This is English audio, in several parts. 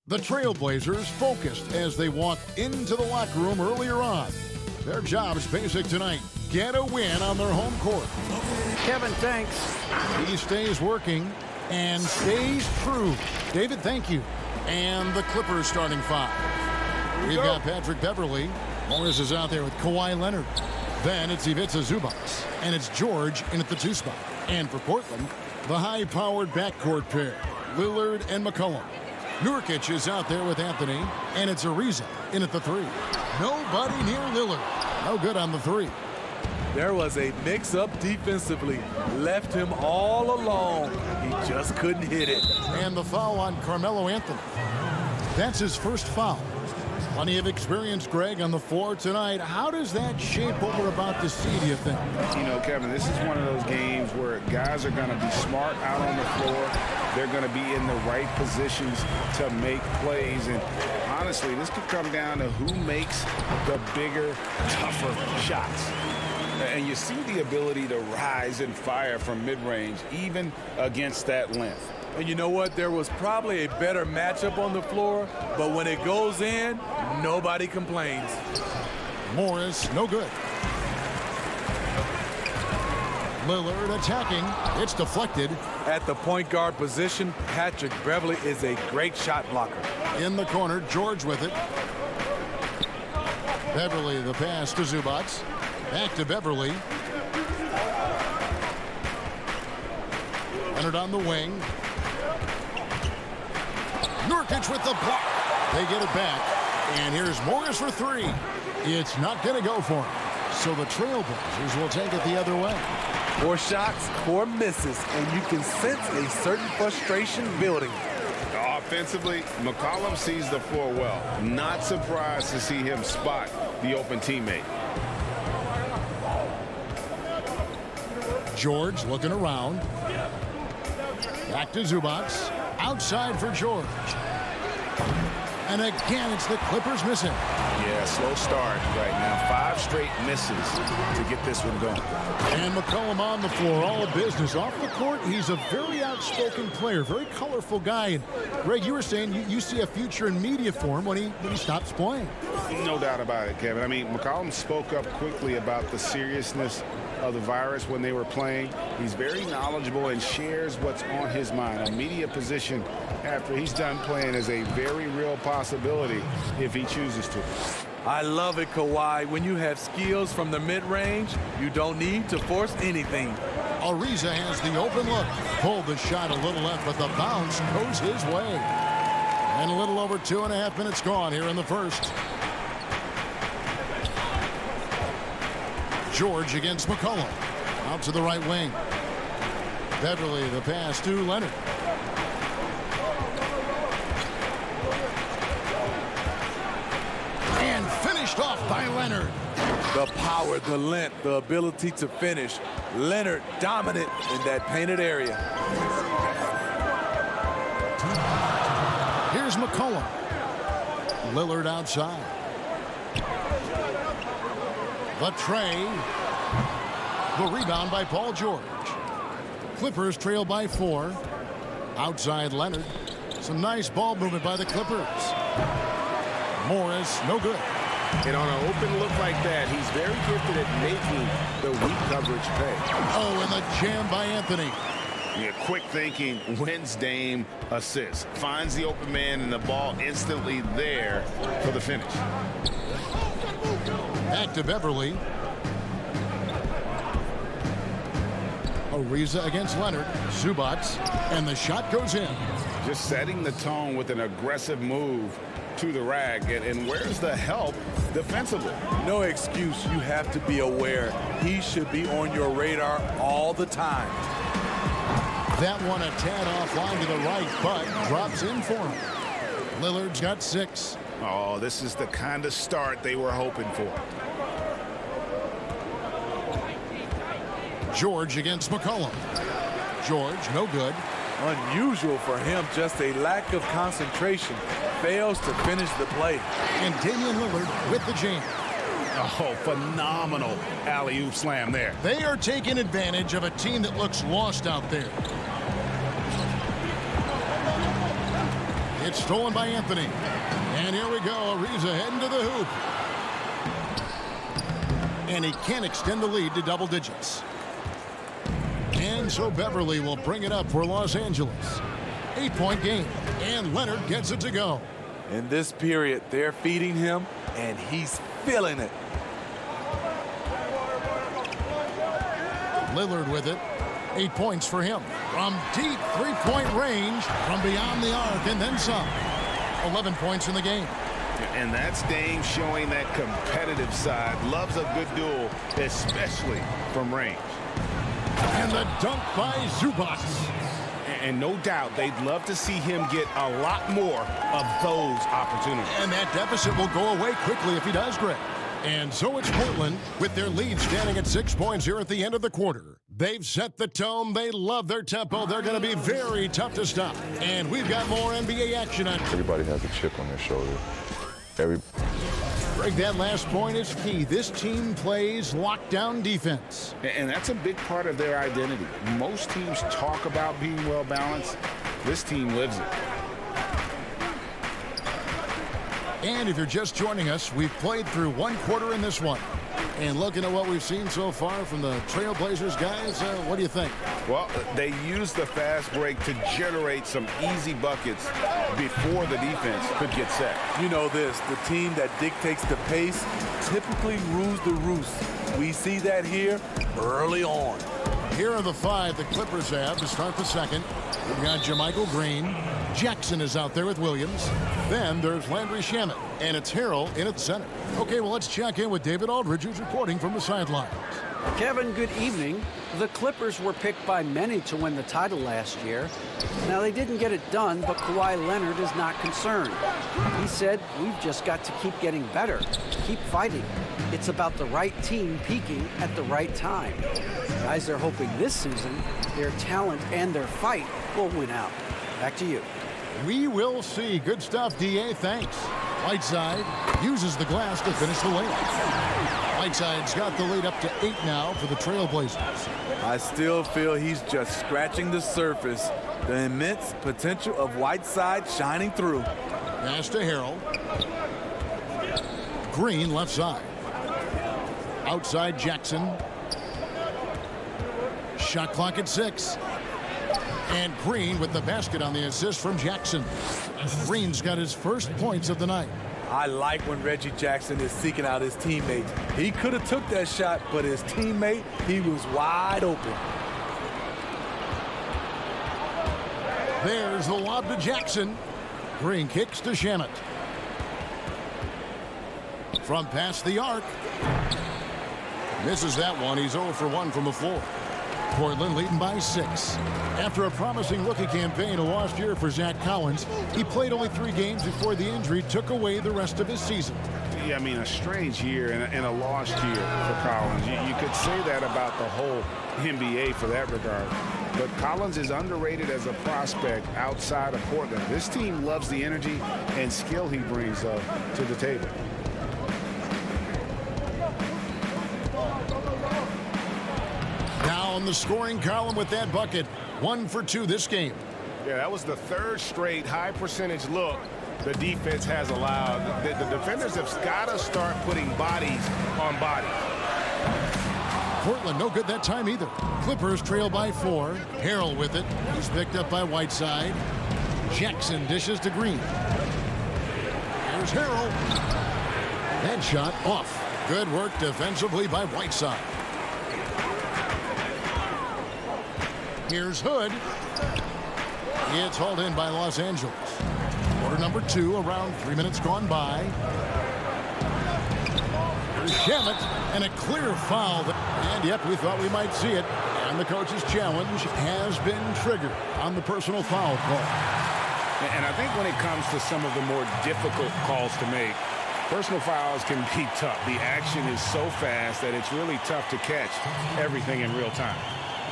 The Trailblazers focused as they walked into the locker room earlier on. Their job's basic tonight. Get a win on their home court. Kevin, thanks. He stays working and stays true. David, thank you. And the Clippers starting five. We've got Patrick Beverley. Morris is out there with Kawhi Leonard. Then it's Ivica Zubac. And it's George in at the 2 spot. And for Portland, the high-powered backcourt pair, Lillard and McCollum. Nurkic is out there with Anthony, and it's Ariza in at the 3. Nobody near Lillard. No good on the 3. There was a mix-up defensively. Left him all alone. He just couldn't hit it. And the foul on Carmelo Anthony. That's his first foul. Plenty of experience, Greg, on the floor tonight. How does that shape what we're about to see, do you think? You know, Kevin, this is one of those games where guys are going to be smart out on the floor. They're going to be in the right positions to make plays. And honestly, this could come down to who makes the bigger, tougher shots. And you see the ability to rise and fire from mid-range, even against that length. And you know what? There was probably a better matchup on the floor, but when it goes in, nobody complains. Morris, no good. Lillard attacking. It's deflected. At the point guard position, Patrick Beverley is a great shot blocker. In the corner, George with it. Beverley, the pass to Zubac. Back to Beverley. Leonard on the wing. Nurkic with the block. They get it back. And here's Morris for 3. It's not going to go for him. So the Trailblazers will take it the other way. 4 shots, 4 misses, and you can sense a certain frustration building. Offensively, McCollum sees the floor well. Not surprised to see him spot the open teammate. George looking around. Back to Zubac. Outside for George. And again, it's the Clippers missing. Yeah, slow start right now. 5 straight misses to get this one going. And McCollum on the floor, all business. Off the court, he's a very outspoken player, very colorful guy. And Greg, you were saying you see a future in media for him when he stops playing. No doubt about it, Kevin. I mean, McCollum spoke up quickly about the seriousness of the virus when they were playing. He's very knowledgeable and shares what's on his mind. A media position after he's done playing is a very real possibility if he chooses to. I love it, Kawhi. When you have skills from the mid-range, you don't need to force anything. Ariza has the open look. Pulled the shot a little left, but the bounce goes his way. And a little over 2.5 minutes gone here in the first. George against McCollum. Out to the right wing. Beverley, the pass to Leonard. And finished off by Leonard. The power, the length, the ability to finish. Leonard dominant in that painted area. Here's McCollum. Lillard outside. The tray. The rebound by Paul George. Clippers trail by 4. Outside Leonard. Some nice ball movement by the Clippers. Morris, no good. And on an open look like that, he's very gifted at making the weak coverage pay. Oh, and the jam by Anthony. Yeah, quick thinking, wins Dame assist. Finds the open man and the ball instantly there for the finish. Back to Beverley. Ariza against Leonard. Zubac. And the shot goes in. Just setting the tone with an aggressive move to the rack. And where's the help defensively? No excuse. You have to be aware. He should be on your radar all the time. That one a tad offline to the right, but drops in for him. Lillard's got 6. Oh, this is the kind of start they were hoping for. George against McCollum. George, no good. Unusual for him, just a lack of concentration. Fails to finish the play. And Damian Lillard with the jam. Oh, phenomenal alley-oop slam there. They are taking advantage of a team that looks lost out there. It's stolen by Anthony. And here we go. Ariza heading to the hoop. And he can't extend the lead to double digits. And so Beverly will bring it up for Los Angeles. 8-point game. And Leonard gets it to go. In this period, they're feeding him, and he's feeling it. Lillard with it. 8 points for him. From deep three-point range, from beyond the arc, and then some. 11 points in the game. And that's Dame showing that competitive side. Loves a good duel, especially from range. And the dunk by Zubac. And no doubt they'd love to see him get a lot more of those opportunities. And that deficit will go away quickly if he does, Greg. And so it's Portland with their lead standing at 6 points here at the end of the quarter. They've set the tone. They love their tempo. They're going to be very tough to stop. And we've got more NBA action on. Everybody has a chip on their shoulder. Greg, that last point is key. This team plays lockdown defense. And that's a big part of their identity. Most teams talk about being well-balanced. This team lives it. And if you're just joining us, we've played through one quarter in this one. And looking at what we've seen so far from the Trailblazers, guys, what do you think? Well, they used the fast break to generate some easy buckets before the defense could get set. You know this, the team that dictates the pace typically rules the roost. We see that here early on. Here are the 5 the Clippers have to start the second. We've got JaMychal Green. Jackson is out there with Williams. Then there's Landry Shamet. And it's Harrell in at center. Okay, well, let's check in with David Aldridge, who's reporting from the sidelines. Kevin, good evening. The Clippers were picked by many to win the title last year. Now, they didn't get it done, but Kawhi Leonard is not concerned. He said, we've just got to keep getting better, keep fighting. It's about the right team peaking at the right time. Guys are hoping this season their talent and their fight will win out. Back to you. We will see. Good stuff, D.A. Thanks. Whiteside uses the glass to finish the layup. Whiteside's got the lead up to 8 now for the Trailblazers. I still feel he's just scratching the surface. The immense potential of Whiteside shining through. Pass to Harrell. Green left side. Outside Jackson. Shot clock at 6. And Green with the basket on the assist from Jackson. Green's got his first points of the night. I like when Reggie Jackson is seeking out his teammates. He could have took that shot, but his teammate, he was wide open. There's the lob to Jackson. Green kicks to Shamet. From past the arc. Misses that one. He's 0 for 1 from the floor. Portland leading by 6. After a promising rookie campaign a lost year for Zach Collins, he played only 3 games before the injury took away the rest of his season. Yeah, I mean, a strange year and a lost year for Collins. You could say that about the whole NBA for that regard. But Collins is underrated as a prospect outside of Portland. This team loves the energy and skill he brings to the table. Now on the scoring column with that bucket. 1 for 2 this game. Yeah, that was the 3rd straight high percentage look the defense has allowed. The defenders have got to start putting bodies on bodies. Portland no good that time either. Clippers trail by 4. Harrell with it. He's picked up by Whiteside. Jackson dishes to Green. Here's Harrell. Headshot off. Good work defensively by Whiteside. Here's Hood. It's hauled in by Los Angeles. Quarter number 2, around 3 minutes gone by. Here's Shamet, and a clear foul. And yep, we thought we might see it. And the coach's challenge has been triggered on the personal foul call. And I think when it comes to some of the more difficult calls to make, personal fouls can be tough. The action is so fast that it's really tough to catch everything in real time.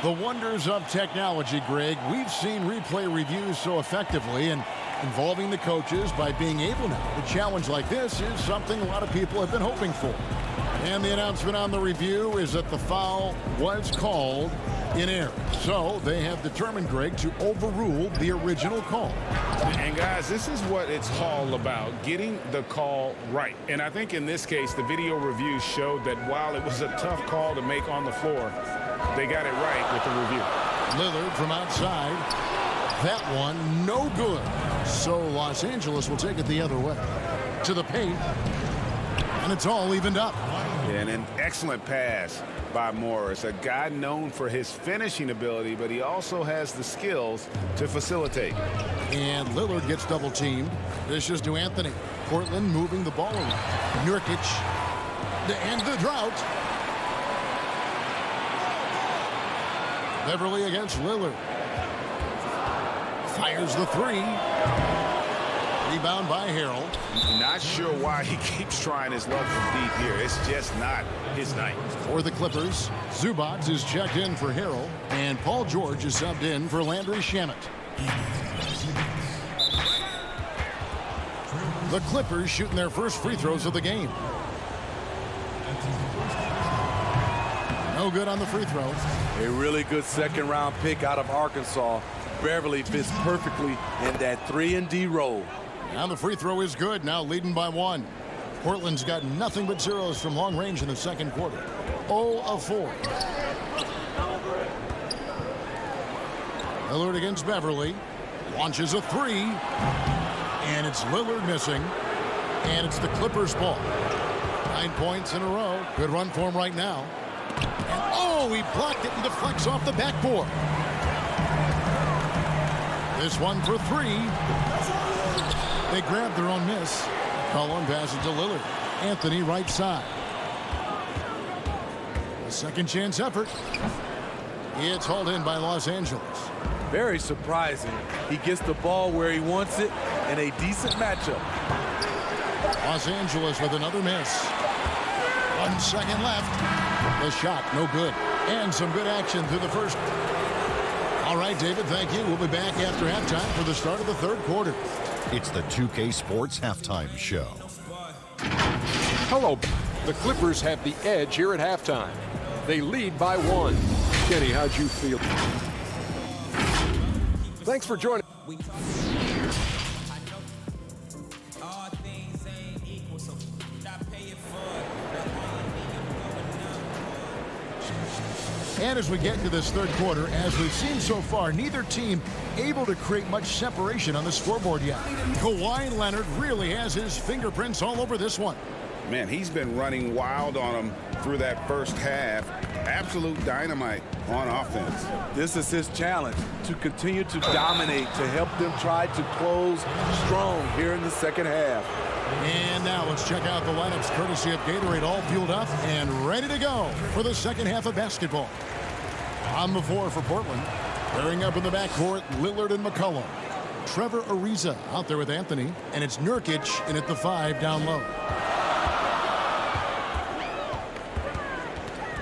The wonders of technology, Greg. We've seen replay reviews so effectively, and involving the coaches by being able now to challenge like this is something a lot of people have been hoping for. And the announcement on the review is that the foul was called in air. So they have determined, Greg, to overrule the original call. And guys, this is what it's all about, getting the call right. And I think in this case, the video review showed that while it was a tough call to make on the floor, they got it right with the review. Lillard from outside. That one, no good. So Los Angeles will take it the other way. To the paint. And it's all evened up. And an excellent pass by Morris, a guy known for his finishing ability, but he also has the skills to facilitate. And Lillard gets double teamed. Dishes to Anthony. Portland moving the ball around. Nurkic to end the drought. Beverly against Lillard. Fires the three. Rebound by Harrell. Not sure why he keeps trying his luck from deep here. It's just not his night. For the Clippers, Zubac is checked in for Harrell, and Paul George is subbed in for Landry Shamet. The Clippers shooting their first free throws of the game. No good on the free throw. A really good second-round pick out of Arkansas. Beverly fits perfectly in that 3-and-D role. And the free throw is good, now leading by 1. Portland's got nothing but zeros from long range in the second quarter. 0 of 4. Lillard against Beverly. Launches a three. And it's Lillard missing. And it's the Clippers' ball. 9 points in a row. Good run for him right now. And oh, he blocked it and deflects off the backboard. This one for 3. They grab their own miss. Cullen passes to Lillard. Anthony right side. A second chance effort. It's hauled in by Los Angeles. Very surprising. He gets the ball where he wants it in a decent matchup. Los Angeles with another miss. 1 second left. The shot no good. And some good action through the first. All right, David, thank you. We'll be back after halftime for the start of the third quarter. It's the 2K Sports Halftime Show. Hello. The Clippers have the edge here at halftime. They lead by 1. Kenny, how'd you feel? Thanks for joining. And as we get into this third quarter, as we've seen so far, neither team able to create much separation on the scoreboard yet. Kawhi Leonard really has his fingerprints all over this one. Man, he's been running wild on him through that first half. Absolute dynamite on offense. This is his challenge, to continue to dominate, to help them try to close strong here in the second half. And now let's check out the lineups courtesy of Gatorade, all fueled up and ready to go for the second half of basketball. On the floor for Portland, pairing up in the backcourt, Lillard and McCollum. Trevor Ariza out there with Anthony, and it's Nurkic in at the 5 down low.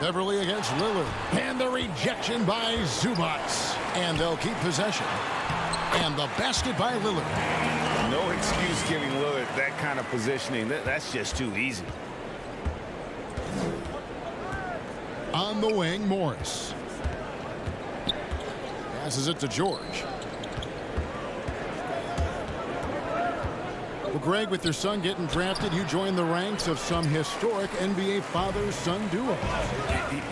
Beverly against Lillard, and the rejection by Zubac. And they'll keep possession. And the basket by Lillard. No excuse giving Lillard that kind of positioning. That's just too easy. On the wing, Morris. Passes it to George. Well, Greg, with your son getting drafted, you join the ranks of some historic NBA father-son duo.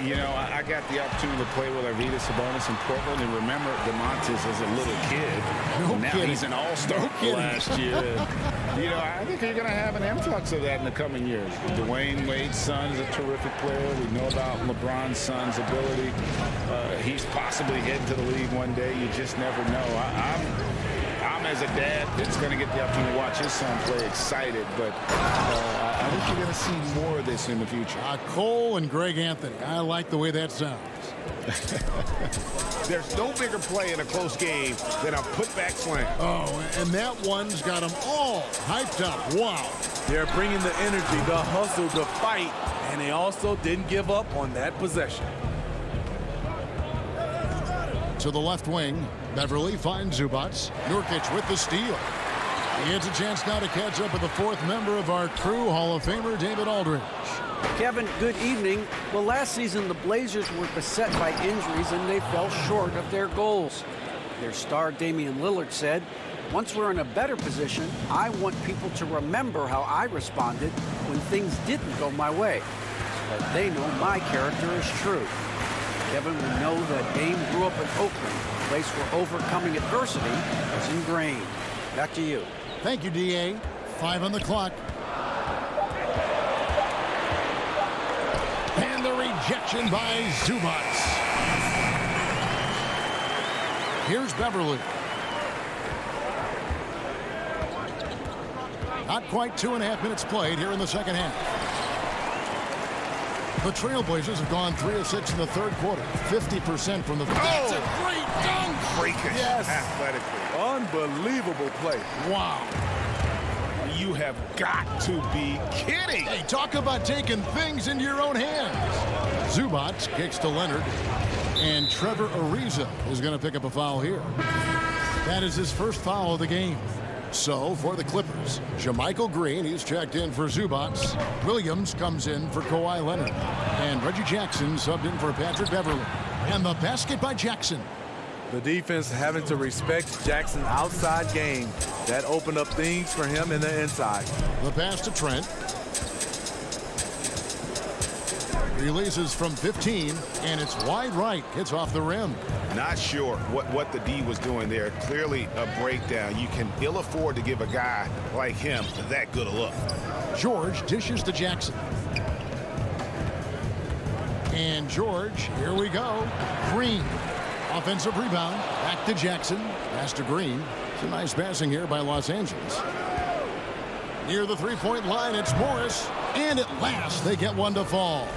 You know, I got the opportunity to play with Arvydas Sabonis in Portland, and remember DeMontis as a little kid. No now kidding. He's an all-star last year. You know, I think you're going to have an influx of that in the coming years. Dwayne Wade's son is a terrific player. We know about LeBron's son's ability. He's possibly heading to the league one day. You just never know. I'm as a dad that's going to get the opportunity to watch his son play excited, but I think you're going to see more of this in the future. Cole and Greg Anthony. I like the way that sounds. There's no bigger play in a close game than a putback slam. Oh, and that one's got them all hyped up. Wow. They're bringing the energy, the hustle, the fight, and they also didn't give up on that possession. To the left wing, Beverly finds Zubac. Nurkic with the steal. He gets a chance now to catch up with the fourth member of our crew, Hall of Famer David Aldridge. Kevin, good evening. Well, last season the Blazers were beset by injuries and they fell short of their goals. Their star Damian Lillard said, "Once we're in a better position, I want people to remember how I responded when things didn't go my way. But they know my character is true." Kevin, we know that Dame grew up in Oakland, a place where overcoming adversity is ingrained. Back to you. Thank you, D.A. 5 on the clock. And the rejection by Zubac. Here's Beverly. Not quite 2.5 minutes played here in the second half. The Trailblazers have gone 3 of 6 in the third quarter. 50% from the... That's a great dunk! Freakish. Yes. Athletically. Unbelievable play. Wow. You have got to be kidding. Hey, talk about taking things into your own hands. Zubac kicks to Leonard. And Trevor Ariza is going to pick up a foul here. That is his first foul of the game. So, for the Clippers, JaMychal Green, he's checked in for Zubac. Williams comes in for Kawhi Leonard. And Reggie Jackson subbed in for Patrick Beverly. And the basket by Jackson. The defense having to respect Jackson's outside game. That opened up things for him in the inside. The pass to Trent. Releases from 15, and it's wide right. Hits off the rim. Not sure what the D was doing there. Clearly a breakdown. You can ill afford to give a guy like him that good a look. George dishes to Jackson. And George, here we go. Green. Offensive rebound. Back to Jackson. Pass to Green. Some nice passing here by Los Angeles. Near the three-point line, it's Morris. And at last, they get one to fall.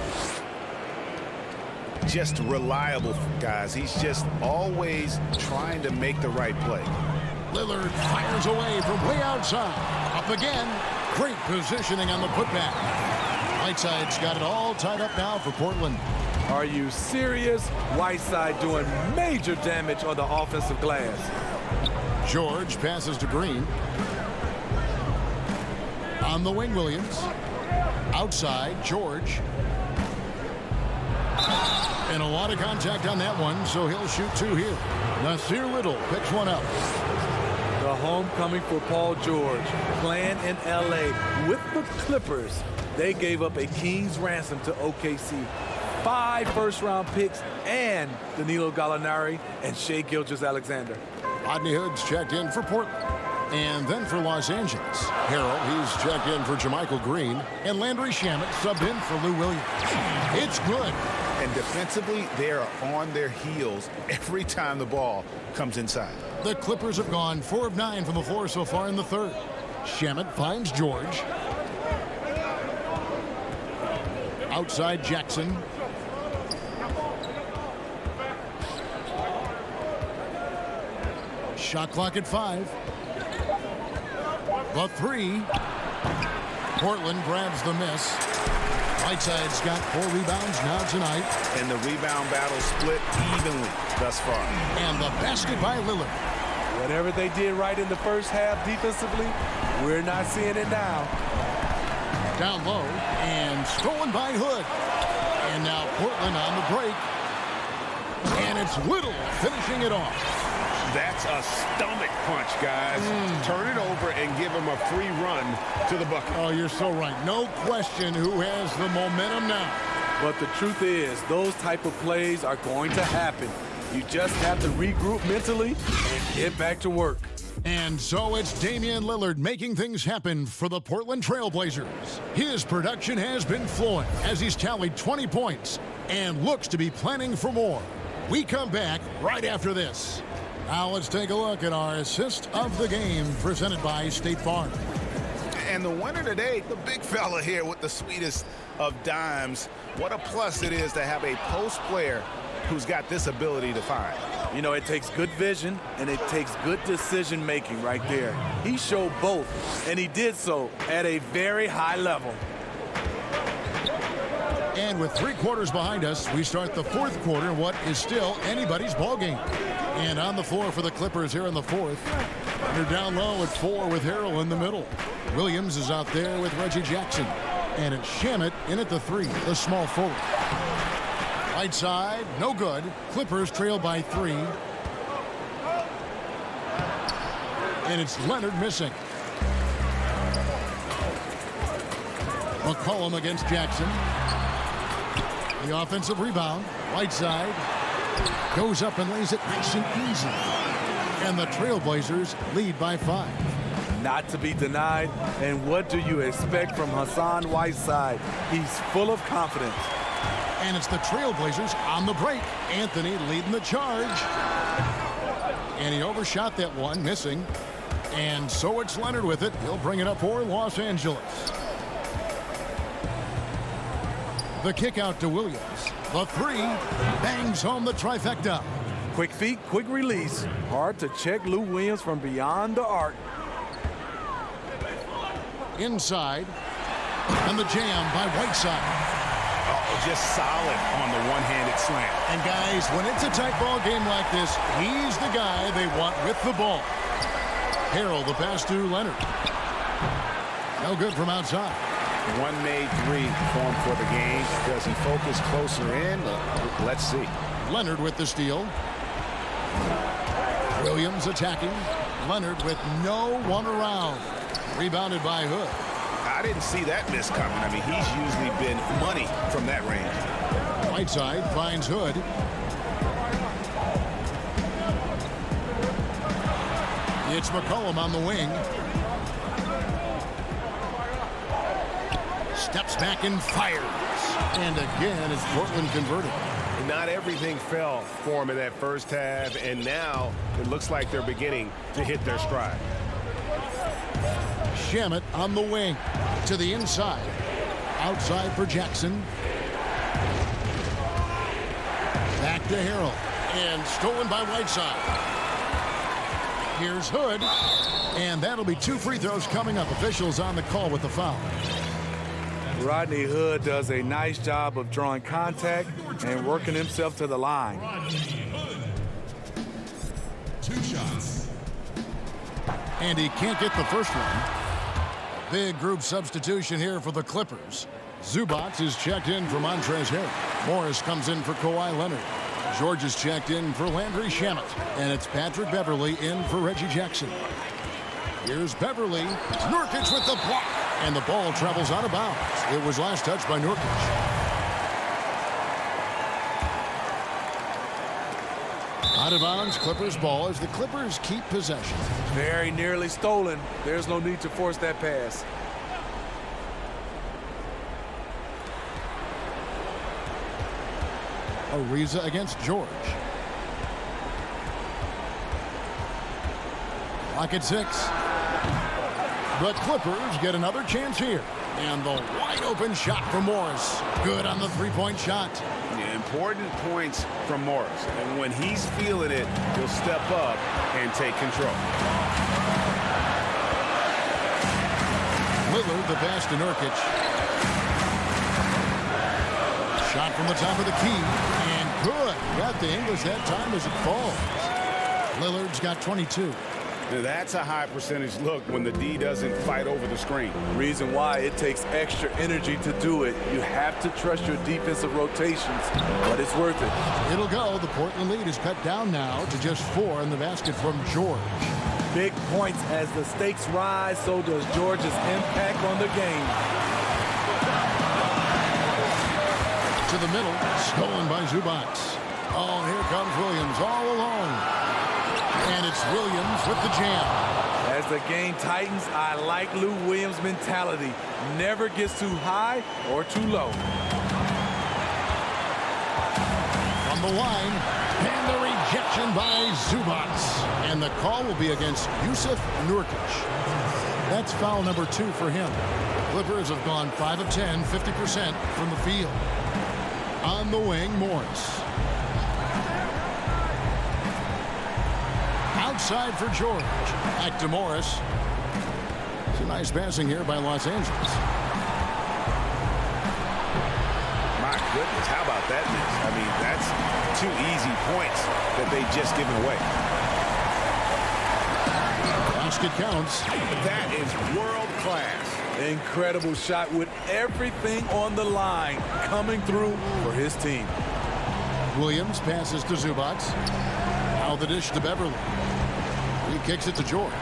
Just reliable, guys. He's just always trying to make the right play. Lillard fires away from way outside. Up again. Great positioning on the putback. Whiteside's got it all tied up now for Portland. Are you serious? Whiteside doing major damage on the offensive glass. George passes to Green. On the wing, Williams. Outside, George. And a lot of contact on that one, so he'll shoot 2 here. Nasir Little picks one up. The homecoming for Paul George, playing in L.A. with the Clippers. They gave up a king's ransom to OKC. 5 first-round picks and Danilo Gallinari and Shai Gilgeous-Alexander. Rodney Hood's checked in for Portland. And then for Los Angeles, Harrell, he's checked in for JaMychal Green. And Landry Shamet subbed in for Lou Williams. It's good. And defensively, they are on their heels every time the ball comes inside. The Clippers have gone 4 of 9 from the floor so far in the third. Shamet finds George. Outside Jackson. Shot clock at 5. The 3. Portland grabs the miss. Whiteside's got 4 rebounds now tonight. And the rebound battle split evenly thus far. And the basket by Lillard. Whatever they did right in the first half defensively, we're not seeing it now. Down low and stolen by Hood. And now Portland on the break. And it's Little finishing it off. That's a stomach punch, guys. Turn it over and give him a free run to the bucket. Oh, you're so right. No question who has the momentum now. But the truth is, those type of plays are going to happen. You just have to regroup mentally and get back to work. And so it's Damian Lillard making things happen for the Portland Trailblazers. His production has been flowing as he's tallied 20 points and looks to be planning for more. We come back right after this. Now let's take a look at our assist of the game presented by State Farm. And the winner today, the big fella here with the sweetest of dimes. What a plus it is to have a post player who's got this ability to find. You know, it takes good vision and it takes good decision making right there. He showed both, and he did so at a very high level. And with 3 quarters behind us, we start the 4th quarter in what is still anybody's ball game. And on the floor for the Clippers here in the 4th, They're down low at 4 with Harrell in the middle. Williams is out there with Reggie Jackson. And it's Shamet in at the 3, the small forward. Right side, no good. Clippers trail by 3. And it's Leonard missing. McCollum against Jackson. The offensive rebound. Right side. Goes up and lays it nice and easy. And the Trailblazers lead by 5. Not to be denied. And what do you expect from Hassan Whiteside? He's full of confidence. And it's the Trailblazers on the break. Anthony leading the charge. And he overshot that one, missing. And so it's Leonard with it. He'll bring it up for Los Angeles. The kick out to Williams. The 3 bangs home the trifecta. Quick feet, quick release. Hard to check Lou Williams from beyond the arc. Inside. And the jam by Whiteside. Oh, just solid on the one-handed slam. And guys, when it's a tight ball game like this, he's the guy they want with the ball. Harrell, the pass to Leonard. No good from outside. One made 3 formed for the game. Does he focus closer in? Let's see. Leonard with the steal. Williams attacking. Leonard with no one around. Rebounded by Hood. I didn't see that miss coming. I mean, he's usually been money from that range. Whiteside finds Hood. It's McCollum on the wing. Steps back and fires. And again, it's Portland converted. Not everything fell for him in that first half, and now it looks like they're beginning to hit their stride. Shamet on the wing to the inside. Outside for Jackson. Back to Harrell. And stolen by Whiteside. Here's Hood. And that'll be 2 free throws coming up. Officials on the call with the foul. Rodney Hood does a nice job of drawing contact and working himself to the line. 2 shots. And he can't get the first one. Big group substitution here for the Clippers. Zubac is checked in for Montrezl Harrell. Morris comes in for Kawhi Leonard. George is checked in for Landry Shamet. And it's Patrick Beverley in for Reggie Jackson. Here's Beverley. Nurkic with the block. And the ball travels out of bounds. It was last touched by Nurkic. Out of bounds, Clippers ball as the Clippers keep possession. Very nearly stolen. There's no need to force that pass. Ariza against George. Clock at 6. The Clippers get another chance here. And the wide open shot from Morris. Good on the 3-point shot. Yeah, important points from Morris. And when he's feeling it, he'll step up and take control. Lillard, the pass to Nurkic. Shot from the top of the key. And good. Got the English that time as it falls. Lillard's got 22. That's a high percentage look when the D doesn't fight over the screen. Reason why it takes extra energy to do it. You have to trust your defensive rotations, but it's worth it. It'll go. The Portland lead is cut down now to just 4 in the basket from George. Big points as the stakes rise, so does George's impact on the game. To the middle, stolen by Zubac. Oh, here comes Williams all alone. And it's Williams with the jam. As the game tightens, I like Lou Williams' mentality. Never gets too high or too low. From the line, and the rejection by Zubac. And the call will be against Yusuf Nurkic. That's foul number 2 for him. Clippers have gone 5 of 10, 50% from the field. On the wing, Morris. Outside for George. Back to Morris. It's a nice passing here by Los Angeles. My goodness, how about that miss? I mean, that's 2 easy points that they just given away. basket counts. That is world class. Incredible shot with everything on the line coming through for his team. Williams passes to Zubac. Now the dish to Beverly. He kicks it to George.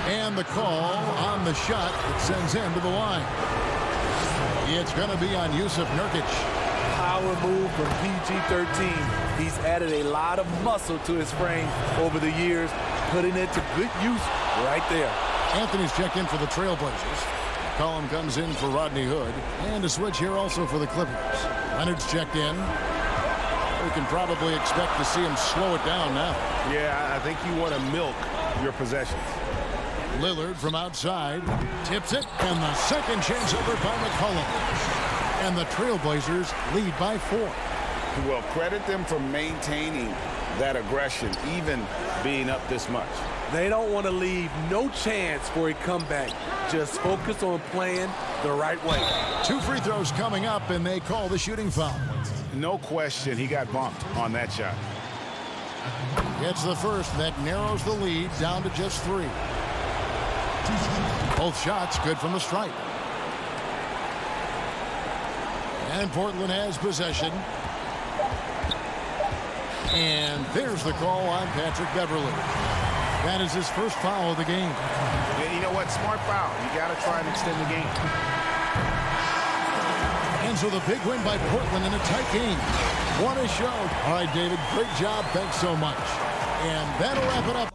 And the call on the shot that sends him to the line. It's going to be on Yusuf Nurkic. Power move from PG-13. He's added a lot of muscle to his frame over the years, putting it to good use right there. Anthony's checked in for the Trailblazers. Collin comes in for Rodney Hood. And a switch here also for the Clippers. Leonard's checked in. We can probably expect to see him slow it down now. Yeah, I think you want to milk your possessions. Lillard from outside tips it, and the second chance over by McCollum. And the Trailblazers lead by 4. Well, credit them for maintaining that aggression, even being up this much. They don't want to leave no chance for a comeback. Just focus on playing the right way. 2 free throws coming up, and they call the shooting foul. No question, he got bumped on that shot. It's the first that narrows the lead down to just 3. Both shots good from the stripe. And Portland has possession. And there's the call on Patrick Beverly. That is his first foul of the game. Yeah, you know what? Smart foul. You got to try and extend the game. And so the big win by Portland in a tight game. What a show. All right, David, great job. Thanks so much. And that'll wrap it up.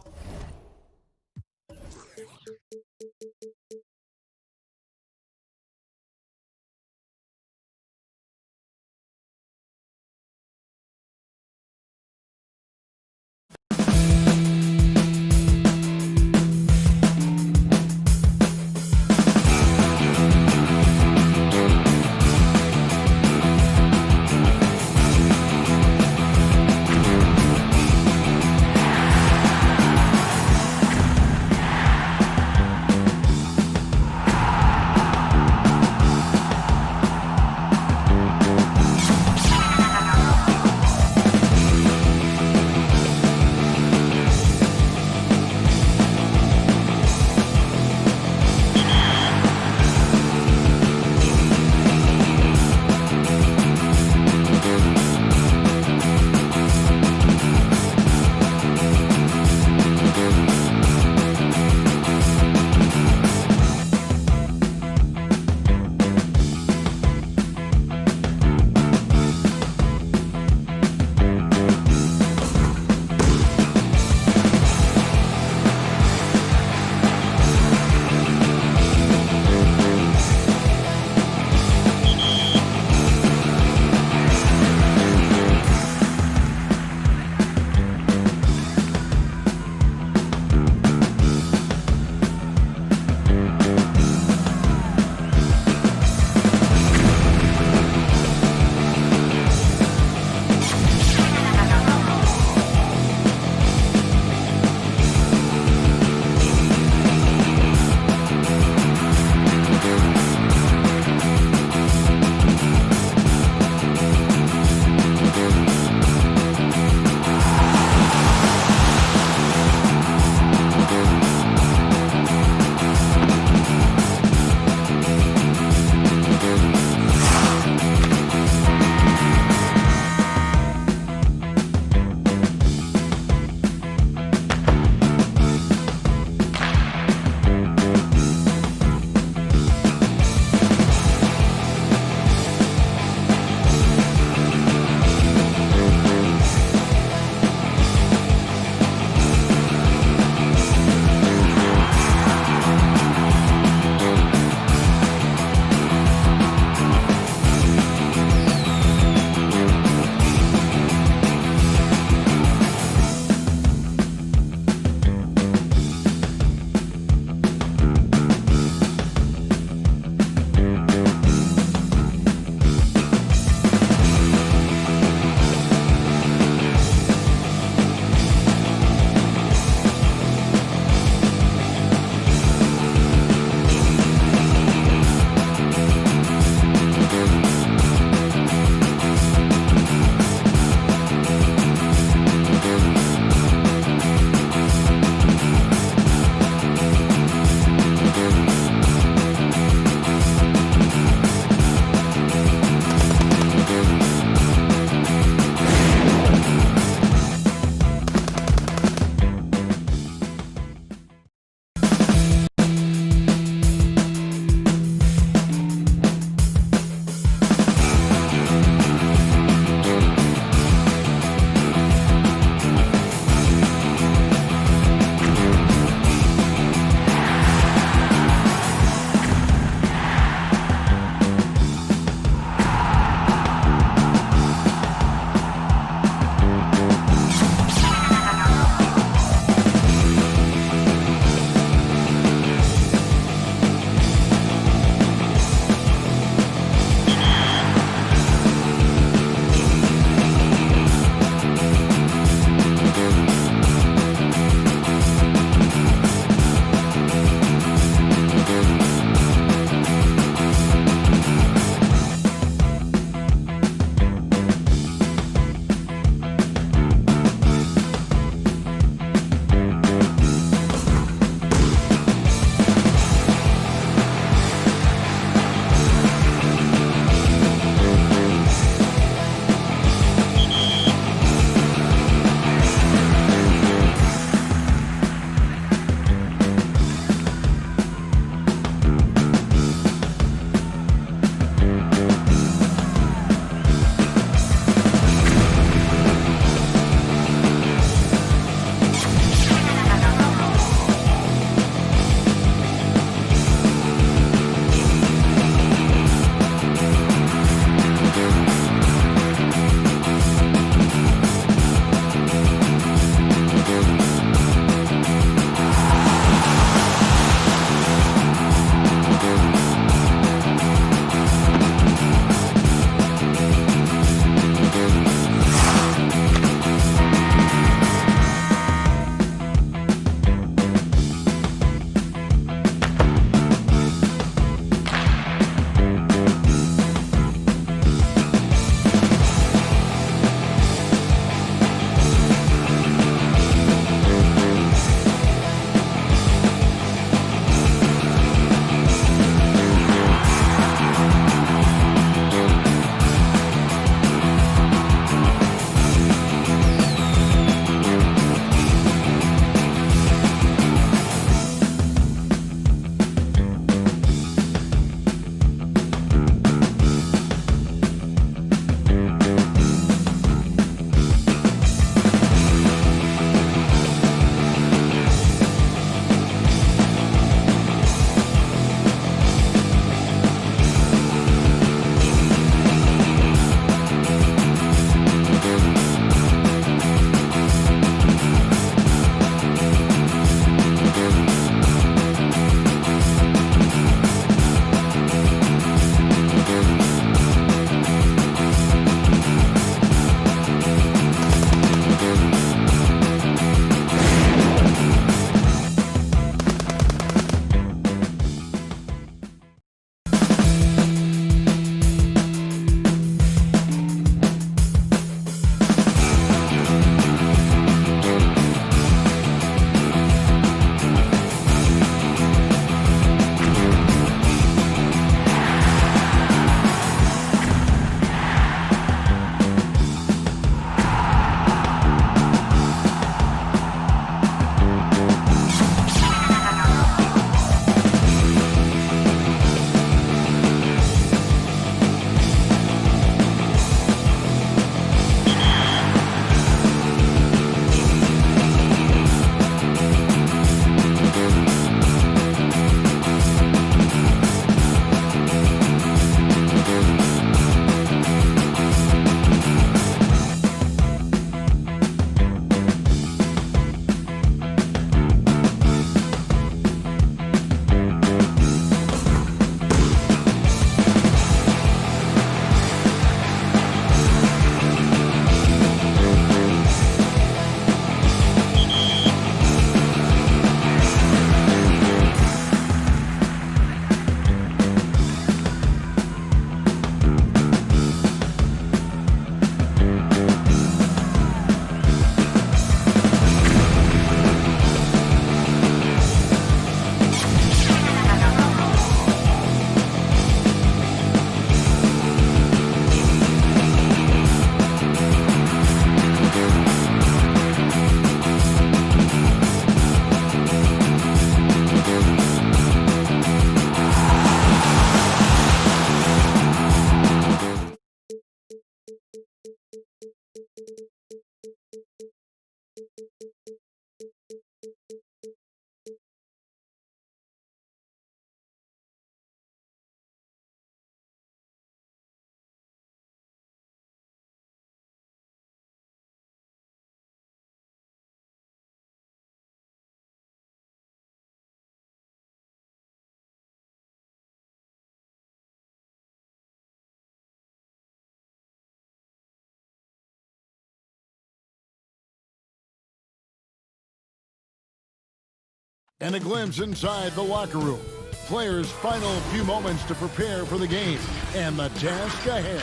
And a glimpse inside the locker room. Players' final few moments to prepare for the game and the task ahead.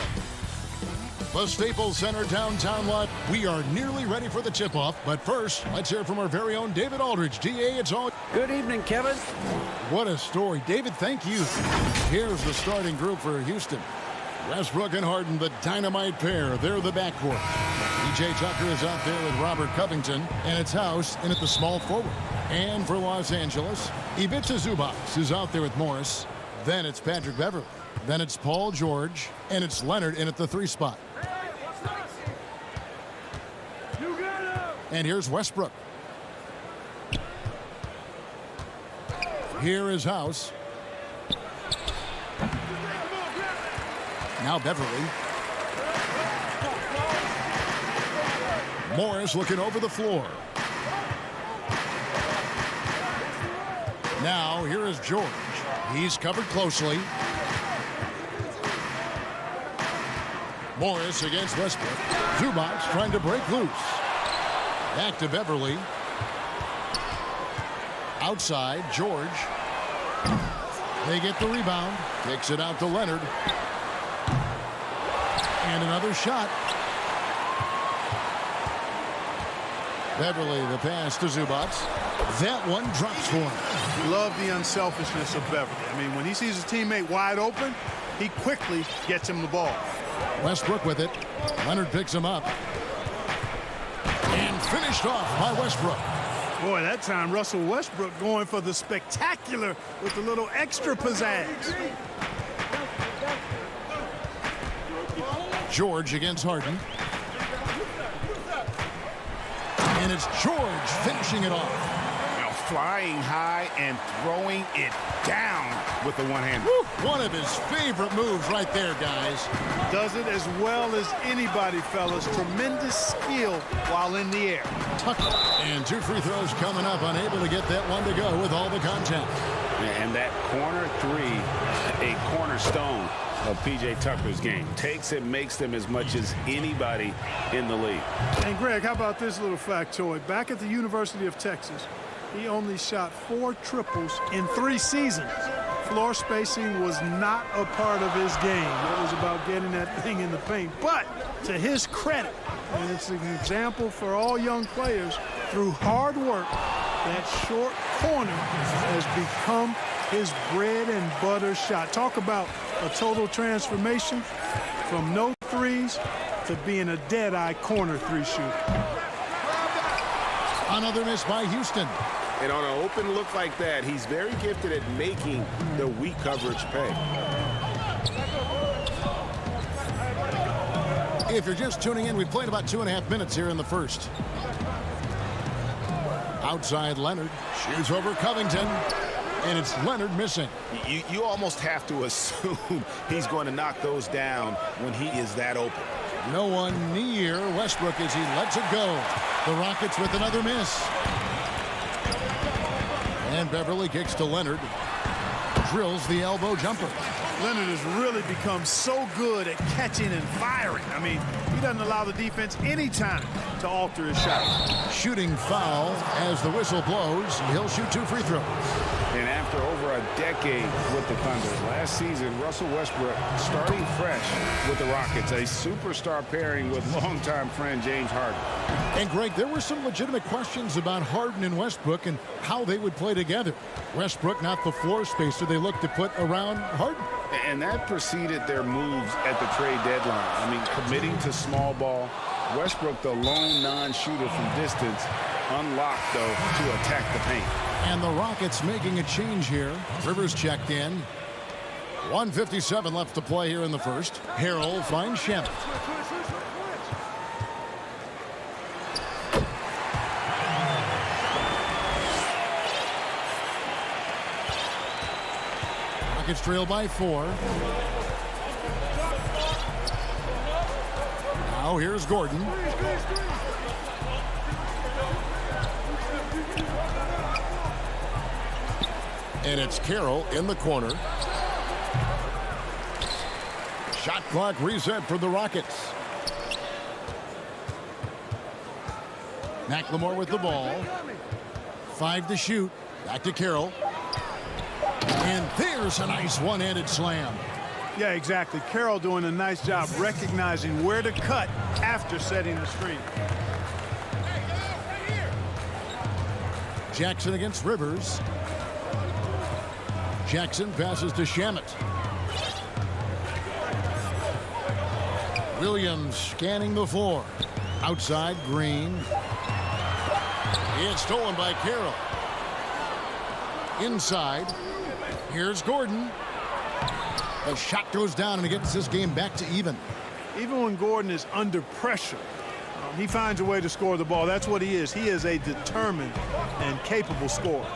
The Staples Center downtown lot. We are nearly ready for the tip-off, but first, let's hear from our very own David Aldridge. DA, it's all. Good evening, Kevin. What a story. David, thank you. Here's the starting group for Houston. Westbrook and Harden, the dynamite pair. They're the backcourt. P.J. Tucker is out there with Robert Covington, and it's House in at the small forward. And for Los Angeles, Ivica Zubac is out there with Morris. Then it's Patrick Beverley. Then it's Paul George, and it's Leonard in at the 3 spot. And here's Westbrook. Here is House. Now Beverley. Morris looking over the floor. Now here is George. He's covered closely. Morris against Westbrook. Zubac trying to break loose. Back to Beverley. Outside, George. They get the rebound. Kicks it out to Leonard. And another shot. Beverley, the pass to Zubac. That one drops for him. Love the unselfishness of Beverley. I mean, when he sees his teammate wide open, he quickly gets him the ball. Westbrook with it. Leonard picks him up. And finished off by Westbrook. Boy, that time Russell Westbrook going for the spectacular with a little extra pizzazz. George against Harden. And it's George finishing it off. Now flying high and throwing it down with the one-hand. One of his favorite moves right there, guys. Does it as well as anybody, fellas. Tremendous skill while in the air. Tucker. And 2 free throws coming up. Unable to get that one to go with all the contact. And that corner 3, a cornerstone of P.J. Tucker's game. Takes it, makes them as much as anybody in the league. And Greg, how about this little factoid? Back at the University of Texas, he only shot 4 triples in 3 seasons. Floor spacing was not a part of his game. It was about getting that thing in the paint. But to his credit, and it's an example for all young players, through hard work, that short corner has become his bread and butter shot. Talk about a total transformation from no threes to being a dead-eye corner 3 shooter. Another miss by Houston. And on an open look like that, he's very gifted at making the weak coverage pay. If you're just tuning in, we played about 2.5 minutes here in the first. Outside Leonard. Shoots over Covington. And it's Leonard missing. You almost have to assume he's going to knock those down when he is that open. No one near Westbrook as he lets it go. The Rockets with another miss. And Beverley kicks to Leonard. Drills the elbow jumper. Leonard has really become so good at catching and firing. I mean, he doesn't allow the defense any time to alter his shot. Shooting foul as the whistle blows. He'll shoot 2 free throws. And after over a decade with the Thunder, last season, Russell Westbrook starting fresh with the Rockets, a superstar pairing with longtime friend James Harden. And Greg, there were some legitimate questions about Harden and Westbrook and how they would play together. Westbrook not the floor spacer they looked to put around Harden. And that preceded their moves at the trade deadline. I mean, committing to small ball. Westbrook, the lone non-shooter from distance, unlocked, though, to attack the paint. And the Rockets making a change here. Rivers checked in. 1:57 left to play here in the first. Harrell finds Shannon. Rockets trail by 4. Now here's Gordon. And it's Carroll in the corner. Shot clock reset for the Rockets. McLemore with the ball. 5 to shoot. Back to Carroll. And there's a nice one-handed slam. Yeah, exactly. Carroll doing a nice job recognizing where to cut after setting the screen. Jackson against Rivers. Jackson passes to Shamet. Williams scanning the floor. Outside, Green. It's stolen by Carroll. Inside. Here's Gordon. The shot goes down and it gets this game back to even. Even when Gordon is under pressure, he finds a way to score the ball. That's what he is. He is a determined and capable scorer.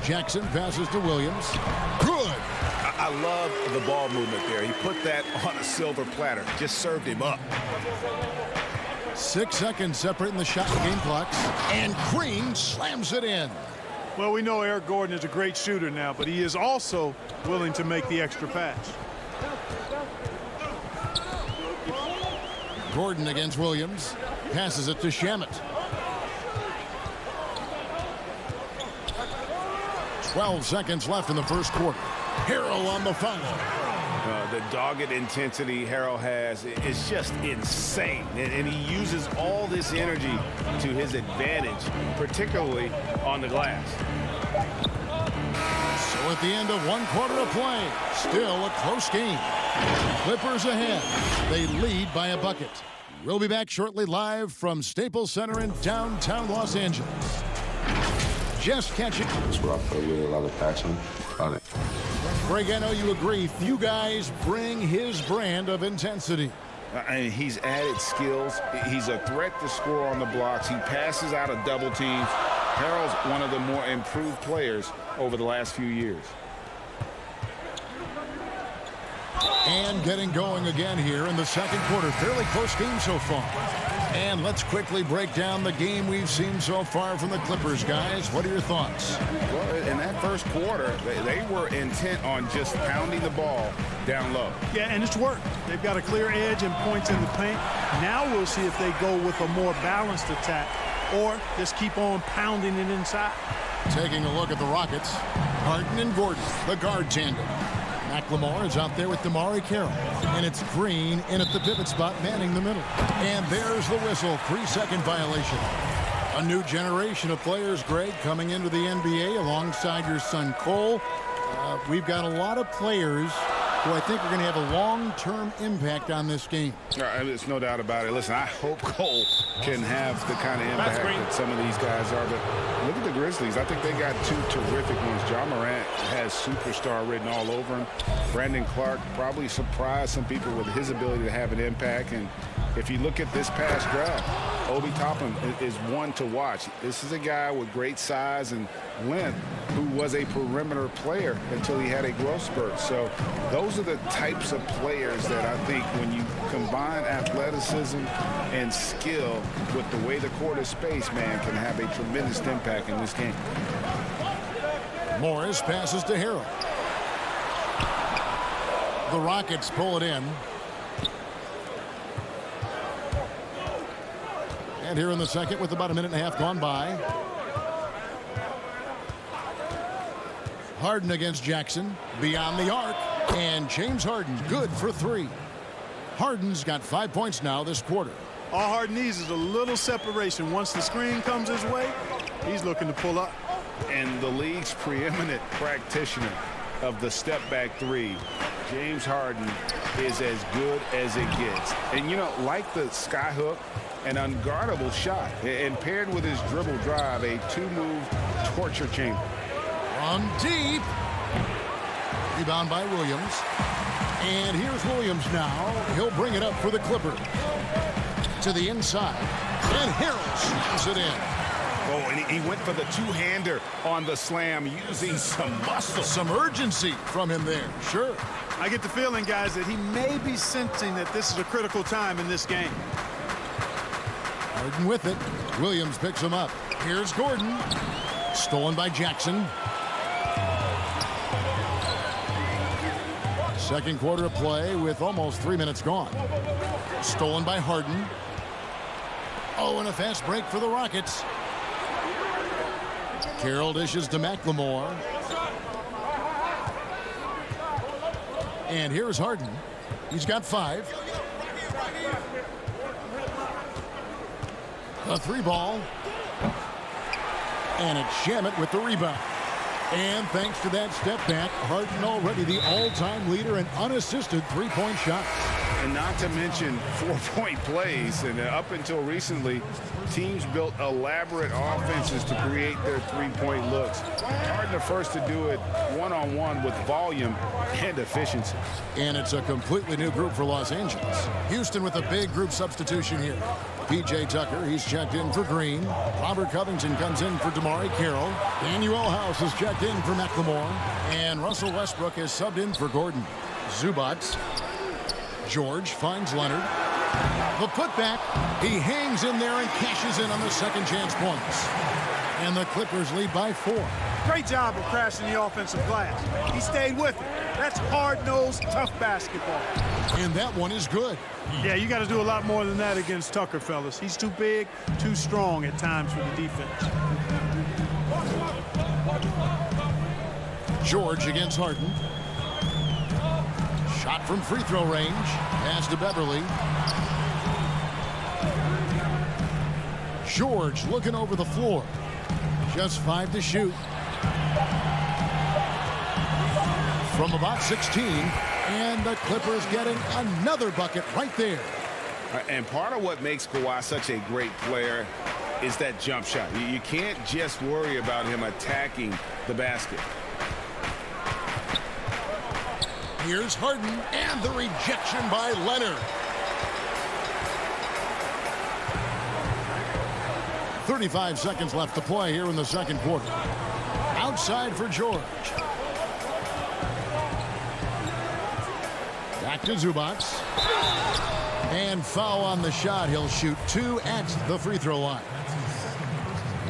Jackson passes to Williams. Good. I love the ball movement there. He put that on a silver platter. Just served him up. 6 seconds separating the shot and game clocks. And Green slams it in. Well, we know Eric Gordon is a great shooter now, but he is also willing to make the extra pass. Gordon against Williams. Passes it to Shamet. 12 seconds left in the first quarter. Harrell on the foul. The dogged intensity Harrell has is just insane. And he uses all this energy to his advantage, particularly on the glass. So at the end of 1 quarter of play, still a close game. Clippers ahead. They lead by a bucket. We'll be back shortly live from Staples Center in downtown Los Angeles. Just catching. That's what I play with, a lot of passion on it. Greg, I know you agree. Few guys bring his brand of intensity. And he's added skills. He's a threat to score on the blocks. He passes out of double teams. Harrell's one of the more improved players over the last few years. And getting going again here in the second quarter. Fairly close game so far. And let's quickly break down the game we've seen so far from the Clippers, guys. What are your thoughts? Well, in that first quarter, they were intent on just pounding the ball down low. Yeah, and it's worked. They've got a clear edge and points in the paint. Now we'll see if they go with a more balanced attack or just keep on pounding it inside. Taking a look at the Rockets. Harden and Gordon, the guard tandem. McLemore is out there with Damari Carroll. And it's Green in at the pivot spot, manning the middle. And there's the whistle, 3-second violation. A new generation of players, Greg, coming into the NBA alongside your son Cole. We've got a lot of players who I think are going to have a long-term impact on this game. There's no doubt about it. Listen, I hope Cole can have the kind of impact that some of these guys are. But look at the Grizzlies. I think they got two terrific ones. Ja Morant has superstar written all over him. Brandon Clark probably surprised some people with his ability to have an impact. And if you look at this past draft, Obi Toppin is one to watch. This is a guy with great size and length who was a perimeter player until he had a growth spurt. So those are the types of players that I think when you combine athleticism and skill with the way the court is spaced, man, can have a tremendous impact in this game. Morris passes to Harrell. The Rockets pull it in. And here in the second with about a minute and a half gone by. Harden against Jackson. Beyond the arc. And James Harden good for 3. Harden's got 5 points now this quarter. All Harden needs is a little separation. Once the screen comes his way, he's looking to pull up. And the league's preeminent practitioner of the step-back 3, James Harden, is as good as it gets. And, you know, like the skyhook, an unguardable shot, and paired with his dribble drive, a 2-move torture chamber. On deep. Rebound by Williams. And here's Williams now. He'll bring it up for the Clippers. To the inside. And Harrell slams it in. Oh, and he went for the two-hander on the slam, using some muscle. Some urgency from him there. Sure. I get the feeling, guys, that he may be sensing that this is a critical time in this game. Harden with it. Williams picks him up. Here's Gordon. Stolen by Jackson. Second quarter of play with almost 3 minutes gone. Stolen by Harden. Oh, and a fast break for the Rockets. Carroll dishes to McLemore. And here's Harden. He's got 5. A 3-ball. And it's Shamet with the rebound. And thanks to that step back, Harden already the all-time leader in unassisted three-point shots. And not to mention 4-point plays. And up until recently, teams built elaborate offenses to create their three-point looks. Harden the first to do it one-on-one with volume and efficiency. And it's a completely new group for Los Angeles. Houston with a big group substitution here. P.J. Tucker, he's checked in for Green. Robert Covington comes in for DeMarre Carroll. Daniel House is checked in for McLemore. And Russell Westbrook is subbed in for Gordon. Zubac. George finds Leonard. The putback. He hangs in there and cashes in on the second chance points. And the Clippers lead by 4. Great job of crashing the offensive glass. He stayed with it. That's hard-nosed, tough basketball. And that one is good. Yeah, you got to do a lot more than that against Tucker, fellas. He's too big, too strong at times for the defense. George against Harden. Shot from free throw range. Pass to Beverly. George looking over the floor. Just 5 to shoot. From about 16. And the Clippers getting another bucket right there. And part of what makes Kawhi such a great player is that jump shot. You can't just worry about him attacking the basket. Here's Harden, and the rejection by Leonard. 35 seconds left to play here in the second quarter. Outside for George. Back to Zubac. And foul on the shot. He'll shoot 2 at the free throw line.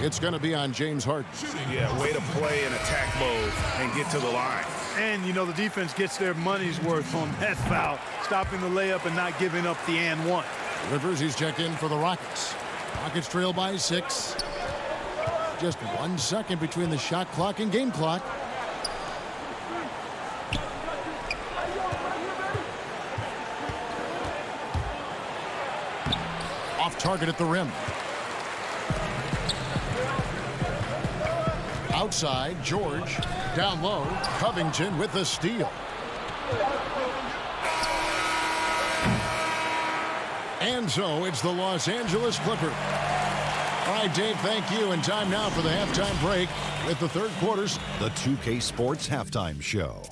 It's going to be on James Harden. Yeah, way to play in attack mode and get to the line. And, you know, the defense gets their money's worth on that foul, stopping the layup and not giving up the and one. Rivers, he's checked in for the Rockets. Rockets trail by 6. Just 1 second between the shot clock and game clock. Off target at the rim. Outside, George. Down low, Covington with the steal. And so it's the Los Angeles Clippers. All right, Dave, thank you. And time now for the halftime break with the third quarters. The 2K Sports Halftime Show.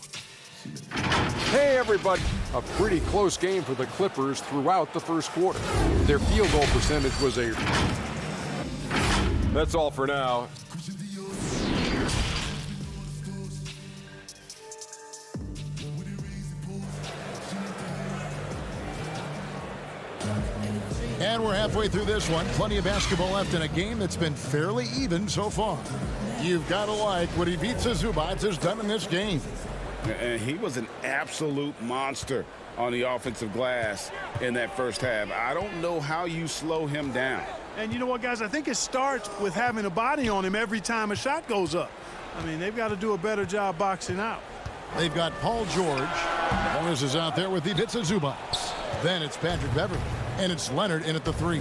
Hey, everybody. A pretty close game for the Clippers throughout the first quarter. Their field goal percentage was a... That's all for now. And we're halfway through this one. Plenty of basketball left in a game that's been fairly even so far. You've got to like what Ivica Zubac has done in this game. And he was an absolute monster on the offensive glass in that first half. I don't know how you slow him down. And you know what, guys? I think it starts with having a body on him every time a shot goes up. I mean, they've got to do a better job boxing out. They've got Paul George. Morris is out there with Ivica Zubac. Then it's Patrick Beverly. And it's Leonard in at the 3.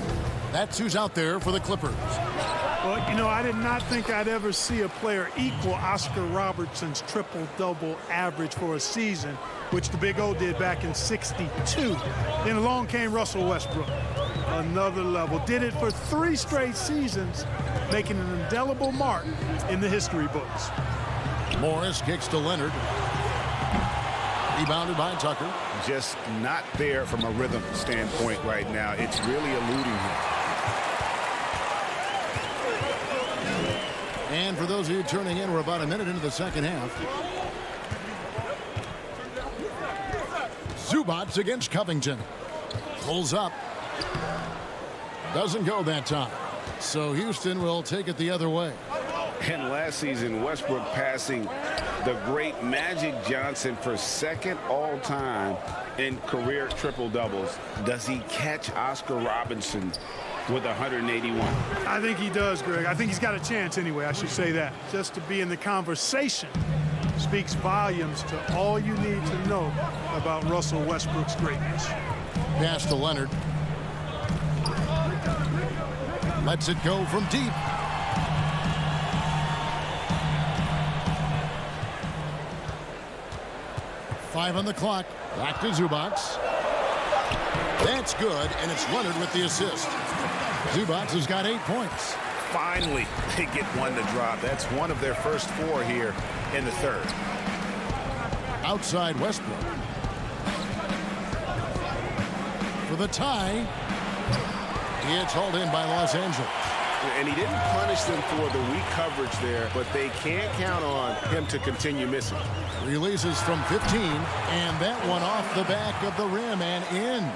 That's who's out there for the Clippers. Well, you know, I did not think I'd ever see a player equal Oscar Robertson's triple-double average for a season, which the Big O did back in '62. Then along came Russell Westbrook. Another level. Did it for 3 straight seasons, making an indelible mark in the history books. Morris kicks to Leonard. Rebounded by Tucker. Just not there from a rhythm standpoint right now. It's really eluding him. And for those of you turning in, we're about a minute into the second half. Zubac against Covington. Pulls up. Doesn't go that time. So Houston will take it the other way. And last season, Westbrook passing the great Magic Johnson for second all-time in career triple-doubles. Does he catch Oscar Robinson with 181. I think he does, Greg. I think he's got a chance anyway, I should say that. Just to be in the conversation speaks volumes to all you need to know about Russell Westbrook's greatness. Pass to Leonard. Lets it go from deep. Five on the clock. Back to Zubac. That's good, and it's Leonard with the assist. Zubac has got 8 points. Finally, they get one to drop. That's one of their first 4 here in the third. Outside Westbrook. For the tie. It's hauled in by Los Angeles. And he didn't punish them for the weak coverage there, but they can't count on him to continue missing. Releases from 15, and that one off the back of the rim and in.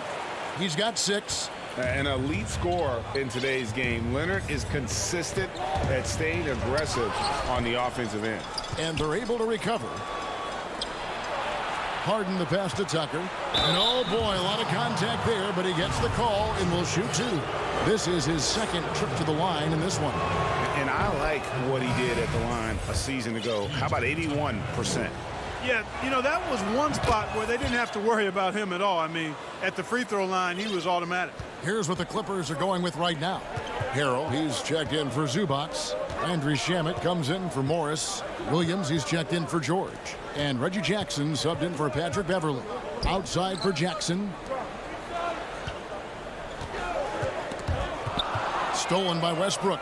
He's got 6. An elite scorer in today's game. Leonard is consistent at staying aggressive on the offensive end. And they're able to recover. Harden the pass to Tucker. And oh boy, a lot of contact there, but he gets the call and will shoot 2. This is his second trip to the line in this one. And I like what he did at the line a season ago. How about 81%? Yeah, you know, that was one spot where they didn't have to worry about him at all. I mean, at the free throw line, he was automatic. Here's what the Clippers are going with right now. Harrell, he's checked in for Zubac. Landry Shamet comes in for Morris. Williams, he's checked in for George. And Reggie Jackson subbed in for Patrick Beverly. Outside for Jackson. Stolen by Westbrook.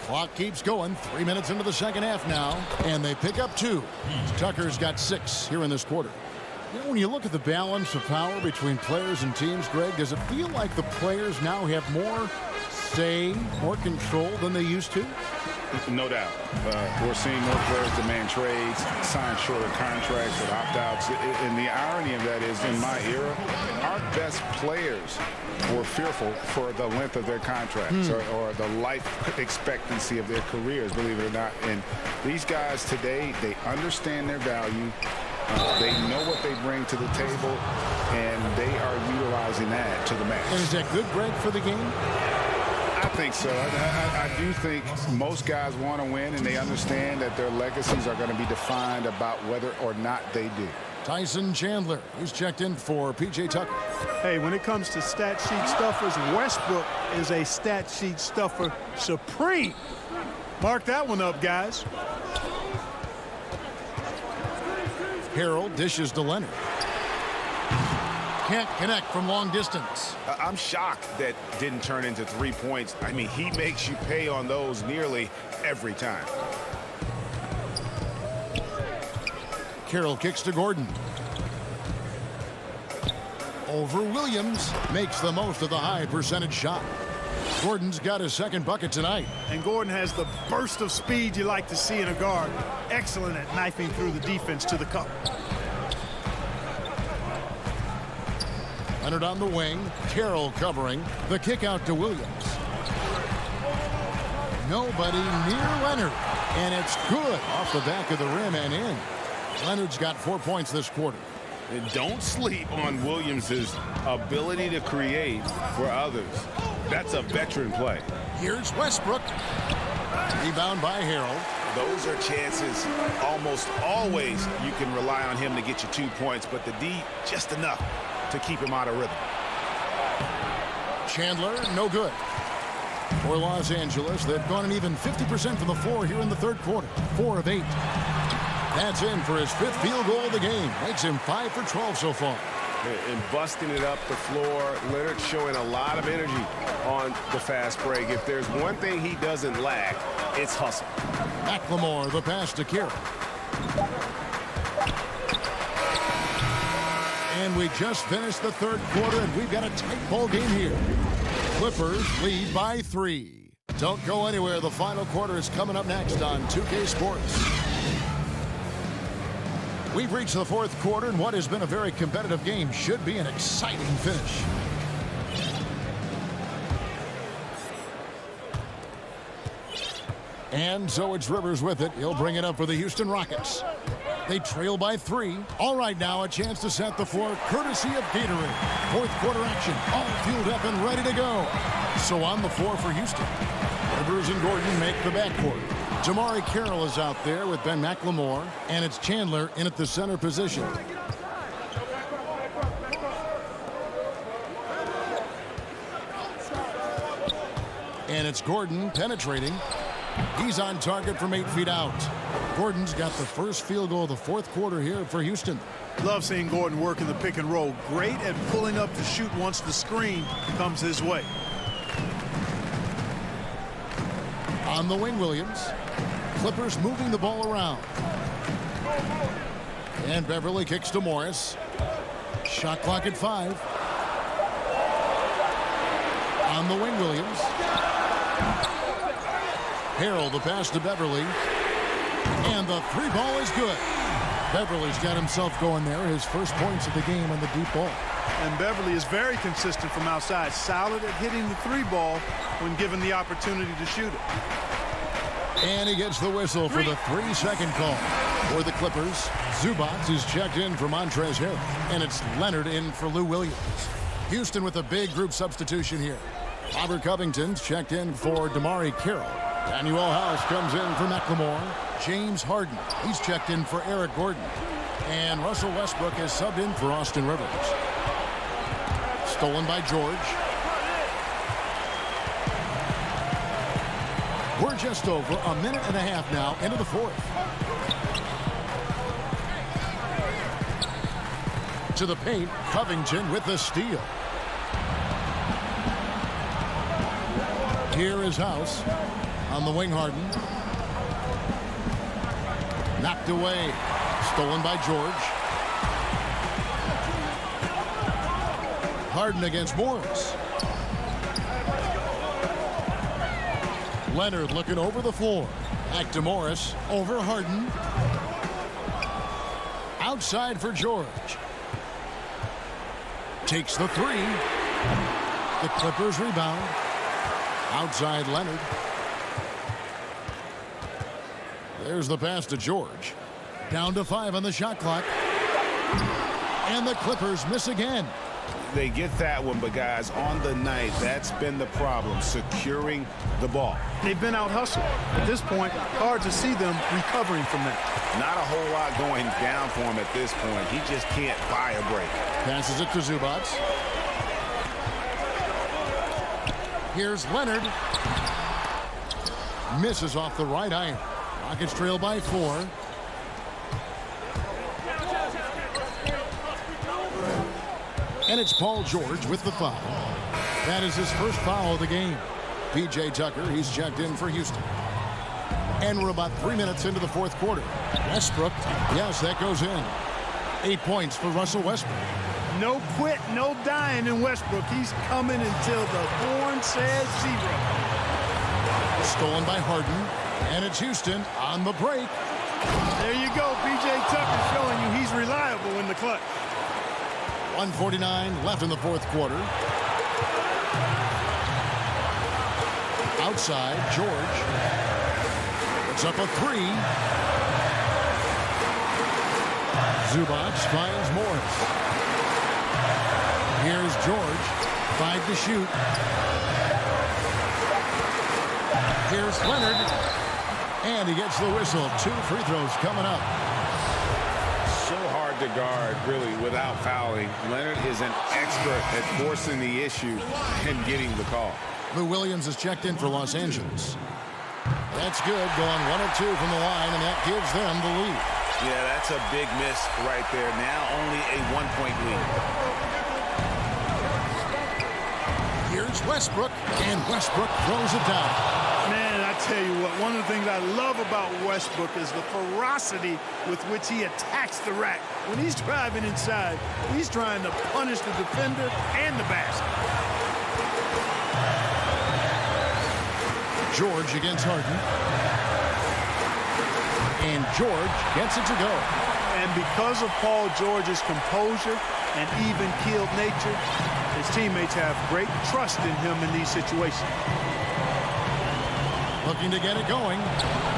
Clock keeps going. 3 minutes into the second half now. And they pick up 2. Tucker's got 6 here in this quarter. You know, when you look at the balance of power between players and teams, Greg, does it feel like the players now have more say, more control than they used to? No doubt. We're seeing more players demand trades, sign shorter contracts with opt-outs. And the irony of that is, in my era, our best players were fearful for the length of their contracts or the life expectancy of their careers, believe it or not. And these guys today, they understand their value. They know what they bring to the table, and they are utilizing that to the max. And is that good, Greg, for the game? I think so. I do think most guys want to win, and they understand that their legacies are going to be defined about whether or not they do. Tyson Chandler, he's checked in for P.J. Tucker. Hey, when it comes to stat sheet stuffers, Westbrook is a stat sheet stuffer supreme. Mark that one up, guys. Harrell dishes to Leonard. Can't connect from long distance. I'm shocked that didn't turn into 3 points. I mean, he makes you pay on those nearly every time. Carroll kicks to Gordon. Over Williams. Makes the most of the high percentage shot. Gordon's got his second bucket tonight. And Gordon has the burst of speed you like to see in a guard. Excellent at knifing through the defense to the cup. Leonard on the wing. Carroll covering. The kick out to Williams. Nobody near Leonard. And it's good off the back of the rim and in. Leonard's got 4 points this quarter. And don't sleep on Williams's ability to create for others. That's a veteran play. Here's Westbrook. Rebound by Harrell. Those are chances almost always you can rely on him to get you 2 points, but the D just enough to keep him out of rhythm. Chandler, no good. For Los Angeles, they've gone an even 50% from the floor here in the third quarter. 4 of 8. That's in for his 5th field goal of the game. Makes him 5 for 12 so far. And busting it up the floor, Leonard showing a lot of energy on the fast break. If there's one thing he doesn't lack, it's hustle. McLemore, the pass to Carroll. And we just finished the third quarter, and we've got a tight ball game here. Clippers lead by 3. Don't go anywhere. The final quarter is coming up next on 2K Sports. We've reached the fourth quarter, and what has been a very competitive game should be an exciting finish. And so it's Rivers with it. He'll bring it up for the Houston Rockets. They trail by 3. All right, now a chance to set the floor courtesy of Gatorade. Fourth quarter action, all fueled up and ready to go. So on the floor for Houston, Rivers and Gordon make the backcourt. Damari Carroll is out there with Ben McLemore, and it's Chandler in at the center position. And it's Gordon penetrating. He's on target from 8 feet out. Gordon's got the first field goal of the fourth quarter here for Houston. Love seeing Gordon work in the pick and roll. Great at pulling up to shoot once the screen comes his way. On the wing, Williams. Clippers moving the ball around. And Beverly kicks to Morris. Shot clock at 5. On the wing, Williams. Harrell, the pass to Beverly. And the 3 ball is good. Beverly's got himself going there. His first points of the game on the deep ball. And Beverly is very consistent from outside. Solid at hitting the 3 ball when given the opportunity to shoot it. And he gets the whistle for the 3-second call. For the Clippers, Zubac is checked in for Montrezl Harrell. And it's Leonard in for Lou Williams. Houston with a big group substitution here. Robert Covington's checked in for Damari Carroll. Daniel House comes in for McLemore. James Harden, he's checked in for Eric Gordon. And Russell Westbrook has subbed in for Austin Rivers. Stolen by George. We're just over a minute and a half now into the fourth. To the paint, Covington with the steal. Here is House. On the wing, Harden. Knocked away. Stolen by George. Harden against Morris. Leonard looking over the floor. Back to Morris. Over Harden. Outside for George. Takes the 3. The Clippers rebound. Outside Leonard. There's the pass to George. Down to 5 on the shot clock. And the Clippers miss again. They get that one, but guys, on the night, that's been the problem, securing the ball. They've been out hustled. At this point, hard to see them recovering from that. Not a whole lot going down for him at this point. He just can't buy a break. Passes it to Zubac. Here's Leonard. Misses off the right iron. Rockets trail by 4. And it's Paul George with the foul. That is his first foul of the game. P.J. Tucker, he's checked in for Houston. And we're about 3 minutes into the fourth quarter. Westbrook, yes, that goes in. 8 points for Russell Westbrook. No quit, no dying in Westbrook. He's coming until the horn says 0. Stolen by Harden. And it's Houston on the break. There you go. P.J. Tucker showing you he's reliable in the clutch. 1:49 left in the fourth quarter. Outside, George. It's up a 3. Zubac finds Morris. Here's George. 5 to shoot. Here's Leonard. And he gets the whistle. 2 free throws coming up. So hard to guard, really, without fouling. Leonard is an expert at forcing the issue and getting the call. Lou Williams is checked in for Los Angeles. That's good, going 1 of 2 from the line, and that gives them the lead. Yeah, that's a big miss right there. Now only a 1-point lead. Here's Westbrook, and Westbrook throws it down. Man, I tell you what, one of the things I love about Westbrook is the ferocity with which he attacks the rack. When he's driving inside, he's trying to punish the defender and the basket. George against Harden. And George gets it to go. And because of Paul George's composure and even-keeled nature, his teammates have great trust in him in these situations. Looking to get it going.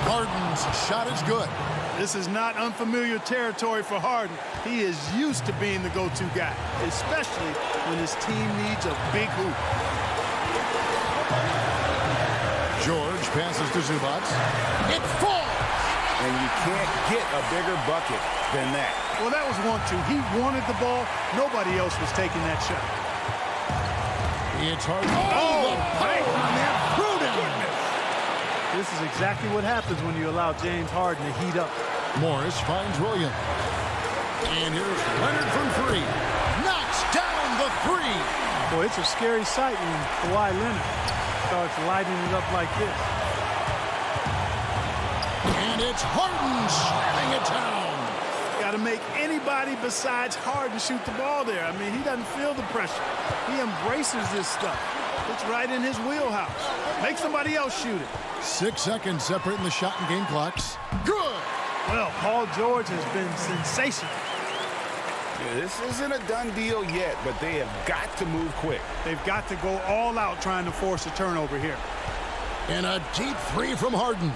Harden's shot is good. This is not unfamiliar territory for Harden. He is used to being the go-to guy, especially when his team needs a big hoop. George passes to Zubac. It falls! And you can't get a bigger bucket than that. Well, that was 1-2. He wanted the ball. Nobody else was taking that shot. It's Harden. Oh, the power on that Pruden! This is exactly what happens when you allow James Harden to heat up. Morris finds Williams. And here's Leonard from three. Knocks down the three. Boy, it's a scary sight when Kawhi Leonard starts lighting it up like this. And it's Harden slamming it down. Got to make anybody besides Harden shoot the ball there. I mean, he doesn't feel the pressure. He embraces this stuff. It's right in his wheelhouse. Make somebody else shoot it. 6 seconds separating the shot and game clocks. Good. Well, Paul George has been sensational. Yeah, this isn't a done deal yet, but they have got to move quick. They've got to go all out trying to force a turnover here. And a deep three from Harden.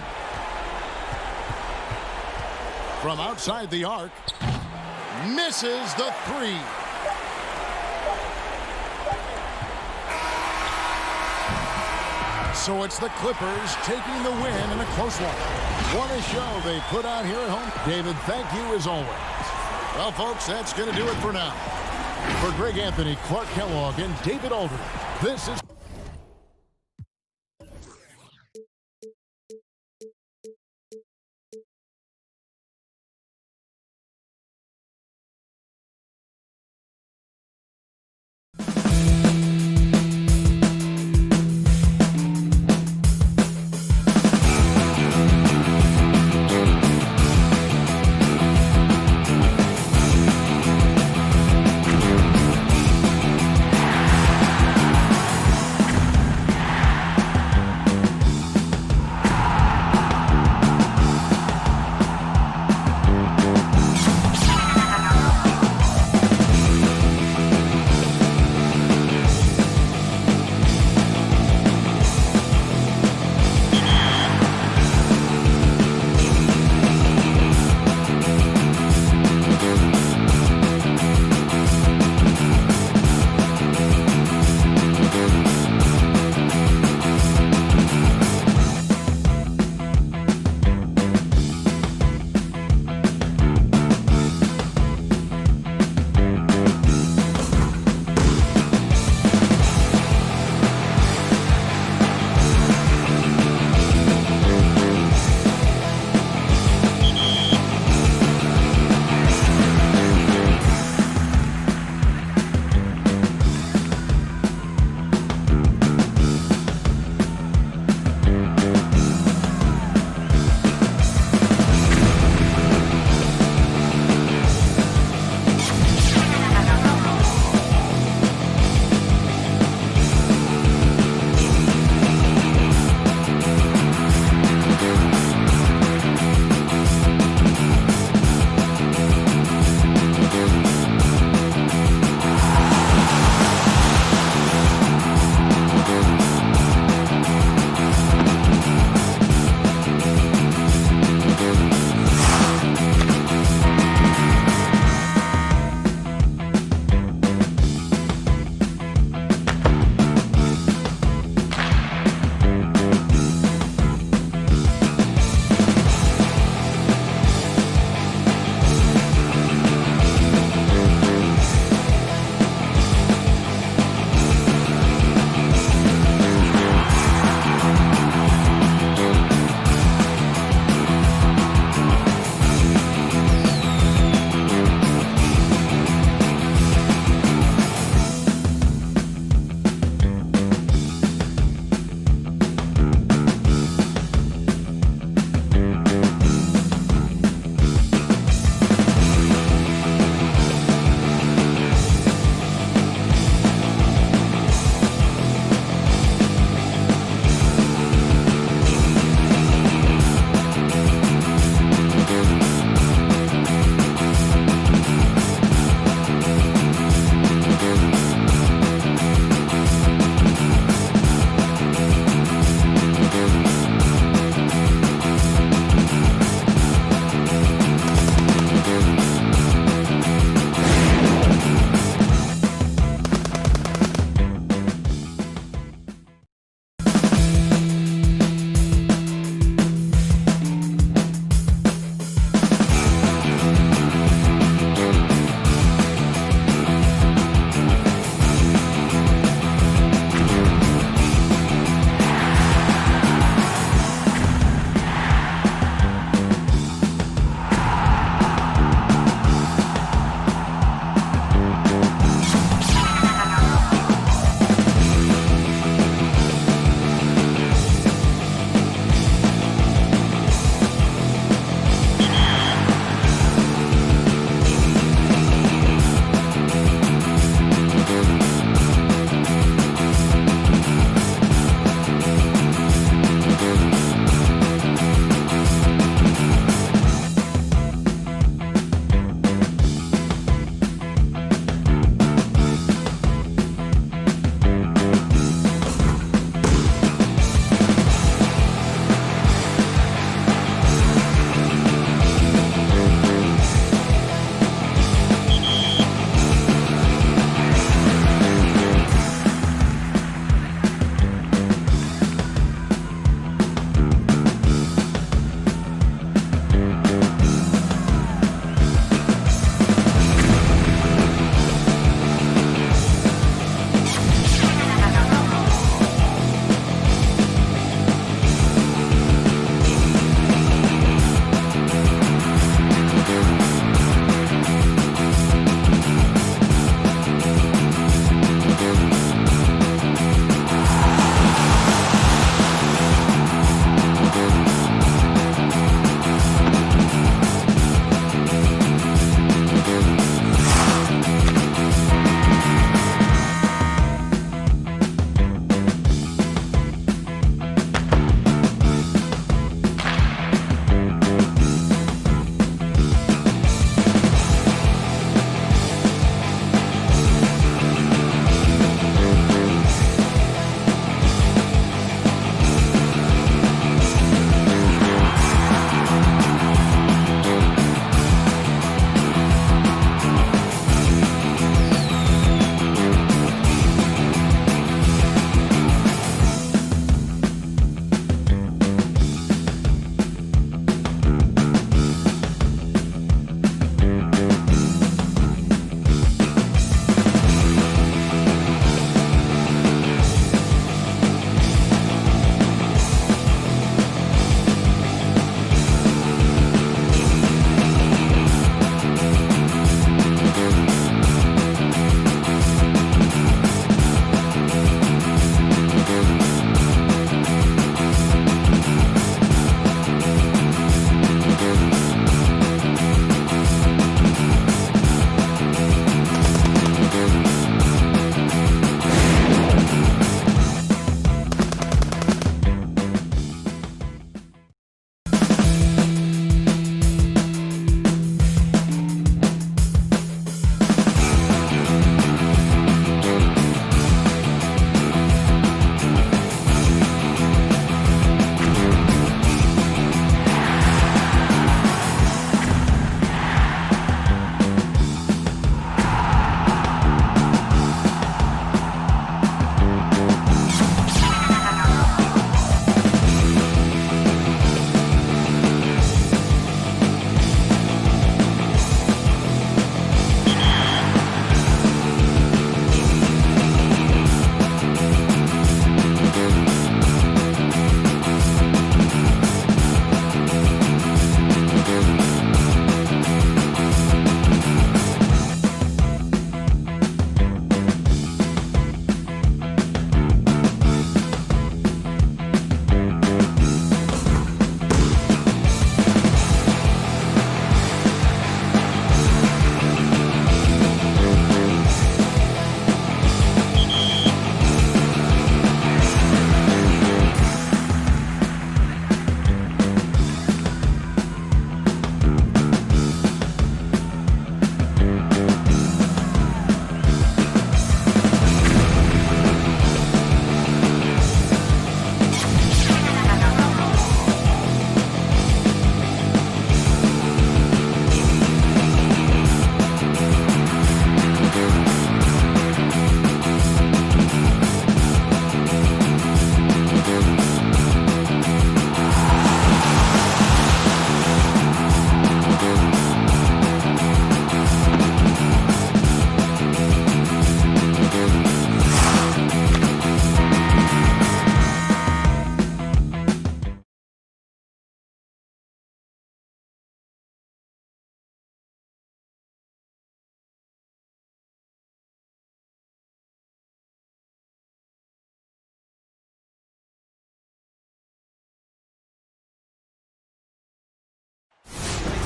From outside the arc. Misses the three. So it's the Clippers taking the win in a close one. What a show they put on here at home. David, thank you as always. Well, folks, that's going to do it for now. For Greg Anthony, Clark Kellogg, and David Aldridge, this is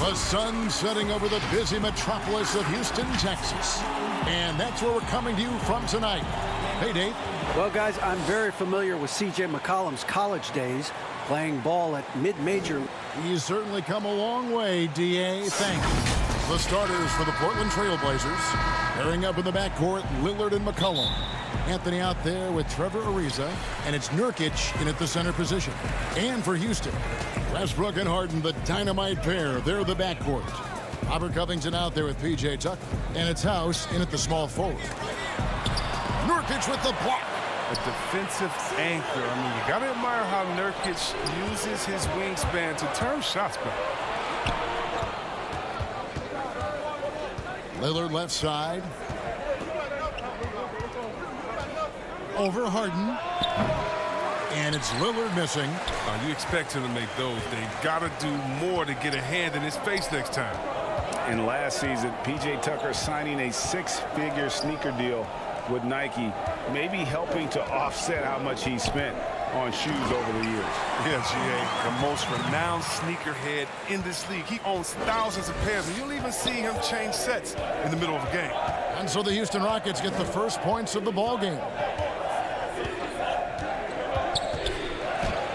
The sun setting over the busy metropolis of Houston, Texas. And that's where we're coming to you from tonight. Hey, Dave. Well, guys, I'm very familiar with C.J. McCollum's college days, playing ball at mid-major. He's certainly come a long way, D.A. Thanks. The starters for the Portland Trailblazers. Pairing up in the backcourt, Lillard and McCollum. Anthony out there with Trevor Ariza, and it's Nurkic in at the center position. And for Houston, Westbrook and Harden, the dynamite pair. They're the backcourt. Robert Covington out there with P.J. Tucker, and it's House in at the small forward. Nurkic with the block. A defensive anchor. I mean, you got to admire how Nurkic uses his wingspan to turn shots back. Lillard left side. Over Harden. And it's Lillard missing. You expect him to make those. They got to do more to get a hand in his face next time. And last season, P.J. Tucker signing a 6-figure sneaker deal with Nike, maybe helping to offset how much he spent on shoes over the years. Yeah, G.A., the most renowned sneakerhead in this league. He owns thousands of pairs, and you'll even see him change sets in the middle of a game. And so the Houston Rockets get the first points of the ball game.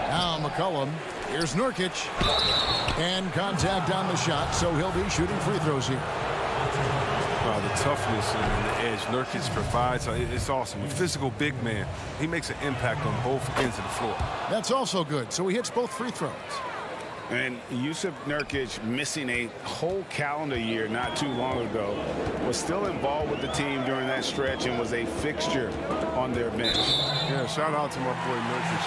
Now McCollum. Here's Nurkic. And contact on the shot, so he'll be shooting free throws here. The toughness and the edge Nurkic provides, it's awesome. A physical big man. He makes an impact on both ends of the floor. That's also good, so he hits both free throws. And Jusuf Nurkic, missing a whole calendar year not too long ago, was still involved with the team during that stretch and was a fixture on their bench. Yeah, shout out to my boy Nurkic.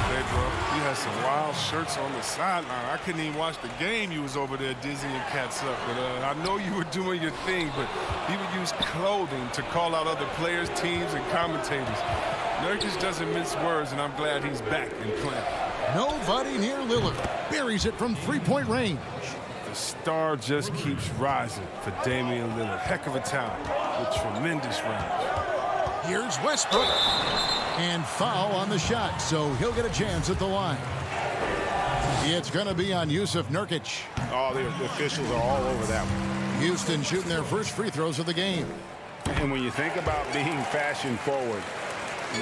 Hey, bro, he had some wild shirts on the sideline. I couldn't even watch the game. You was over there dizzying cats up. But I know you were doing your thing, but he would use clothing to call out other players, teams, and commentators. Nurkic doesn't mince words, and I'm glad he's back and playing. Nobody near Lillard. Buries it from three-point range. The star just keeps rising for Damian Lillard. Heck of a talent with tremendous range. Here's Westbrook. And foul on the shot, so he'll get a chance at the line. It's going to be on Jusuf Nurkic. Oh, the officials are all over that one. Houston shooting their first free throws of the game. And when you think about being fashion forward,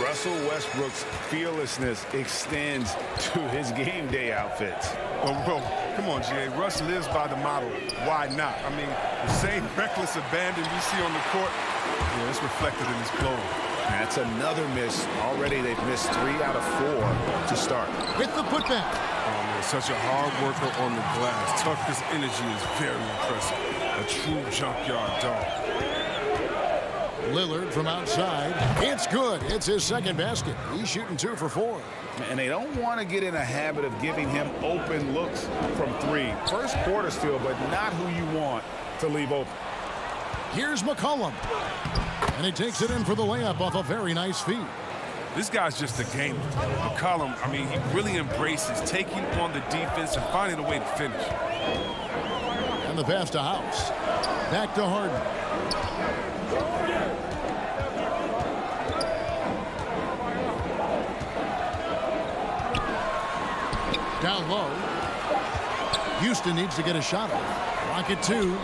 Russell Westbrook's fearlessness extends to his game day outfits. Oh, bro, come on, G.A. Russ lives by the motto, why not? I mean, the same reckless abandon we see on the court, it's reflected in his clothing. That's another miss. Already they've missed 3 out of 4 to start. With the putback. Oh, man, such a hard worker on the glass. Tucker's energy is very impressive. A true junkyard dog. Lillard from outside. It's good. It's his second basket. He's shooting 2 for 4. And they don't want to get in a habit of giving him open looks from 3. First quarter still, but not who you want to leave open. Here's McCollum. And he takes it in for the layup off a very nice feed. This guy's just a gamer. McCollum, I mean, he really embraces taking on the defense and finding a way to finish. And the pass to House. Back to Harden. Down low. Houston needs to get a shot off. Rocket 2.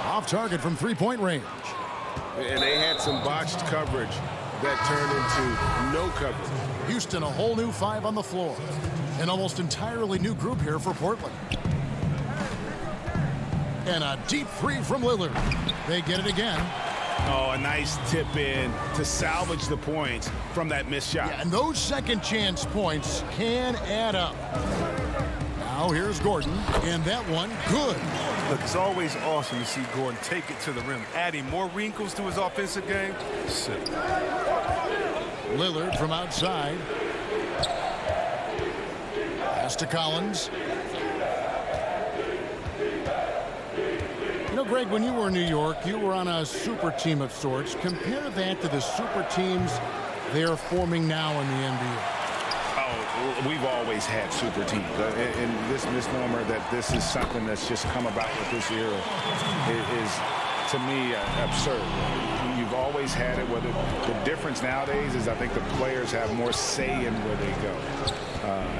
Off target from three-point range. And they had some botched coverage that turned into no coverage. Houston, a whole new 5 on the floor. An almost entirely new group here for Portland. And a deep 3 from Lillard. They get it again. Oh, a nice tip in to salvage the points from that missed shot. Yeah, and those second chance points can add up. Now here's Gordon, and that one good. Look, it's always awesome to see Gordon take it to the rim, adding more wrinkles to his offensive game. Sick. Lillard from outside. Pass to Collins. You know, Greg, when you were in New York, you were on a super team of sorts. Compare that to the super teams they're forming now in the NBA. Oh, we've always had super teams. And this misnomer that this is something that's just come about with this era is to me, absurd. You've always had it. Whether the difference nowadays is I think the players have more say in where they go.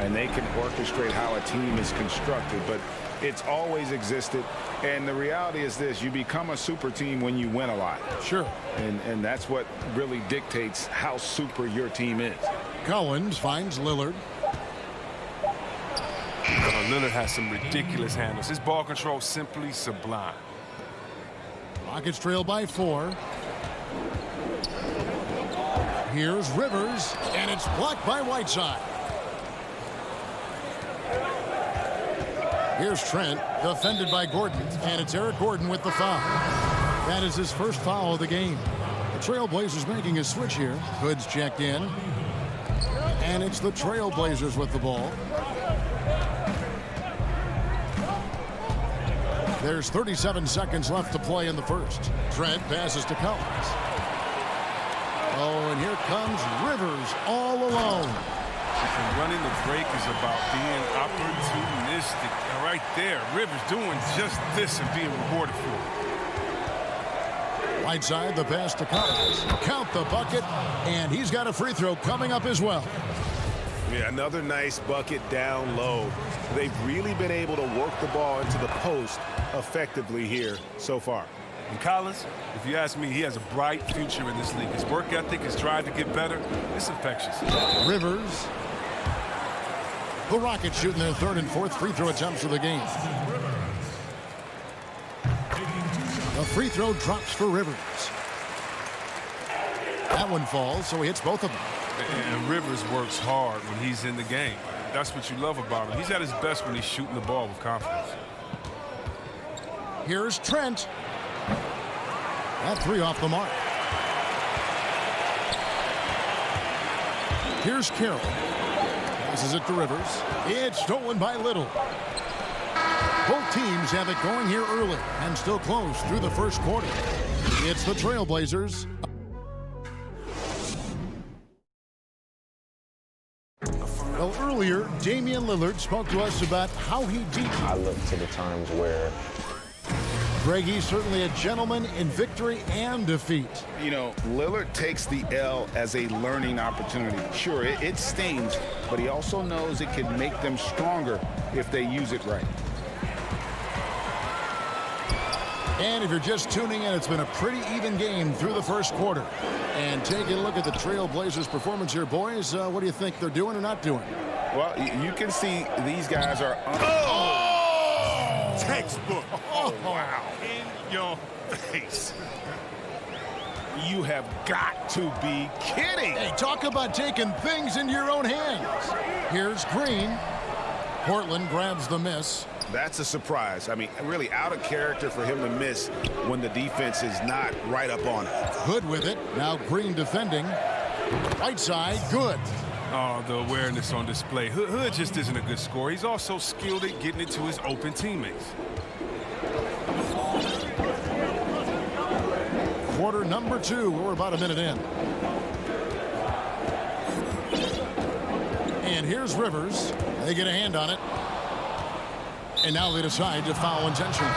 And they can orchestrate how a team is constructed. But it's always existed. And the reality is this: you become a super team when you win a lot. Sure. And that's what really dictates how super your team is. Collins finds Lillard. Lillard has some ridiculous handles. His ball control simply sublime. Rockets trail by 4. Here's Rivers, and it's blocked by Whiteside. Here's Trent, defended by Gordon, and it's Eric Gordon with the foul. That is his first foul of the game. The Trailblazers making a switch here. Hood's checked in, and it's the Trailblazers with the ball. There's 37 seconds left to play in the first. Trent passes to Collins. Oh, and here comes Rivers all alone. And running the break is about being opportunistic. And right there, Rivers doing just this and being rewarded for it. Right side, the pass to Collins. Count the bucket, and he's got a free throw coming up as well. Yeah, another nice bucket down low. They've really been able to work the ball into the post effectively here so far. And Collins, if you ask me, he has a bright future in this league. His work ethic, his drive to get better, it's infectious. Rivers. The Rockets shooting their third and fourth free throw attempts of the game. The free throw drops for Rivers. That one falls, so he hits both of them. And Rivers works hard when he's in the game. That's what you love about him. He's at his best when he's shooting the ball with confidence. Here's Trent. That three off the mark. Here's Carroll. Passes it to Rivers. It's stolen by Little. Both teams have it going here early and still close through the first quarter. It's the Trailblazers. Well, earlier, Damian Lillard spoke to us about how he deep. I look to the times where Greg, he's certainly a gentleman in victory and defeat. You know, Lillard takes the L as a learning opportunity. Sure, it stings, but he also knows it can make them stronger if they use it right. And if you're just tuning in, it's been a pretty even game through the first quarter. And taking a look at the Trailblazers' performance here, boys, what do you think they're doing or not doing? Well, you can see these guys are... Textbook. Oh, wow. In your face. You have got to be kidding. Hey, talk about taking things into your own hands. Here's Green. Portland grabs the miss. That's a surprise. I mean, really out of character for him to miss when the defense is not right up on it. Hood with it. Now Green defending. Right side, good. Oh, the awareness on display. Hood just isn't a good scorer. He's also skilled at getting it to his open teammates. Quarter number 2. We're about a minute in. And here's Rivers. They get a hand on it. And now they decide to foul intentionally.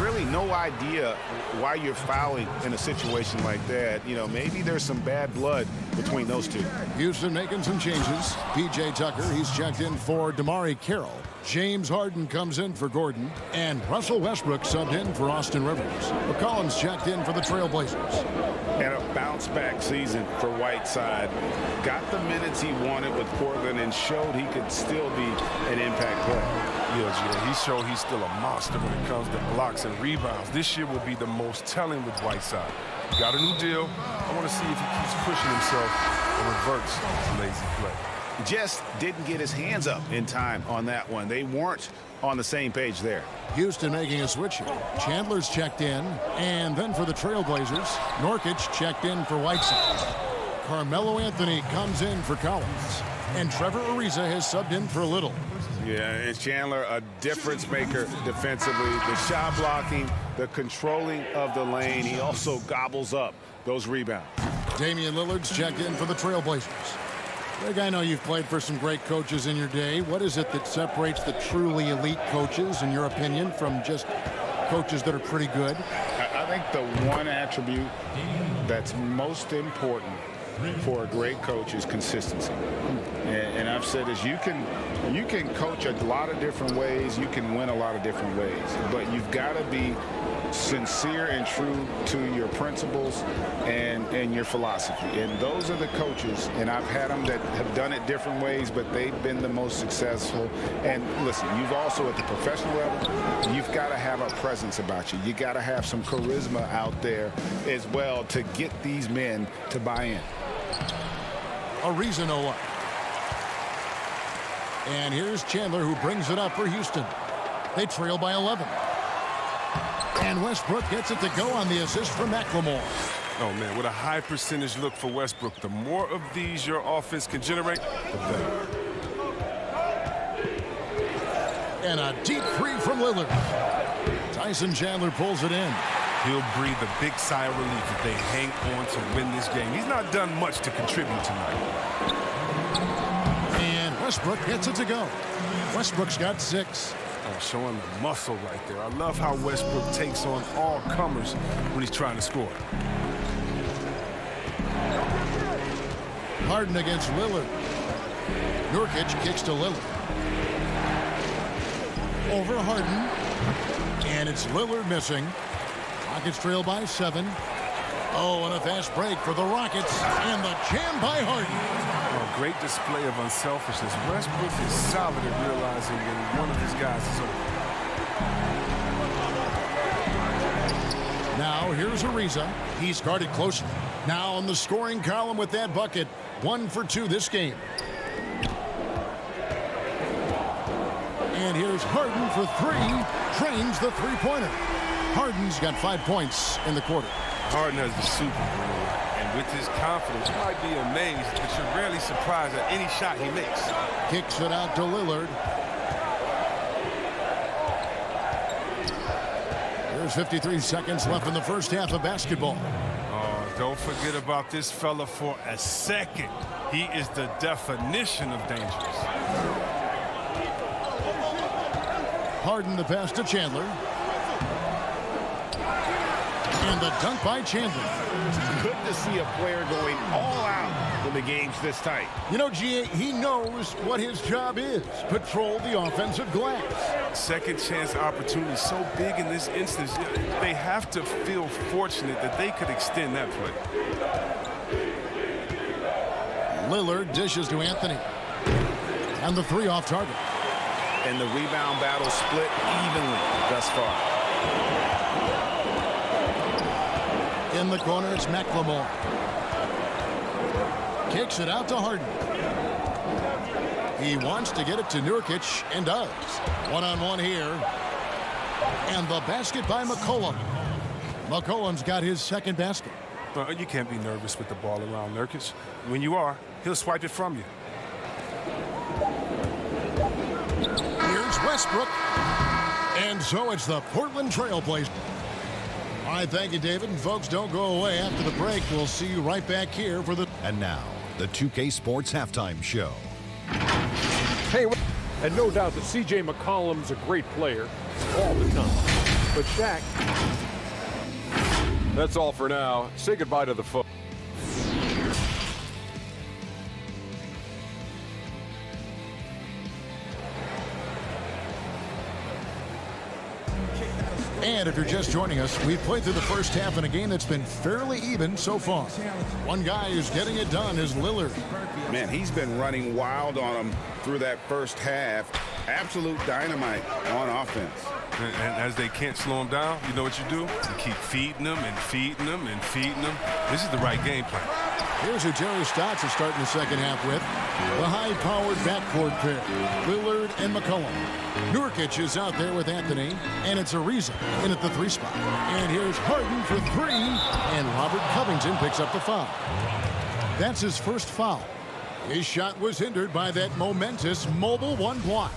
Really no idea why you're fouling in a situation like that. You know, maybe there's some bad blood between those two. Houston making some changes. P.J. Tucker, he's checked in for DeMarre Carroll. James Harden comes in for Gordon. And Russell Westbrook subbed in for Austin Rivers. McCollum's checked in for the Trailblazers. And a bounce-back season for Whiteside. Got the minutes he wanted with Portland and showed he could still be an impact player. Yeah, he showed he's still a monster when it comes to blocks and rebounds. This year will be the most telling with Whiteside. Got a new deal. I want to see if he keeps pushing himself and reverts his lazy play. Just didn't get his hands up in time on that one. They weren't on the same page there. Houston making a switch here. Chandler's checked in. And then for the Trailblazers, Nurkic checked in for Whiteside. Carmelo Anthony comes in for Collins. And Trevor Ariza has subbed in for Little. Yeah, and Chandler, a difference maker defensively. The shot blocking, the controlling of the lane. He also gobbles up those rebounds. Damian Lillard's checked in for the Trailblazers. Greg, I know you've played for some great coaches in your day. What is it that separates the truly elite coaches, in your opinion, from just coaches that are pretty good? I think the one attribute that's most important for a great coach is consistency. And I've said this, you can coach a lot of different ways, you can win a lot of different ways, but you've got to be sincere and true to your principles and your philosophy. And those are the coaches, and I've had them that have done it different ways, but they've been the most successful. And listen, you've also at the professional level, you've got to have a presence about you. You got to have some charisma out there as well to get these men to buy in. A reason no one. And here's Chandler, who brings it up for Houston. They trail by 11. And Westbrook gets it to go on the assist from McLemore. Oh, man, with a high percentage look for Westbrook, the more of these your offense can generate, the better. And a deep three from Lillard. Tyson Chandler pulls it in. He'll breathe a big sigh of relief if they hang on to win this game. He's not done much to contribute tonight. And Westbrook gets it to go. Westbrook's got 6. Oh, showing the muscle right there. I love how Westbrook takes on all comers when he's trying to score. Harden against Lillard. Nurkic kicks to Lillard. Over Harden. And it's Lillard missing. Rockets trail by 7. Oh, and a fast break for the Rockets. And the jam by Harden. Oh, great display of unselfishness. Westbrook is solid at realizing when one of his guys is open. Now here's Ariza. He's guarded closely. Now on the scoring column with that bucket. 1 for 2 this game. And here's Harden for 3. Drains the three-pointer. Harden's got 5 points in the quarter. Harden has the super brain, and with his confidence, you might be amazed, but you're rarely surprised at any shot he makes. Kicks it out to Lillard. There's 53 seconds left in the first half of basketball. Oh, don't forget about this fella for a second. He is the definition of dangerous. Harden the pass to Chandler. And the dunk by Chandler. Good to see a player going all out when the game's this tight. You know, G.A., he knows what his job is. Patrol the offensive glass. Second chance opportunity so big in this instance. They have to feel fortunate that they could extend that play. Lillard dishes to Anthony. And the 3 off target. And the rebound battle split evenly thus far. In the corner, it's McLemore. Kicks it out to Harden. He wants to get it to Nurkic and does. One-on-one here. And the basket by McCollum. McCollum's got his second basket. Well, you can't be nervous with the ball around Nurkic. When you are, he'll swipe it from you. Here's Westbrook. And so it's the Portland Trail Blazers. All right, thank you, David. And folks, don't go away. After the break, we'll see you right back here for the... And now, the 2K Sports Halftime Show. Hey, and no doubt that C.J. McCollum's a great player all the time. But Shaq... That's all for now. Say goodbye to the folks. And if you're just joining us, we've played through the first half in a game that's been fairly even so far. One guy who's getting it done is Lillard. Man, he's been running wild on them through that first half. Absolute dynamite on offense. And as they can't slow him down, you know what you do? You keep feeding them and feeding them and feeding them. This is the right game plan. Here's who Jerry Stotts is starting the second half with. The high-powered backcourt pair, Lillard and McCollum. Nurkic is out there with Anthony, and it's Ariza in at the 3 spot. And here's Harden for 3, and Robert Covington picks up the foul. That's his first foul. His shot was hindered by that momentous mobile 1 block.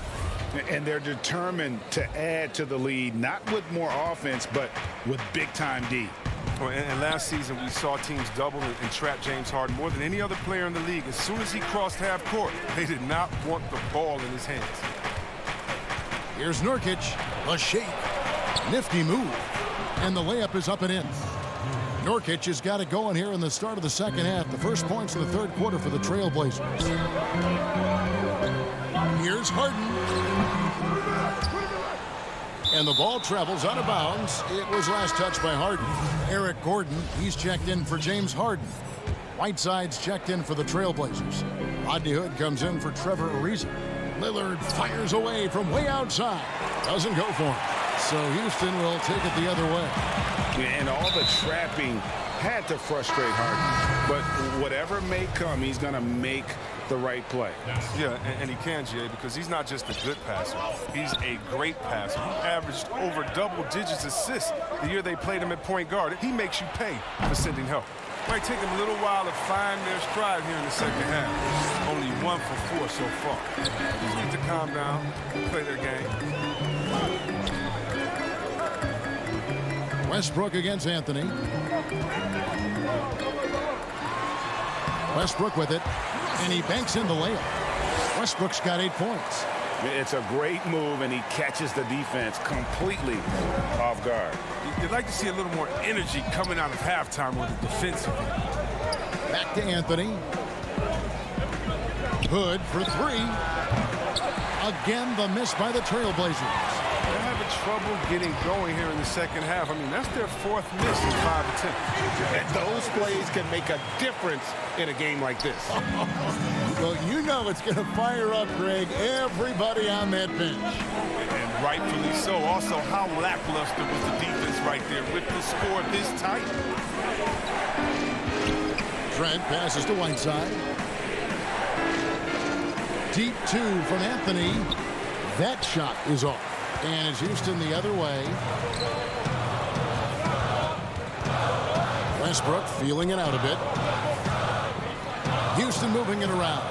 And they're determined to add to the lead, not with more offense, but with big-time D. Well, and last season, we saw teams double and trap James Harden more than any other player in the league. As soon as he crossed half court, they did not want the ball in his hands. Here's Nurkic, a shake, nifty move. And the layup is up and in. Nurkic has got it going here in the start of the second half. The first points in the third quarter for the Trailblazers. Here's Harden. And the ball travels out of bounds. It was last touched by Harden. Eric Gordon, he's checked in for James Harden. Whiteside's checked in for the Trailblazers. Rodney Hood comes in for Trevor Ariza. Lillard fires away from way outside. Doesn't go for him. So Houston will take it the other way. And all the trapping had to frustrate Harden. But whatever may come, he's going to make the right play. Yeah, and he can, Jay, because he's not just a good passer. He's a great passer. He averaged over double-digits assists the year they played him at point guard. He makes you pay for sending help. Might take them a little while to find their stride here in the second half. Only 1 for 4 so far. Just need to calm down, play their game. Westbrook against Anthony. Westbrook with it, and he banks in the layup. Westbrook's got 8 points. It's a great move, and he catches the defense completely off guard. You'd like to see a little more energy coming out of halftime on the defensive end. Back to Anthony. Hood for 3. Again, the miss by the Trailblazers. They're having trouble getting going here in the second half. I mean, that's their 4th miss in 5 attempts. And those plays can make a difference in a game like this. Well, you know it's going to fire up, Greg, everybody on that bench. And rightfully so. Also, how lackluster was the defense right there with the score this tight? Trent passes to Whiteside. Deep 2 from Anthony. That shot is off. And it's Houston the other way. Westbrook feeling it out a bit. Houston moving it around.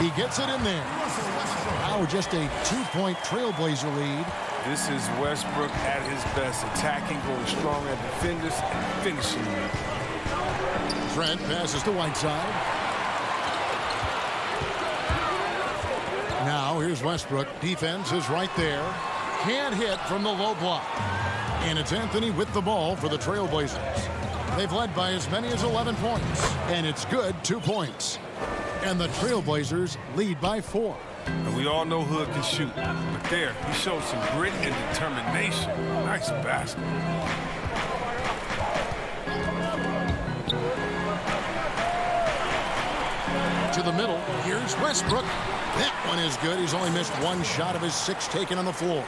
He gets it in there. Now just a 2-point Trailblazer lead. This is Westbrook at his best, attacking, going strong at defenders, and finishing. Trent passes to Whiteside. Now here's Westbrook. Defense is right there. Can't hit from the low block. And it's Anthony with the ball for the Trailblazers. They've led by as many as 11 points. And it's good 2 points. And the Trailblazers lead by 4. And we all know Hood can shoot. But there, he showed some grit and determination. Nice basket. To the middle. Here's Westbrook. That one is good. He's only missed 1 shot of his 6 taken on the floor.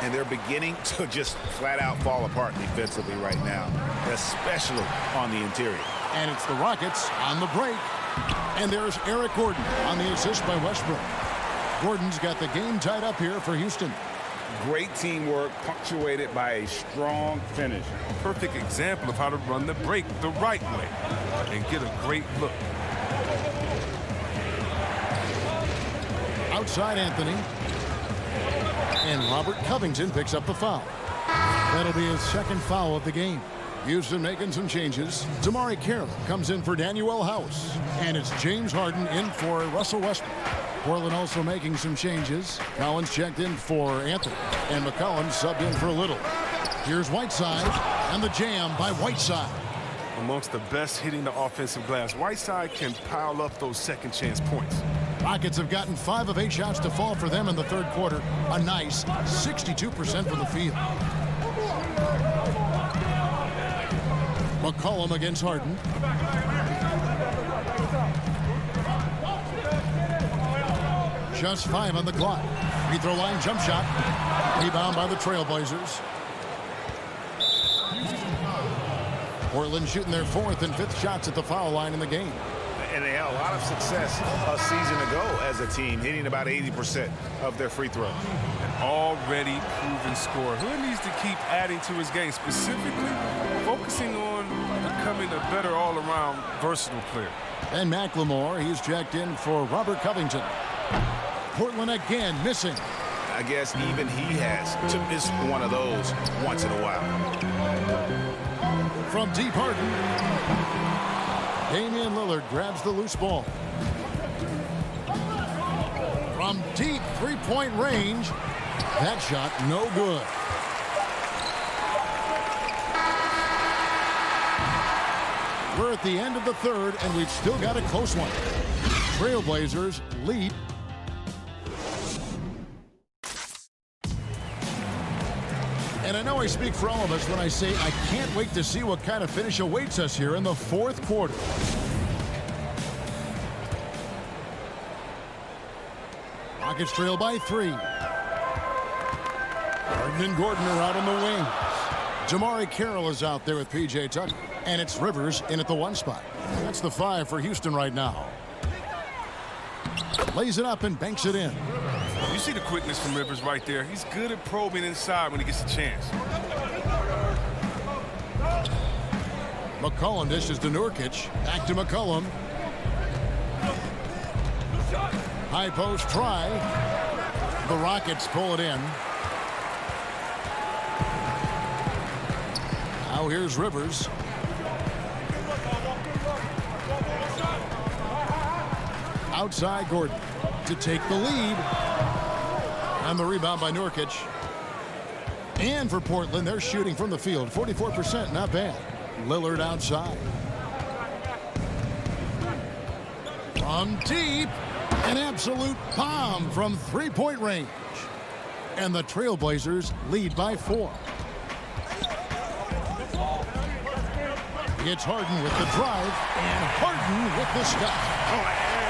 And they're beginning to just flat out fall apart defensively right now, especially on the interior. And it's the Rockets on the break. And there's Eric Gordon on the assist by Westbrook. Gordon's got the game tied up here for Houston. Great teamwork, punctuated by a strong finish. Perfect example of how to run the break the right way and get a great look. Outside Anthony. And Robert Covington picks up the foul. That'll be his 2nd foul of the game. Houston making some changes. Damari Carroll comes in for Danuel House. And it's James Harden in for Russell Westbrook. Portland also making some changes. Collins checked in for Anthony. And McCollum subbed in for Little. Here's Whiteside. And the jam by Whiteside. Amongst the best hitting the offensive glass, Whiteside can pile up those second chance points. Rockets have gotten 5 of 8 shots to fall for them in the third quarter. A nice 62% from the field. McCollum against Harden. Just 5 on the clock. Free throw line jump shot. Rebound by the Trailblazers. Portland shooting their 4th and 5th shots at the foul line in the game. And they had a lot of success a season ago as a team, hitting about 80% of their free throws. An already proven scorer. Hood needs to keep adding to his game, specifically focusing on becoming a better all-around versatile player. And McLemore, he's checked in for Robert Covington. Portland again missing. I guess even he has to miss one of those once in a while. From deep Harden. Damian Lillard grabs the loose ball. From deep three-point range. That shot no good. We're at the end of the third, and we've still got a close one. Trailblazers lead. And I know I speak for all of us when I say I can't wait to see what kind of finish awaits us here in the fourth quarter. Rockets trail by 3. Harden and Gordon are out on the wings. Jamari Carroll is out there with P.J. Tucker. And it's Rivers in at the 1 spot. That's the 5 for Houston right now. Lays it up and banks it in. You see the quickness from Rivers right there. He's good at probing inside when he gets a chance. McCollum dishes to Nurkic. Back to McCollum. High post try. The Rockets pull it in. Now here's Rivers. Outside Gordon to take the lead. And the rebound by Nurkic. And for Portland, they're shooting from the field. 44%, not bad. Lillard outside. From deep, an absolute bomb from three-point range. And the Trailblazers lead by 4. It's Harden with the drive, and Harden with the stop.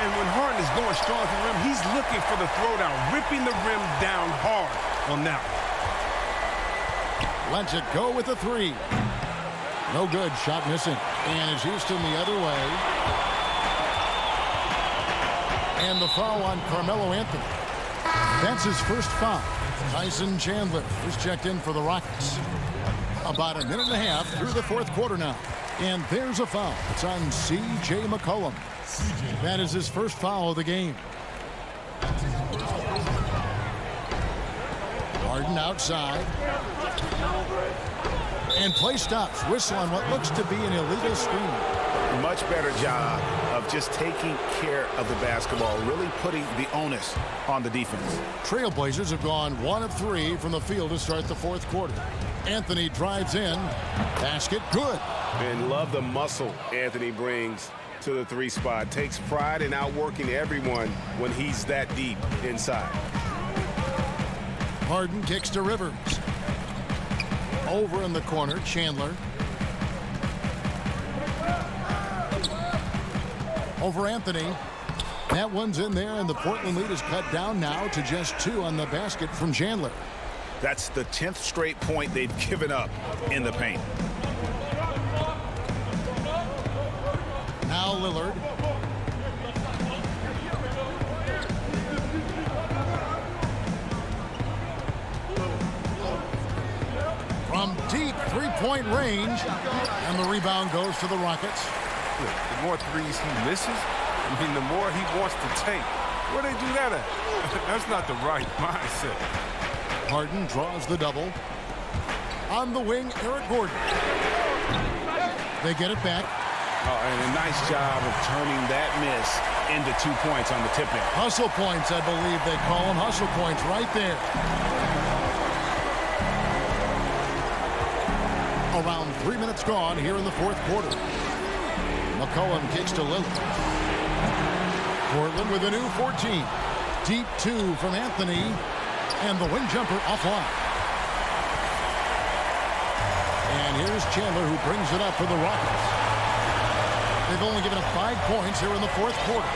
And when Harden is going strong at the rim, he's looking for the throwdown, ripping the rim down hard on that one. Lets it go with the 3. No good. Shot missing. And it's Houston the other way. And the foul on Carmelo Anthony. That's his first foul. Tyson Chandler is checked in for the Rockets. About a minute and a half through the fourth quarter now. And there's a foul. It's on C.J. McCollum. That is his first foul of the game. Harden outside. And play stops. Whistle on what looks to be an illegal screen. Much better job of just taking care of the basketball, really putting the onus on the defense. Trailblazers have gone 1 of 3 from the field to start the fourth quarter. Anthony drives in. Basket good. And love the muscle Anthony brings to the 3 spot. Takes pride in outworking everyone when he's that deep inside. Harden kicks to Rivers. Over in the corner, Chandler. Over Anthony. That one's in there, and the Portland lead is cut down now to just 2 on the basket from Chandler. That's the 10th straight point they've given up in the paint. Now Lillard. From deep three-point range, and the rebound goes to the Rockets. The more threes he misses, the more he wants to take. Where they do that at? That's not the right mindset. Harden draws the double. On the wing, Eric Gordon. They get it back. And a nice job of turning that miss into 2 points on the tip-in. Hustle points, I believe they call them. Hustle points right there. Around 3 minutes gone here in the fourth quarter. McCollum kicks to Lillard. Portland with a new 14. Deep 2 from Anthony. And the wing jumper offline. And here's Chandler who brings it up for the Rockets. They've only given up 5 points here in the fourth quarter.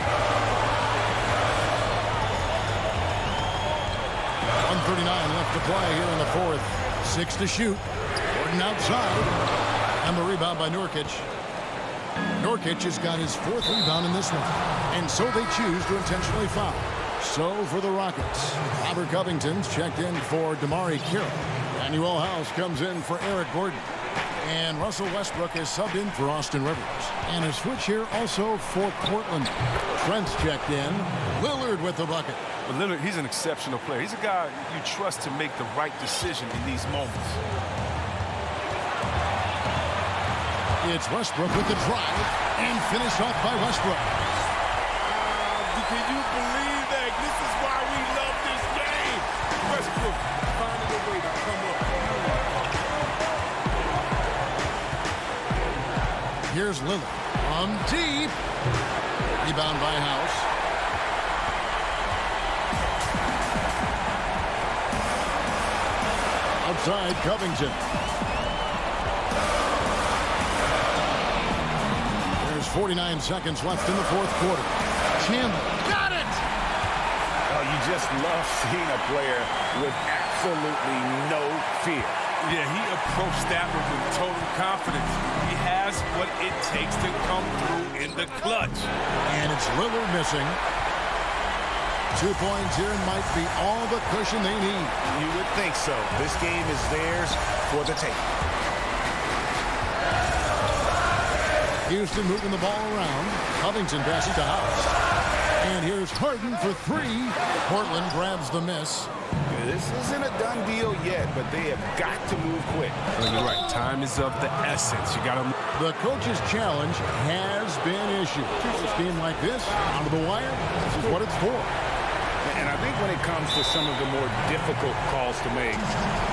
1:39 left to play here in the fourth. 6 to shoot. Gordon outside. And the rebound by Nurkic. Nurkic has got his 4th rebound in this one. And so they choose to intentionally foul. So for the Rockets, Robert Covington's checked in for Damari Carroll. Manuel House comes in for Eric Gordon. And Russell Westbrook is subbed in for Austin Rivers. And a switch here also for Portland. Trent's checked in. Lillard with the bucket. But Lillard, he's an exceptional player. He's a guy you trust to make the right decision in these moments. It's Westbrook with the drive. And finished off by Westbrook. Can you believe that? This is why we Here's Lillard from deep. Rebound by House. Outside Covington. There's 49 seconds left in the fourth quarter. Chandler got it! Oh, you just love seeing a player with absolutely no fear. Yeah, he approached that one with total confidence. He has what it takes to come through in the clutch. And it's Lillard missing. 2 points here might be all the cushion they need. You would think so. This game is theirs for the taking. Houston moving the ball around. Covington passes to House. And here's Harden for three. Portland grabs the miss. This isn't a done deal yet, but they have got to move quick. Well, you're right. Time is of the essence. You got to. The coach's challenge has been issued. A game like this, out of the wire, this is what it's for. And I think when it comes to some of the more difficult calls to make,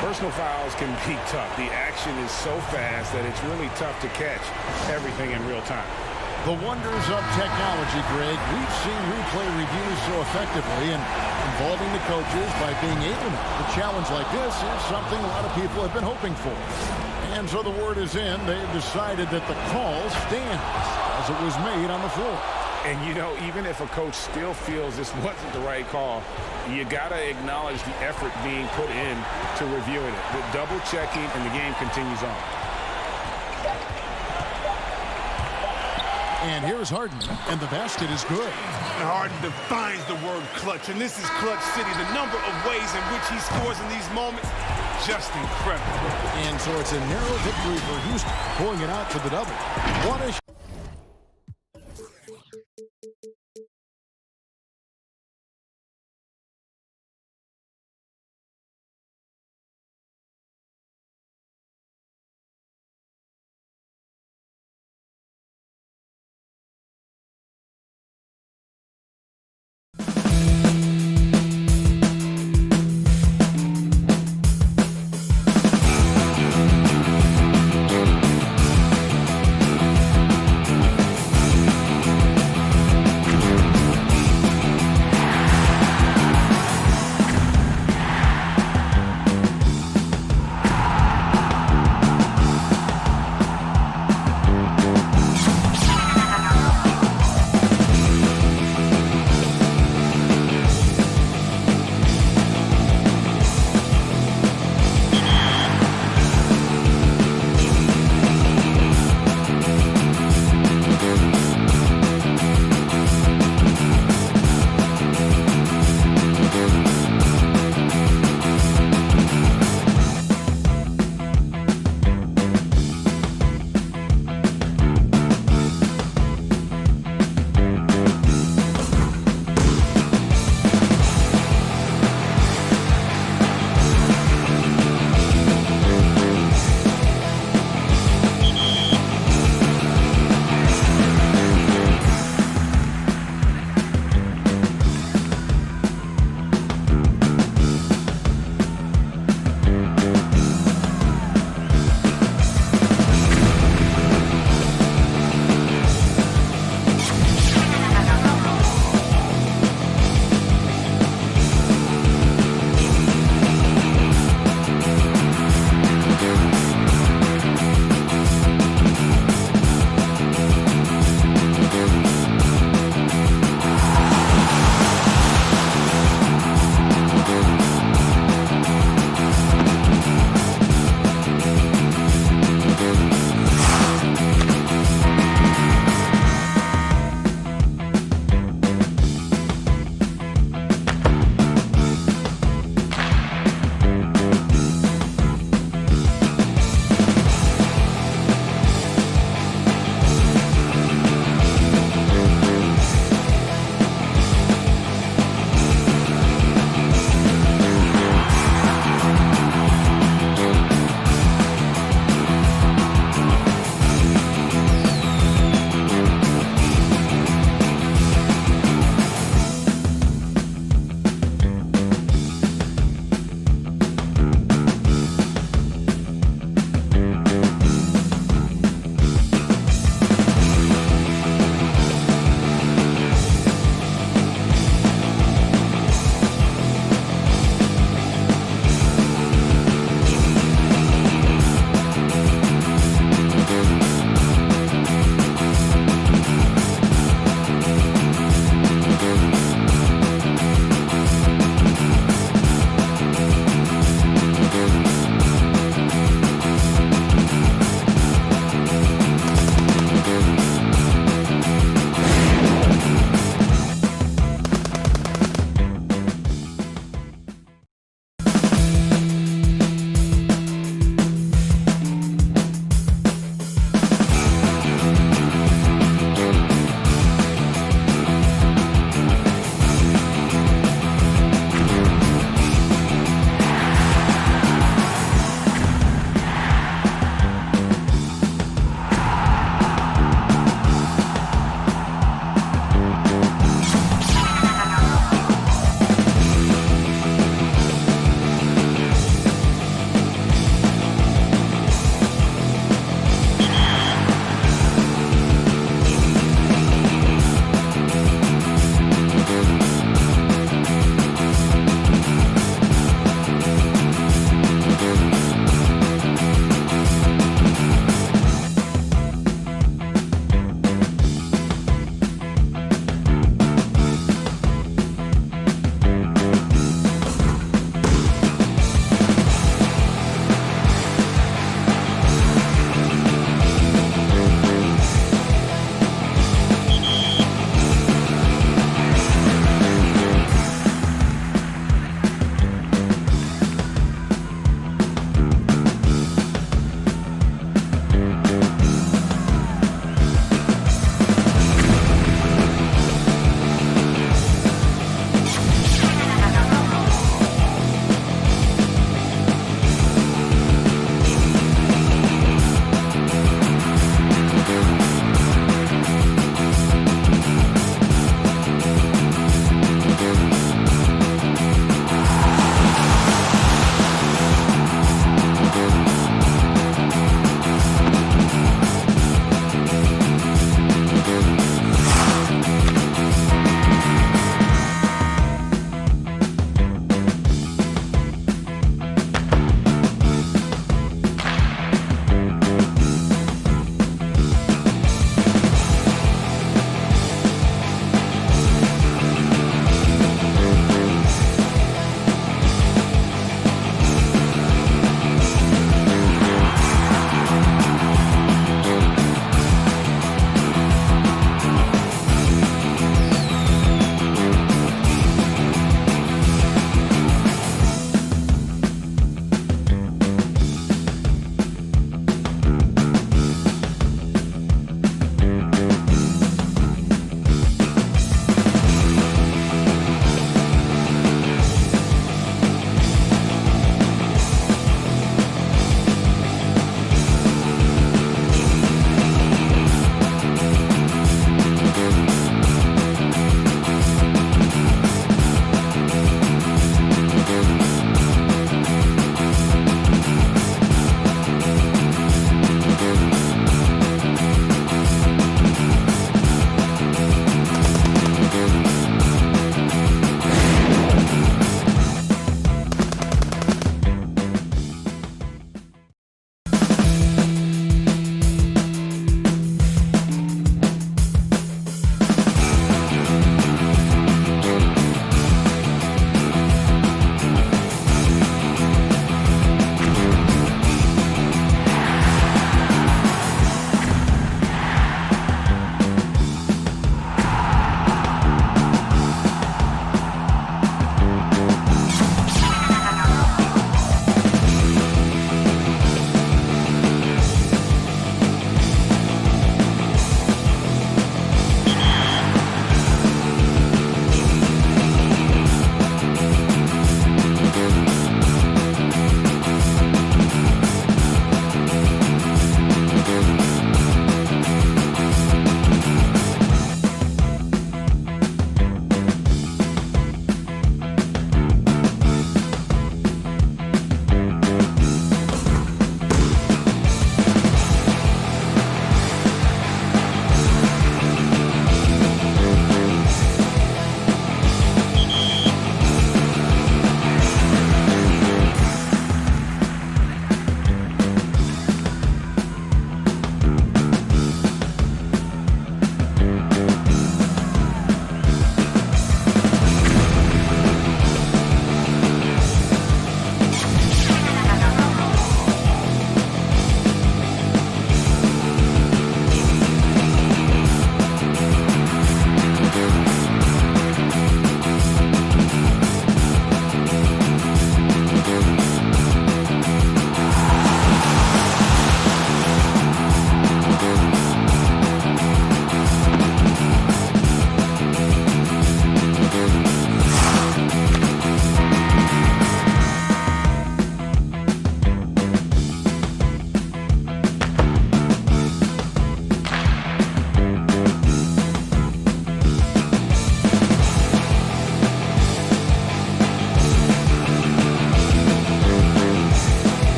personal fouls can be tough. The action is so fast that it's really tough to catch everything in real time. The wonders of technology, Greg. We've seen replay reviews so effectively and involving the coaches by being able to. A challenge like this is something a lot of people have been hoping for. And so the word is in. They've decided that the call stands as it was made on the floor. And, you know, even if a coach still feels this wasn't the right call, you got to acknowledge the effort being put in to reviewing it. The double checking, and the game continues on. And here's Harden, and the basket is good. Harden defines the word clutch, and this is Clutch City. The number of ways in which he scores in these moments, just incredible. And so it's a narrow victory for Houston, pulling it out for the double. What a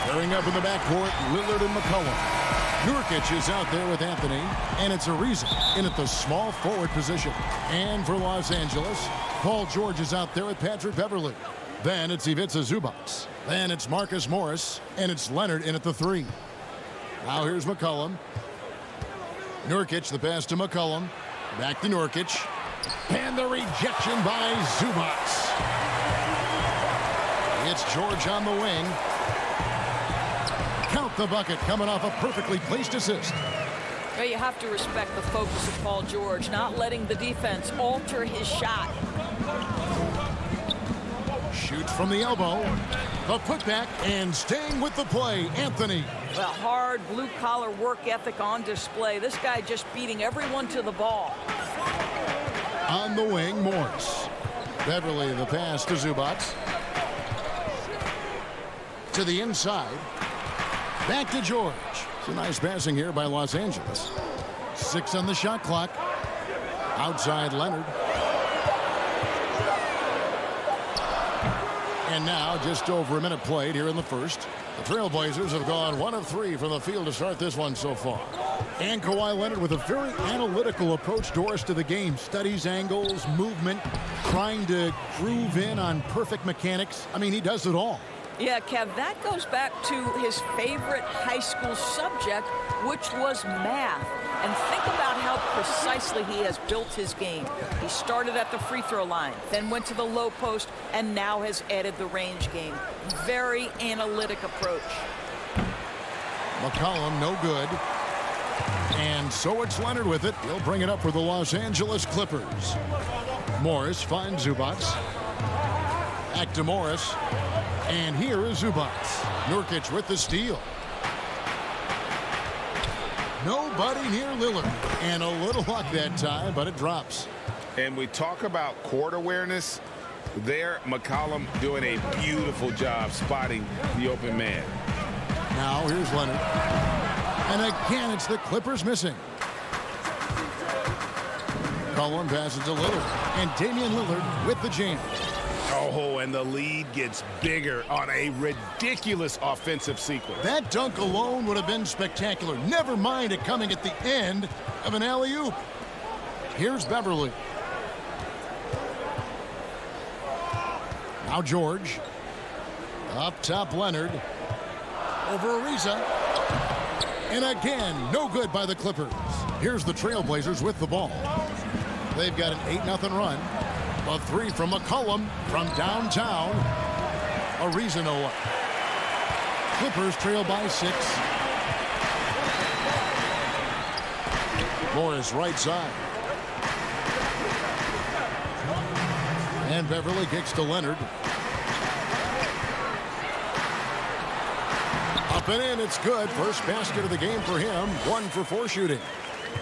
Pairing up in the backcourt, Lillard and McCollum. Nurkic is out there with Anthony, and it's Ariza in at the small forward position. And for Los Angeles, Paul George is out there with Patrick Beverley. Then it's Ivica Zubac. Then it's Marcus Morris, and it's Leonard in at the 3. Now here's McCollum. Nurkic, the pass to McCollum. Back to Nurkic. And the rejection by Zubac. It's George on the wing. Count the bucket coming off a perfectly placed assist. Well, you have to respect the focus of Paul George, not letting the defense alter his shot. Shoots from the elbow. The putback and staying with the play, Anthony. Well, hard blue-collar work ethic on display. This guy just beating everyone to the ball. On the wing, Morris. Beverley, the pass to Zubac. To the inside. Back to George. It's a nice passing here by Los Angeles. 6 on the shot clock. Outside Leonard. And now just over a minute played here in the first. The Trailblazers have gone 1 of 3 from the field to start this one so far. And Kawhi Leonard with a very analytical approach, Doris, to the game. Studies angles, movement, trying to groove in on perfect mechanics. I mean, he does it all. Yeah, Kev, that goes back to his favorite high school subject, which was math. And think about how precisely he has built his game. He started at the free throw line, then went to the low post, and now has added the range game. Very analytic approach. McCollum, no good. And so it's Leonard with it. He'll bring it up for the Los Angeles Clippers. Morris finds Zubac. Back to Morris. And here is Zubac. Nurkic with the steal. Nobody near Lillard. And a little luck that time, but it drops. And we talk about court awareness. There, McCollum doing a beautiful job spotting the open man. Now here's Leonard. And again, it's the Clippers missing. Cullen passes to Lillard. And Damian Lillard with the jam. Oh, and the lead gets bigger on a ridiculous offensive sequence. That dunk alone would have been spectacular. Never mind it coming at the end of an alley-oop. Here's Beverley. Now George. Up top, Leonard. Over Ariza. And again, no good by the Clippers. Here's the Trailblazers with the ball. They've got an 8-0 run. A 3 from McCollum from downtown. Ariza no up. Clippers trail by 6. Morris right side. And Beverley kicks to Leonard. Up and in, it's good. First basket of the game for him. 1 for 4 shooting.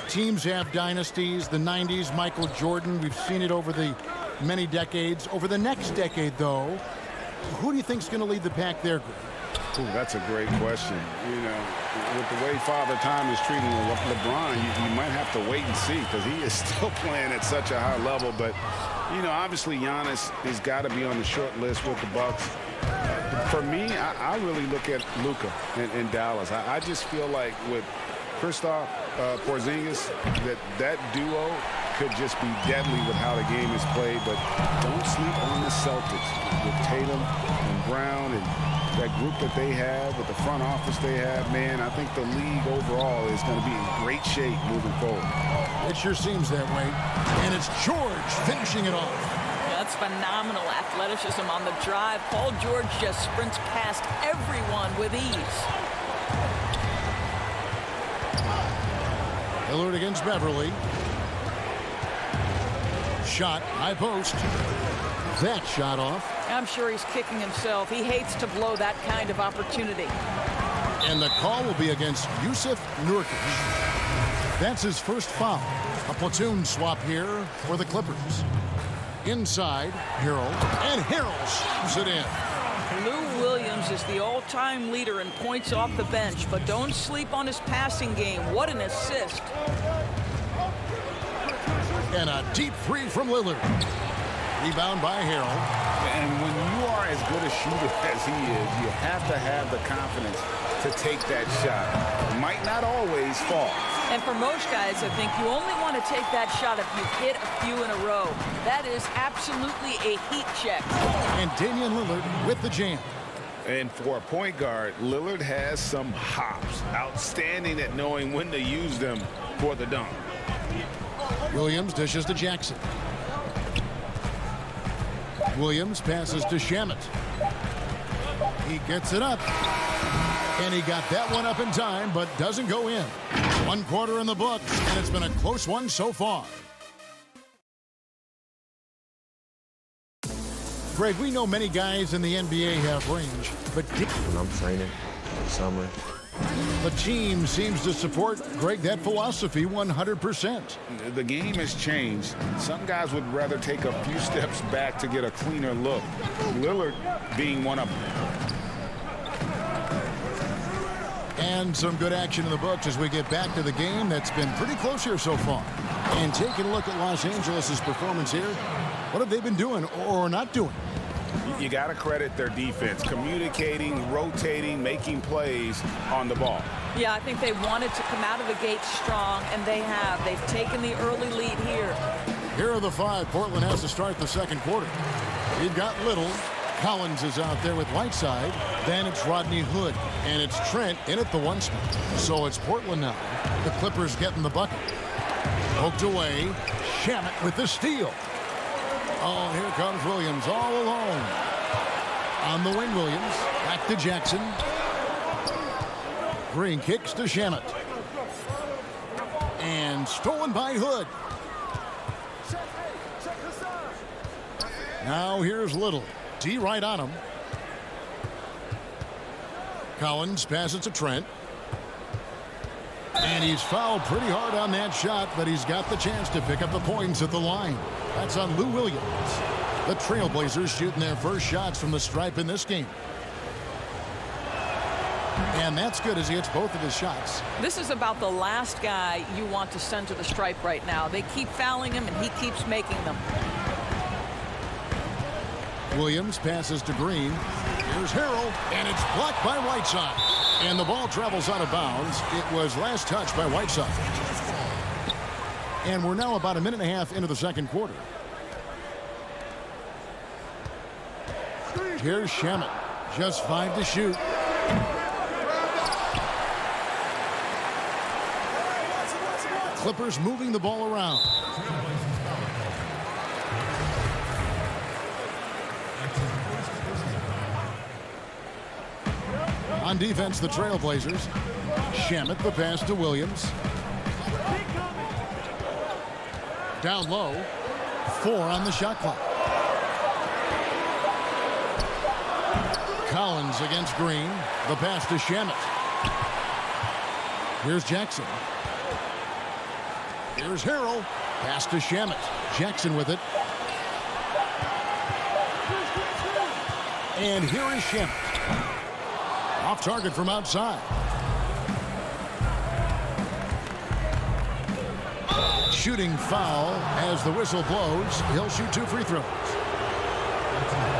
Teams have dynasties. The 90s, Michael Jordan. We've seen it over the many decades. Over the next decade, though, who do you think is going to lead the pack there, Greg? Ooh, that's a great question. You know, with the way Father Time is treating LeBron, you might have to wait and see because he is still playing at such a high level. But, you know, obviously Giannis has got to be on the short list with the Bucks. For me, I really look at Luka in Dallas. I just feel like with Kristaps Porzingis, that duo could just be deadly with how the game is played. But don't sleep on the Celtics with Tatum and Brown and that group that they have, with the front office they have. Man, I think the league overall is going to be in great shape moving forward. It sure seems that way. And it's George finishing it off. Yeah, that's phenomenal athleticism on the drive. Paul George just sprints past everyone with ease. Lillard against Beverley. Shot, high post. That shot off. I'm sure he's kicking himself. He hates to blow that kind of opportunity. And the call will be against Yusuf Nurkic. That's his first foul. A platoon swap here for the Clippers. Inside, Harrell. And Harrell shoots it in. Lou Williams is the all-time leader in points off the bench, but don't sleep on his passing game. What an assist. And a deep three from Lillard. Rebound by Harrell. And when you are as good a shooter as he is, you have to have the confidence to take that shot. Might not always fall. And for most guys, I think you only want to take that shot if you hit a few in a row. That is absolutely a heat check. And Damian Lillard with the jam. And for a point guard, Lillard has some hops. Outstanding at knowing when to use them for the dunk. Williams dishes to Jackson. Williams passes to Shamet. He gets it up. And he got that one up in time, but doesn't go in. 1 quarter in the books, and it's been a close one so far. Greg, we know many guys in the NBA have range, but when I'm training in summer, the team seems to support, Greg, that philosophy 100%. The game has changed. Some guys would rather take a few steps back to get a cleaner look. Lillard being one of them. And some good action in the books as we get back to the game that's been pretty close here so far. And taking a look at Los Angeles' performance here, what have they been doing or not doing? You got to credit their defense, communicating, rotating, making plays on the ball. Yeah, I think they wanted to come out of the gate strong, and they have. They've taken the early lead here. Here are the 5 Portland has to start the second quarter. You've got Little. Collins is out there with Whiteside. Then it's Rodney Hood. And it's Trent in at the 1 spot. So it's Portland now. The Clippers getting the bucket. Poked away. Shamet with the steal. Oh, here comes Williams all alone. On the wing, Williams. Back to Jackson. Green kicks to Shamet. And stolen by Hood. Now here's Little. D right on him. Collins passes to Trent. And he's fouled pretty hard on that shot, but he's got the chance to pick up the points at the line. That's on Lou Williams. The Trailblazers shooting their first shots from the stripe in this game. And that's good as he hits both of his shots. This is about the last guy you want to send to the stripe right now. They keep fouling him, and he keeps making them. Williams passes to Green. Here's Harrell, and it's blocked by Whiteside. And the ball travels out of bounds. It was last touched by Whiteside. And we're now about a minute and a half into the second quarter. Here's Shamet. Just 5 to shoot. Clippers moving the ball around. On defense, the Trailblazers. Shamet, the pass to Williams. Down low. 4 on the shot clock. Collins against Green. The pass to Shamet. Here's Jackson. Here's Harrell. Pass to Shamet. Jackson with it. And here is Shamet. Off target from outside. Shooting foul as the whistle blows. He'll shoot 2 free throws.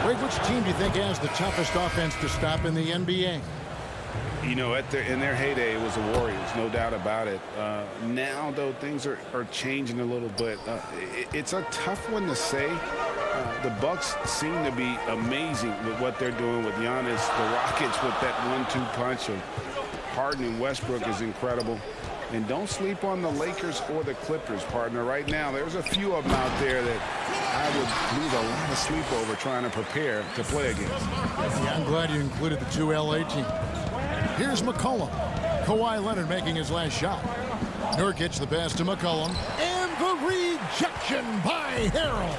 Wade, which team do you think has the toughest offense to stop in the NBA? You know, in their heyday, it was the Warriors, no doubt about it. Now, though, things are changing a little bit. It's a tough one to say. The Bucks seem to be amazing with what they're doing with Giannis. The Rockets with that 1-2 punch of Harden and Westbrook is incredible. And don't sleep on the Lakers or the Clippers, partner. Right now, there's a few of them out there that I would lose a lot of sleep over trying to prepare to play against. Yeah, I'm glad you included the 2 LA teams. Here's McCollum. Kawhi Leonard making his last shot. Nurkic the pass to McCollum. And the rejection by Harrell.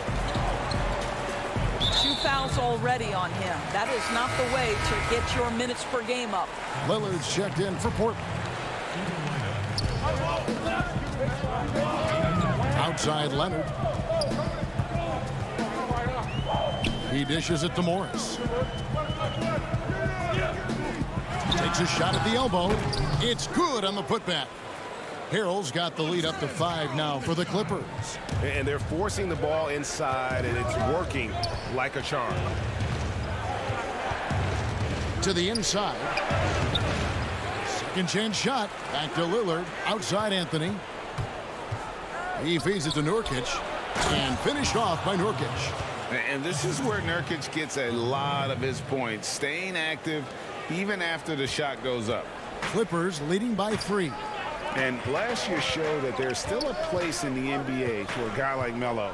2 fouls already on him. That is not the way to get your minutes per game up. Lillard's checked in for Portland. Outside Leonard. He dishes it to Morris. Takes a shot at the elbow. It's good on the putback. Harrell's got the lead up to 5 now for the Clippers. And they're forcing the ball inside, and it's working like a charm. to the inside. Second chance shot. Back to Lillard. Outside Anthony. He feeds it to Nurkic. And finished off by Nurkic. And this is where Nurkic gets a lot of his points. Staying active even after the shot goes up. Clippers leading by 3. And last year showed that there's still a place in the NBA for a guy like Melo.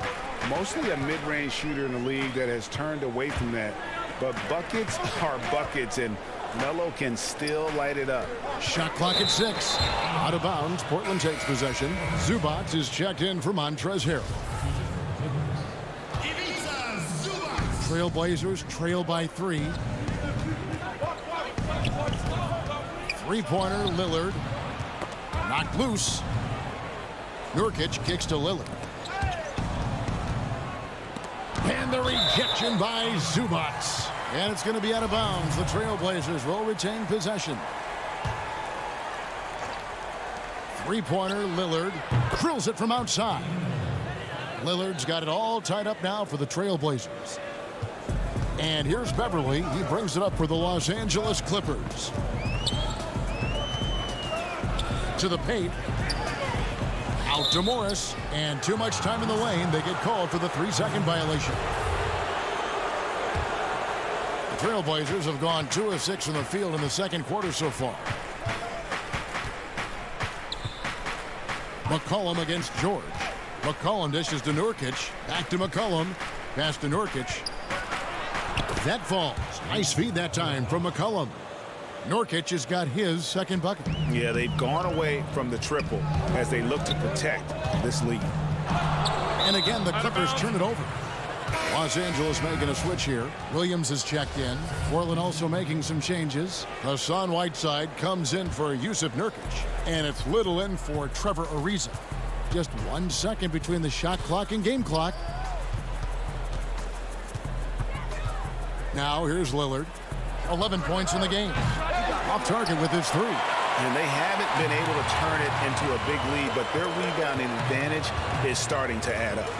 Mostly a mid-range shooter in the league that has turned away from that. But buckets are buckets, and Melo can still light it up. Shot clock at 6. Out of bounds. Portland takes possession. Zubac is checked in for Montrezl Harrell. Trailblazers trail by 3. Three-pointer, Lillard. Knocked loose. Nurkic kicks to Lillard. And the rejection by Zubac. And it's going to be out of bounds. The Trailblazers will retain possession. Three-pointer, Lillard. Drills it from outside. Lillard's got it all tied up now for the Trailblazers. And here's Beverly. He brings it up for the Los Angeles Clippers. To the paint. Out to Morris. And too much time in the lane. They get called for the 3-second violation. The Trailblazers have gone 2 of 6 from the field in the second quarter so far. McCollum against George. McCollum dishes to Nurkic. Back to McCollum. Pass to Nurkic. That falls. Nice feed that time from McCollum. Nurkic has got his second bucket. Yeah, they've gone away from the triple as they look to protect this lead. And again, the Clippers turn it over. Los Angeles making a switch here. Williams is checked in. Portland also making some changes. Hassan Whiteside comes in for Yusuf Nurkic. And it's Little in for Trevor Ariza. Just 1 second between the shot clock and game clock. Now here's Lillard. 11 points in the game. Off target with his 3. And they haven't been able to turn it into a big lead, but their rebounding advantage is starting to add up.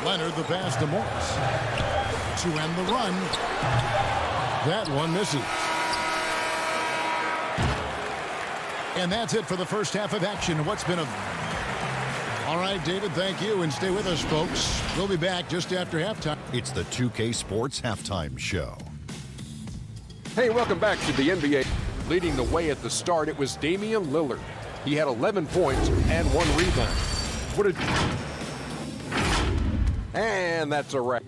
Leonard the pass to Morris. To end the run. That one misses. And that's it for the first half of action. What's been a... All right, David, thank you. And stay with us, folks. We'll be back just after halftime. It's the 2K Sports Halftime Show. Hey, welcome back to the NBA. Leading the way at the start, it was Damian Lillard. He had 11 points and 1 rebound. What did... And that's a wrap.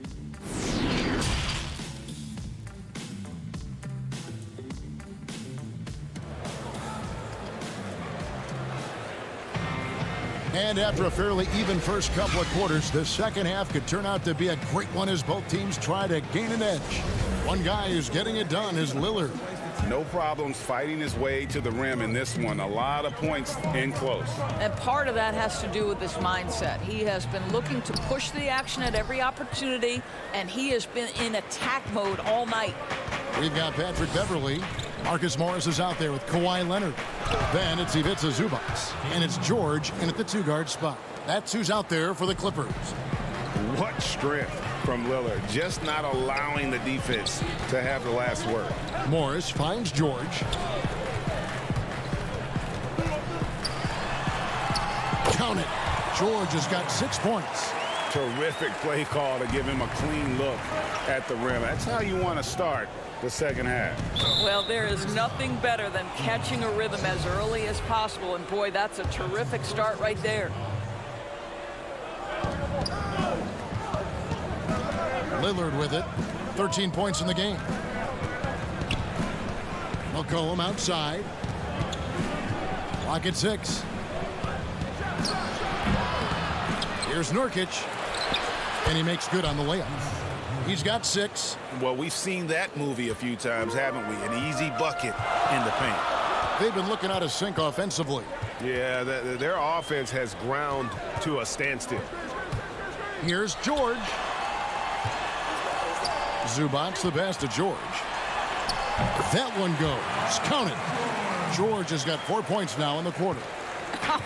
And after a fairly even first couple of quarters, the second half could turn out to be a great one as both teams try to gain an edge. One guy who's getting it done is Lillard. No problems fighting his way to the rim in this one. A lot of points in close. And part of that has to do with this mindset. He has been looking to push the action at every opportunity, and he has been in attack mode all night. We've got Patrick Beverly. Marcus Morris is out there with Kawhi Leonard. Then it's Ivica Zubac. And it's George in at the 2-guard spot. That's who's out there for the Clippers. What strength from Lillard. Just not allowing the defense to have the last word. Morris finds George. Count it. George has got 6 points. Terrific play call to give him a clean look at the rim. That's how you want to start the second half. Well, there is nothing better than catching a rhythm as early as possible, and boy, that's a terrific start right there. Lillard with it. 13 points in the game. McCollum outside. Clock at 6. Here's Nurkic. And he makes good on the layup. He's got 6. Well, we've seen that movie a few times, haven't we? An easy bucket in the paint. They've been looking out of sync offensively. Yeah, their offense has ground to a standstill. Here's George. Zubac the pass to George. That one goes. Count it. George has got 4 points now in the quarter.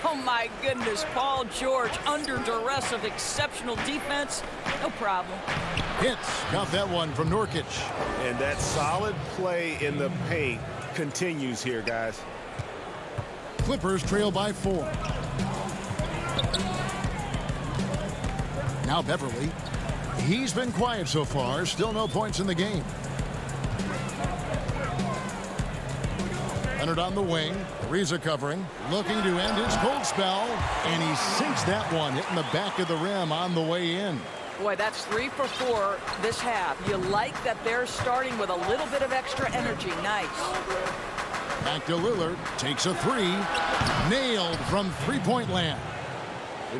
Oh, my goodness. Paul George under duress of exceptional defense. No problem. Hits. Got that one from Nurkic. And that solid play in the paint continues here, guys. Clippers trail by 4. Now Beverly. He's been quiet so far. Still no points in the game. Leonard on the wing. Ariza covering. Looking to end his cold spell. And he sinks that one, hitting the back of the rim on the way in. Boy, that's 3 for 4 this half. You like that they're starting with a little bit of extra energy. Nice. Back to Lillard. Takes a 3. Nailed from three-point land.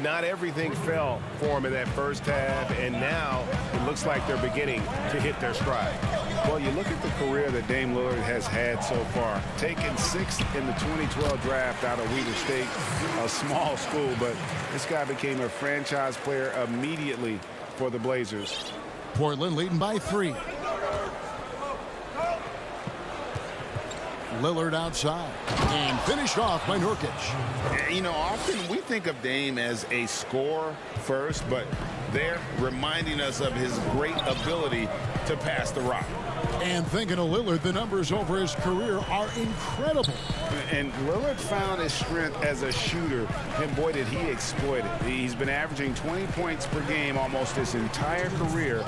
Not everything fell for him in that first half, and now it looks like they're beginning to hit their stride. Well, you look at the career that Dame Lillard has had so far. Taken 6th in the 2012 draft out of Weber State, a small school, but this guy became a franchise player immediately for the Blazers. Portland leading by 3. Lillard outside and finished off by Nurkic. You know, often we think of Dame as a scorer first, but they're reminding us of his great ability to pass the rock. And thinking of Lillard, the numbers over his career are incredible. And Lillard found his strength as a shooter, and boy, did he exploit it. He's been averaging 20 points per game almost his entire career,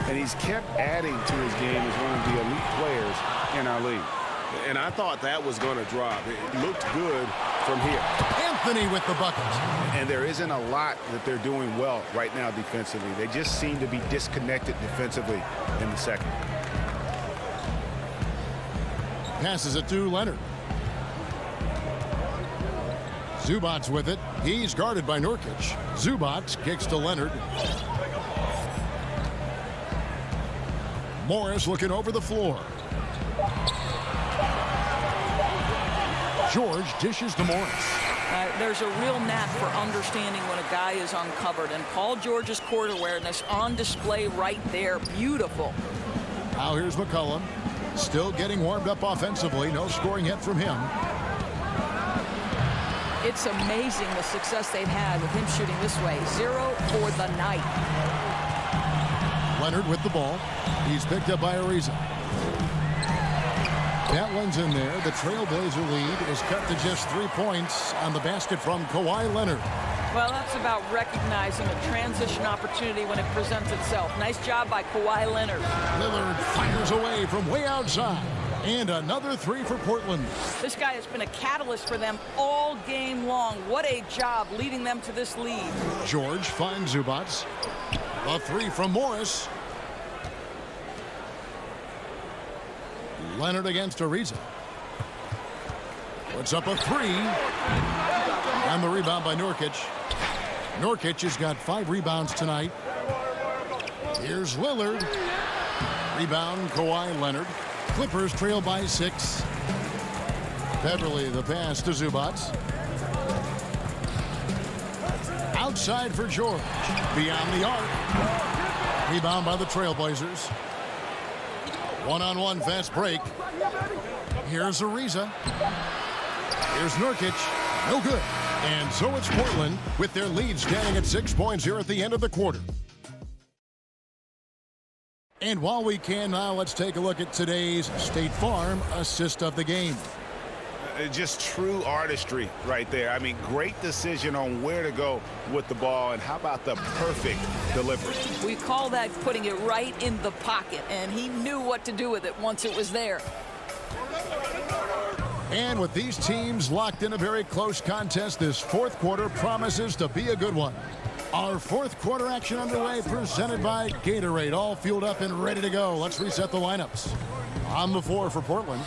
and he's kept adding to his game as one of the elite players in our league. And I thought that was going to drop. It looked good from here. Anthony with the bucket. And there isn't a lot that they're doing well right now defensively. They just seem to be disconnected defensively in the second. Passes it to Leonard. Zubac's with it. He's guarded by Nurkic. Zubac kicks to Leonard. Morris looking over the floor. George dishes to Morris. There's a real knack for understanding when a guy is uncovered, and Paul George's court awareness on display right there. Beautiful. Now here's McCollum. Still getting warmed up offensively. No scoring yet from him. It's amazing the success they've had with him shooting this way. 0 for the night. Leonard with the ball. He's picked up by Ariza. That one's in there. The Trailblazer lead is cut to just 3 points on the basket from Kawhi Leonard. Well, that's about recognizing a transition opportunity when it presents itself. Nice job by Kawhi Leonard. Lillard fires away from way outside. And another 3 for Portland. This guy has been a catalyst for them all game long. What a job leading them to this lead. George finds Zubac. A 3 from Morris. Leonard against Ariza. Puts up a 3. And the rebound by Nurkic. Nurkic has got 5 rebounds tonight. Here's Lillard. Rebound, Kawhi Leonard. Clippers trail by 6. Beverly the pass to Zubac. Outside for George. Beyond the arc. Rebound by the Trailblazers. One-on-one fast break. Here's Ariza. Here's Nurkic. No good. And so it's Portland with their lead standing at 6 points here at the end of the quarter. And while we can now, let's take a look at today's State Farm assist of the game. Just true artistry right there. I mean, great decision on where to go with the ball, and how about the perfect delivery? We call that putting it right in the pocket, and he knew what to do with it once it was there. And with these teams locked in a very close contest, this fourth quarter promises to be a good one. Our fourth quarter action underway, presented by Gatorade, all fueled up and ready to go. Let's reset the lineups. On the floor for Portland,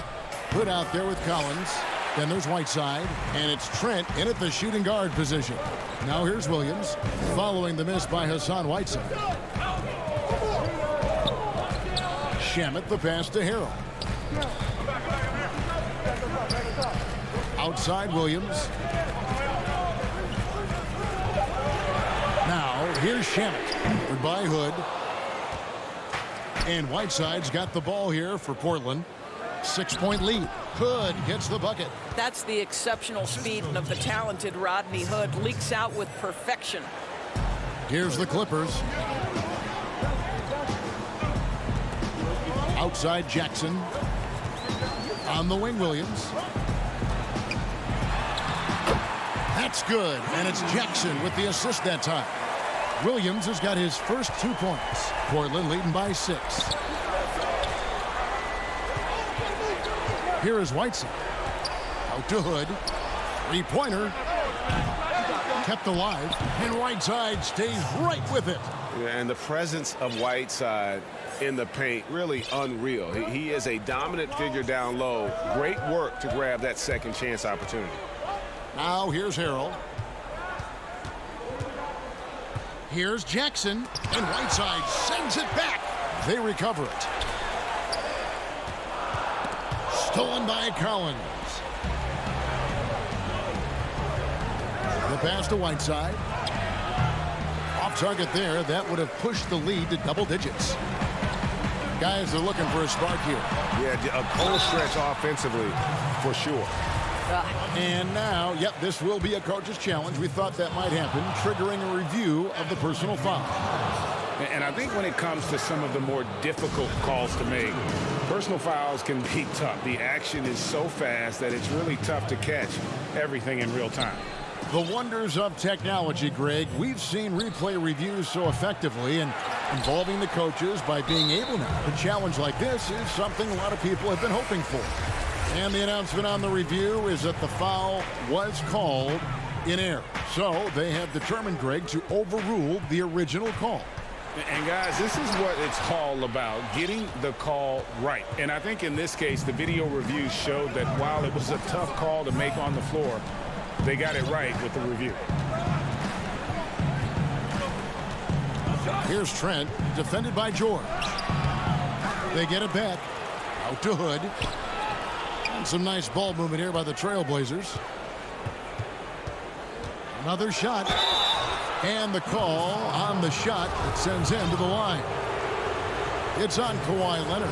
put out there with Collins. Then there's Whiteside, and it's Trent in at the shooting guard position. Now here's Williams, following the miss by Hassan Whiteside. Shamet the pass to Harrell. Outside Williams. Now here's Shamet. Goodbye Hood. And Whiteside's got the ball here for Portland. 6-point lead. Hood gets the bucket. That's the exceptional speed of the talented Rodney Hood. Leaks out with perfection. Here's the Clippers. Outside Jackson. On the wing, Williams. That's good, and it's Jackson with the assist that time. Williams has got his first 2 points. Portland leading by 6. Here is Whiteside. Out to Hood. Three-pointer. Kept alive, and Whiteside stays right with it. Yeah, and the presence of Whiteside in the paint, really unreal. He is a dominant figure down low. Great work to grab that second chance opportunity. Now here's Harrell. Here's Jackson, and Whiteside sends it back. They recover it. Stolen by Collins. The pass to Whiteside. Off target there. That would have pushed the lead to double digits. Guys are looking for a spark here. Yeah, a cold stretch offensively for sure. And now, yep, this will be a coach's challenge. We thought that might happen, triggering a review of the personal foul. And I think when it comes to some of the more difficult calls to make, personal fouls can be tough. The action is so fast that it's really tough to catch everything in real time. The wonders of technology, Greg. We've seen replay reviews so effectively, and involving the coaches by being able now. A challenge like this is something a lot of people have been hoping for. And the announcement on the review is that the foul was called in error. So they have determined, Greg, to overrule the original call. And guys, this is what it's all about, getting the call right. And I think in this case, the video reviews showed that while it was a tough call to make on the floor, they got it right with the review. Here's Trent, defended by George. They get it back. Out to Hood. And some nice ball movement here by the Trailblazers. Another shot. And the call on the shot that sends him to the line. It's on Kawhi Leonard.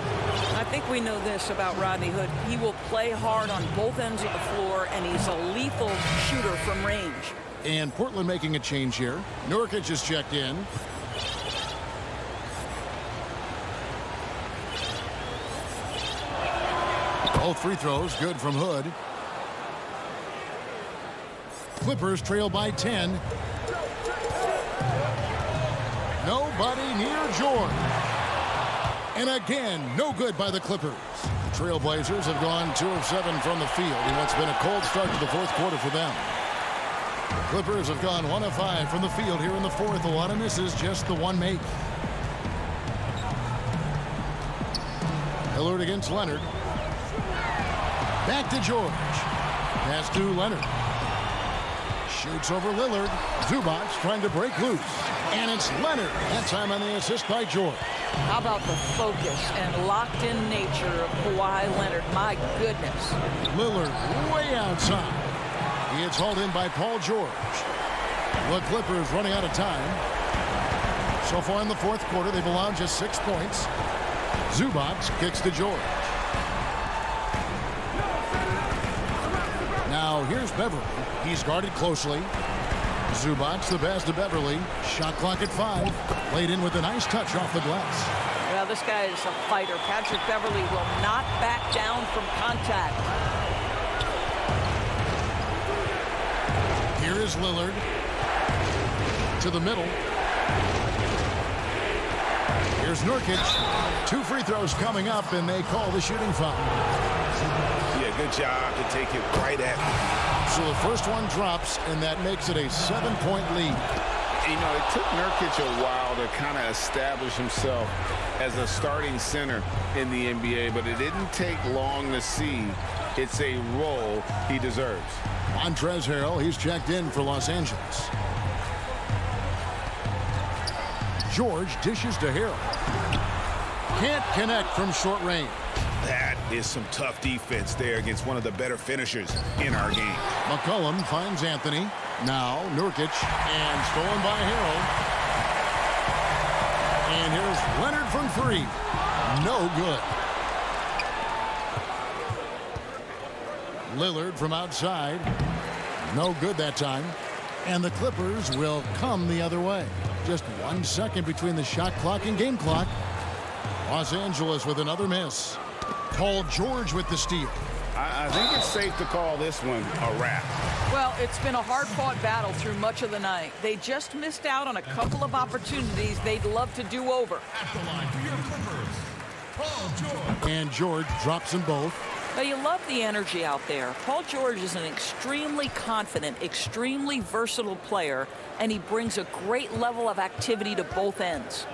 I think we know this about Rodney Hood. He will play hard on both ends of the floor, and he's a lethal shooter from range. And Portland making a change here. Nurkic is checked in. Both free throws good from Hood. Clippers trail by 10. Nobody near George. And again, no good by the Clippers. The Trailblazers have gone 2 of 7 from the field in what's been a cold start to the fourth quarter for them. The Clippers have gone 1 of 5 from the field here in the fourth. A lot of misses, just the one make. Lillard against Leonard. Back to George. Pass to Leonard. Shoots over Lillard. Zubac trying to break loose. And it's Leonard. That time on the assist by George. How about the focus and locked-in nature of Kawhi Leonard? My goodness. Lillard way outside. He gets hauled in by Paul George. The Clippers running out of time. So far in the fourth quarter, they've allowed just 6 points. Zubac kicks to George. Now here's Beverly. He's guarded closely. Zubac, the pass to Beverly. Shot clock at 5. Played in with a nice touch off the glass. Well, this guy is a fighter. Patrick Beverly will not back down from contact. Here is Lillard. To the middle. Here's Nurkic. 2 free throws coming up, and they call the shooting foul. Yeah, good job to take it right at him. So the first one drops, and that makes it a 7-point lead. You know, it took Nurkic a while to kind of establish himself as a starting center in the NBA, but it didn't take long to see it's a role he deserves. Montrezl Harrell, he's checked in for Los Angeles. George dishes to Harrell. Can't connect from short range. That is some tough defense there against one of the better finishers in our game. McCollum finds Anthony. Now Nurkic, and stolen by Harrell. And here's Leonard from 3. No good. Lillard from outside. No good that time. And the Clippers will come the other way. Just 1 second between the shot clock and game clock. Los Angeles with another miss. Paul George with the steal. I think it's safe to call this one a wrap. Well, it's been a hard-fought battle through much of the night. They just missed out on a couple of opportunities they'd love to do over. At the line for your Clippers, Paul George. And George drops them both. Now, you love the energy out there. Paul George is an extremely confident, extremely versatile player, and he brings a great level of activity to both ends.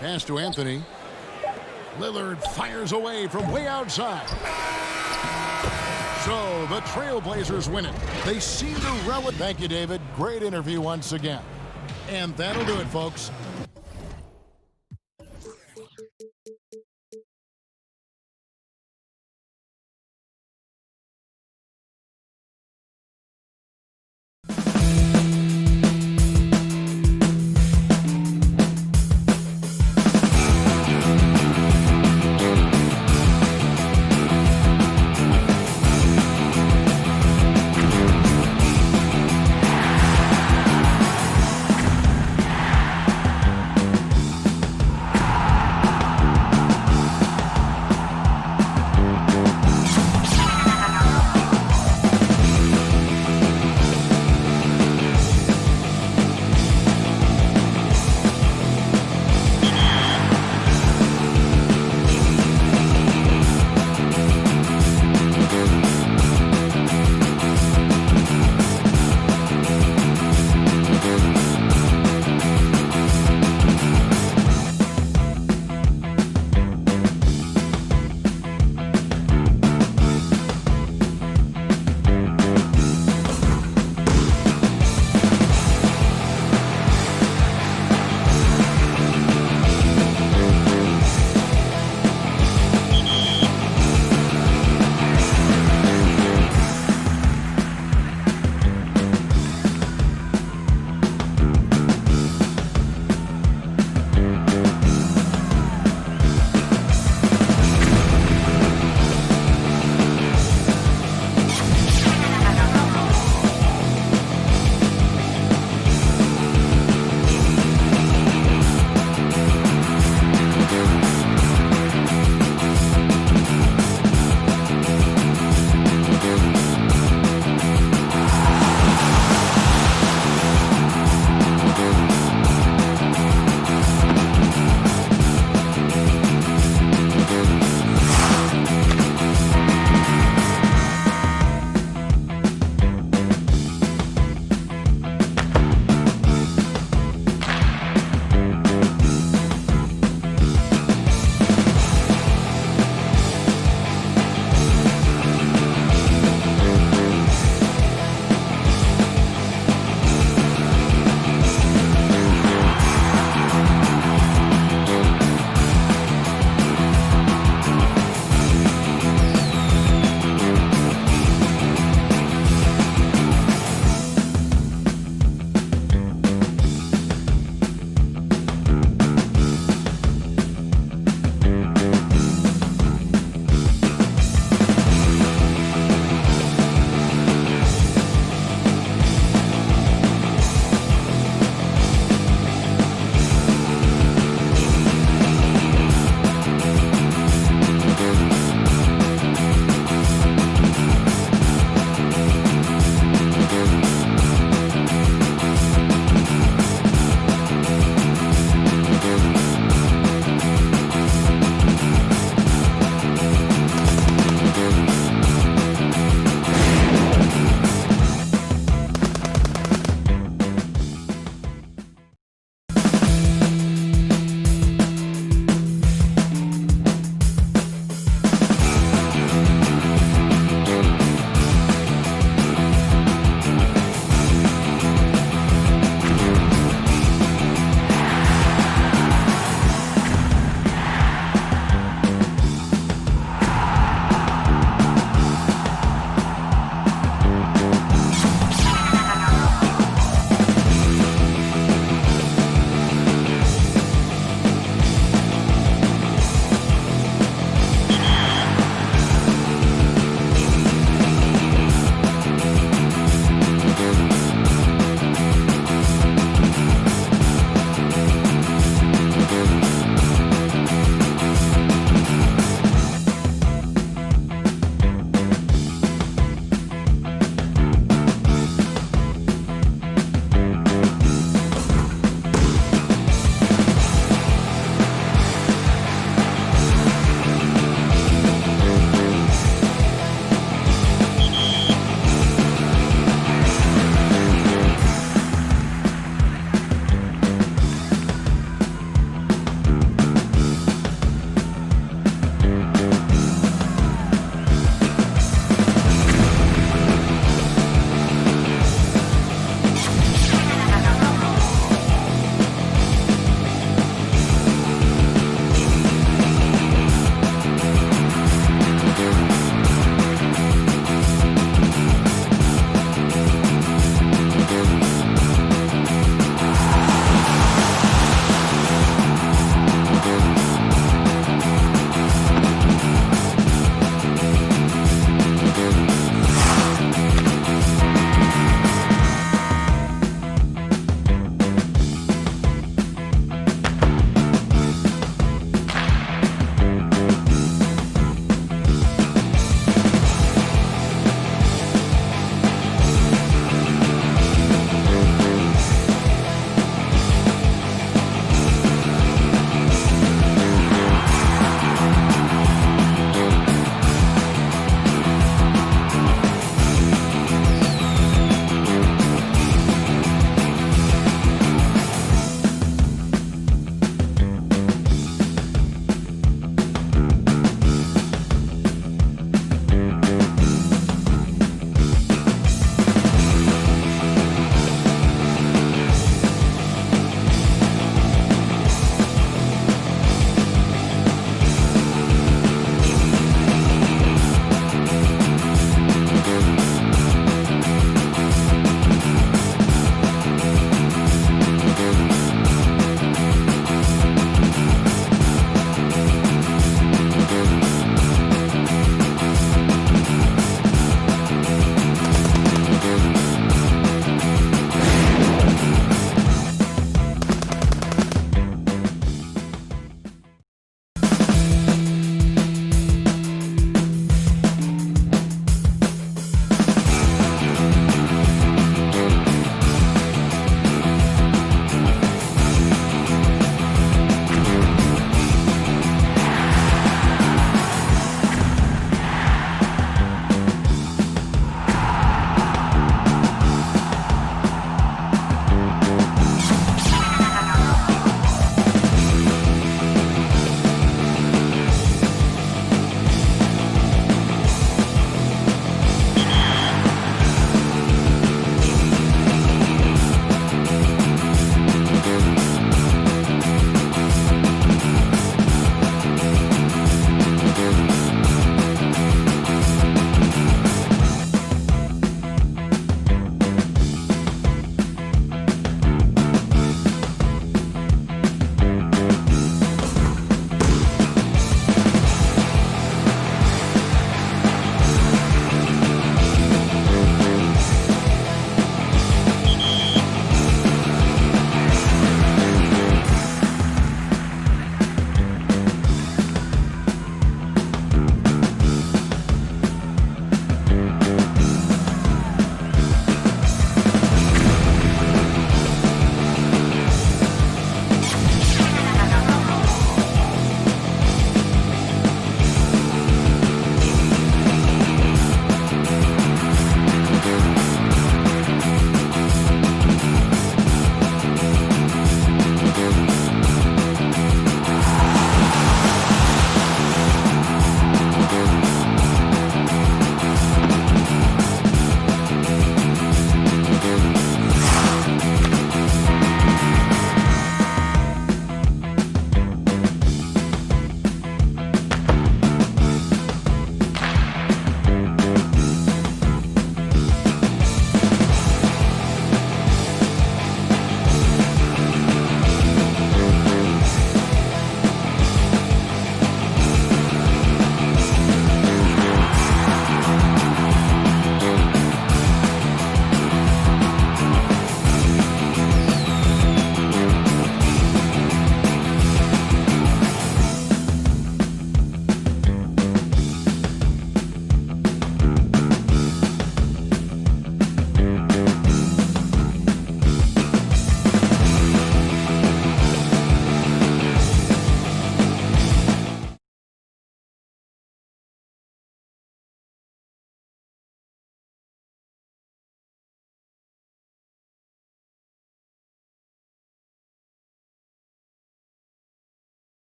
Pass to Anthony. Lillard fires away from way outside. So the Trailblazers win it. They seem to relish. Thank you, David. Great interview once again. And that'll do it, folks.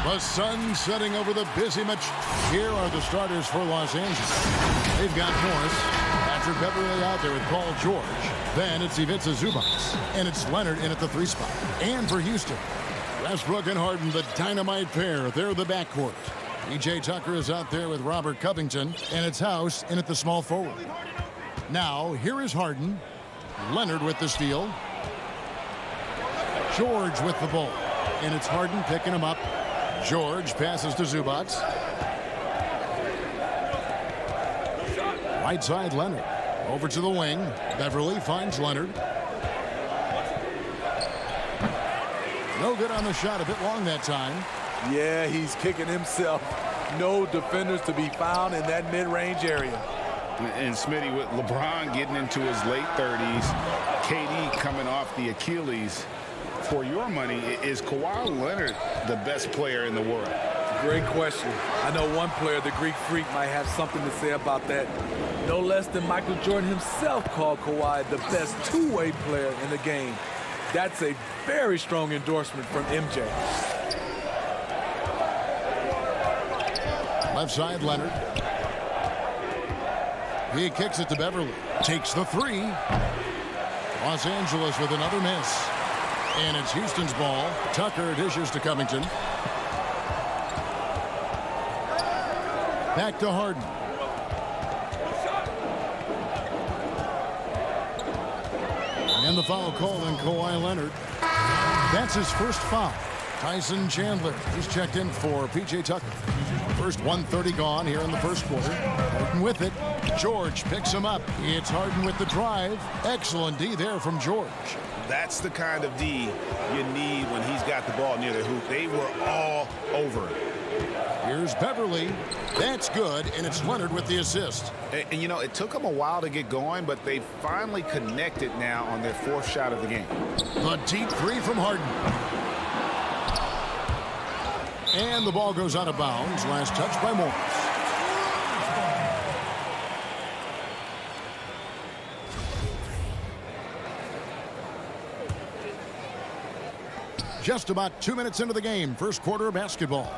The sun setting over the busy match. Here are the starters for Los Angeles. They've got Morris, Patrick Beverly out there with Paul George. Then it's Ivica Zubac, and it's Leonard in at the 3 spot. And for Houston, Westbrook and Harden, the dynamite pair. They're the backcourt. P.J. Tucker is out there with Robert Covington, and it's House in at the small forward. Now, here is Harden. Leonard with the steal. George with the ball. And it's Harden picking him up. George passes to Zubac. Right side, Leonard. Over to the wing. Beverly finds Leonard. No good on the shot. A bit long that time. Yeah, he's kicking himself. No defenders to be found in that mid-range area. And Smitty, with LeBron getting into his late 30s, KD coming off the Achilles, for your money, is Kawhi Leonard the best player in the world? Great question. I know one player, the Greek Freak, might have something to say about that. No less than Michael Jordan himself called Kawhi the best two-way player in the game. That's a very strong endorsement from MJ. Left side, Leonard. He kicks it to Beverly. Takes the 3. Los Angeles with another miss. And it's Houston's ball. Tucker dishes to Covington. Back to Harden. And the foul call on Kawhi Leonard. That's his first foul. Tyson Chandler, he's checked in for P.J. Tucker. First 1:30 gone here in the first quarter. Harden with it. George picks him up. It's Harden with the drive. Excellent D there from George. That's the kind of D you need when he's got the ball near the hoop. They were all over it. Here's Beverly. That's good, and it's Leonard with the assist. And you know, it took them a while to get going, but they finally connected now on their 4th shot of the game. The deep 3 from Harden. And the ball goes out of bounds. Last touch by Morris. Just about 2 minutes into the game. First quarter of basketball.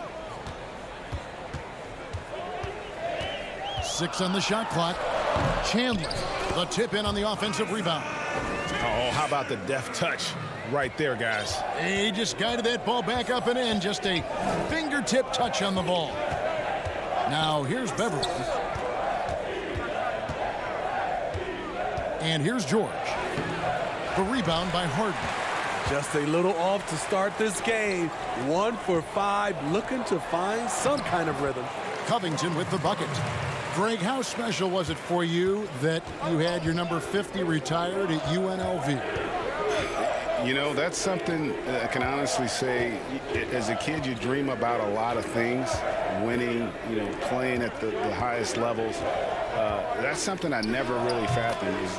6 on the shot clock. Chandler, the tip in on the offensive rebound. Oh, how about the deft touch right there, guys? He just guided that ball back up and in. Just a fingertip touch on the ball. Now here's Beverly. And here's George. The rebound by Harden. Just a little off to start this game. 1 for 5, looking to find some kind of rhythm. Covington with the bucket. Greg, how special was it for you that you had your number 50 retired at UNLV? You know, that's something I can honestly say. As a kid, you dream about a lot of things. Winning, you know, playing at the highest levels. That's something I never really fathomed, is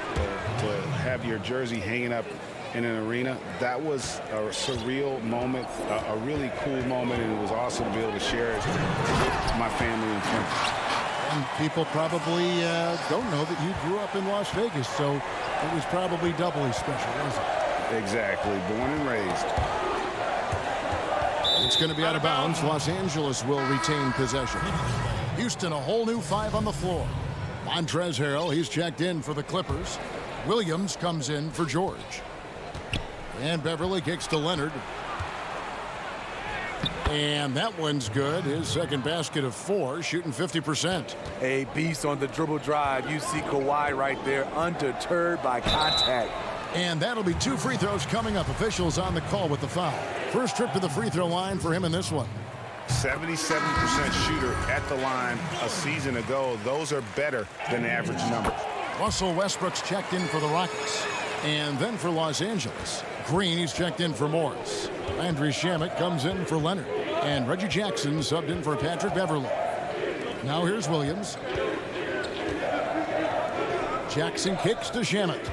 to have your jersey hanging up in an arena. That was a surreal moment, a really cool moment, and it was awesome to be able to share it with my family and friends. And people probably don't know that you grew up in Las Vegas, so it was probably doubly special, wasn't it? Exactly. Born and raised. It's going to be out of bounds. Los Angeles will retain possession. Houston, a whole new 5 on the floor. Montrezl Harrell, he's checked in for the Clippers. Williams comes in for George. And Beverly kicks to Leonard. And that one's good. His second basket of 4, shooting 50%. A beast on the dribble drive. You see Kawhi right there, undeterred by contact. And that'll be 2 free throws coming up. Officials on the call with the foul. First trip to the free throw line for him in this one. 77% shooter at the line a season ago. Those are better than the average numbers. Russell Westbrook's checked in for the Rockets. And then for Los Angeles, Green, he's checked in for Morris. Landry Shamet comes in for Leonard. And Reggie Jackson subbed in for Patrick Beverly. Now here's Williams. Jackson kicks to Shamet.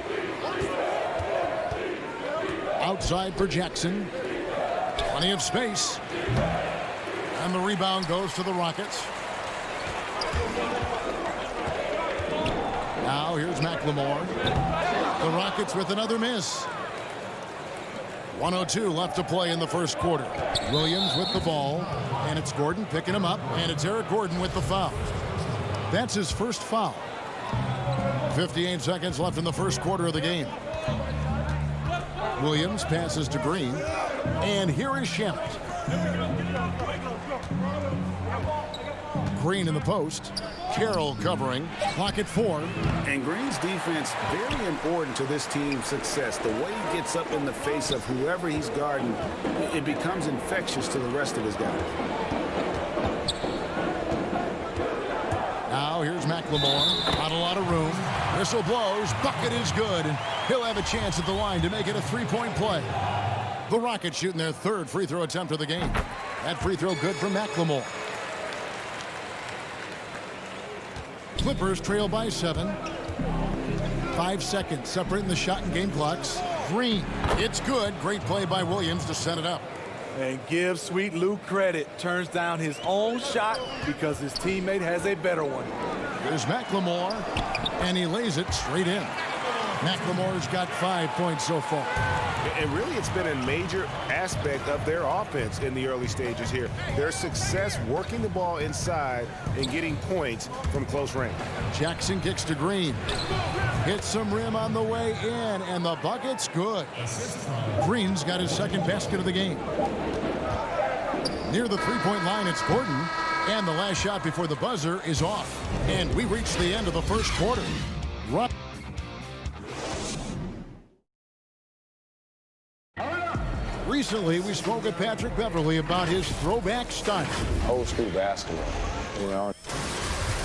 Outside for Jackson. Plenty of space. And the rebound goes to the Rockets. Now here's McLemore. The Rockets with another miss. 1:02 left to play in the first quarter. Williams with the ball, and it's Gordon picking him up, and it's Eric Gordon with the foul. That's his first foul. 58 seconds left in the first quarter of the game. Williams passes to Green, and here is Shamet. Green in the post. Carroll covering. Clock at 4. And Green's defense, very important to this team's success. The way he gets up in the face of whoever he's guarding, it becomes infectious to the rest of his guys. Now here's McLemore. Not a lot of room. Whistle blows. Bucket is good. And he'll have a chance at the line to make it a 3-point play. The Rockets shooting their third free throw attempt of the game. That free throw good for McLemore. Clippers trail by 7. 5 seconds separating the shot and game clocks. Green. It's good. Great play by Williams to set it up. And give Sweet Lou credit. Turns down his own shot because his teammate has a better one. There's McLemore, and he lays it straight in. McLemore's got 5 points so far. And really, it's been a major aspect of their offense in the early stages here. Their success working the ball inside and getting points from close range. Jackson kicks to Green. Hits some rim on the way in, and the bucket's good. Green's got his second basket of the game. Near the three-point line, it's Gordon. And the last shot before the buzzer is off. And we reach the end of the first quarter. Recently, we spoke with Patrick Beverley about his throwback style. Old school basketball, you know.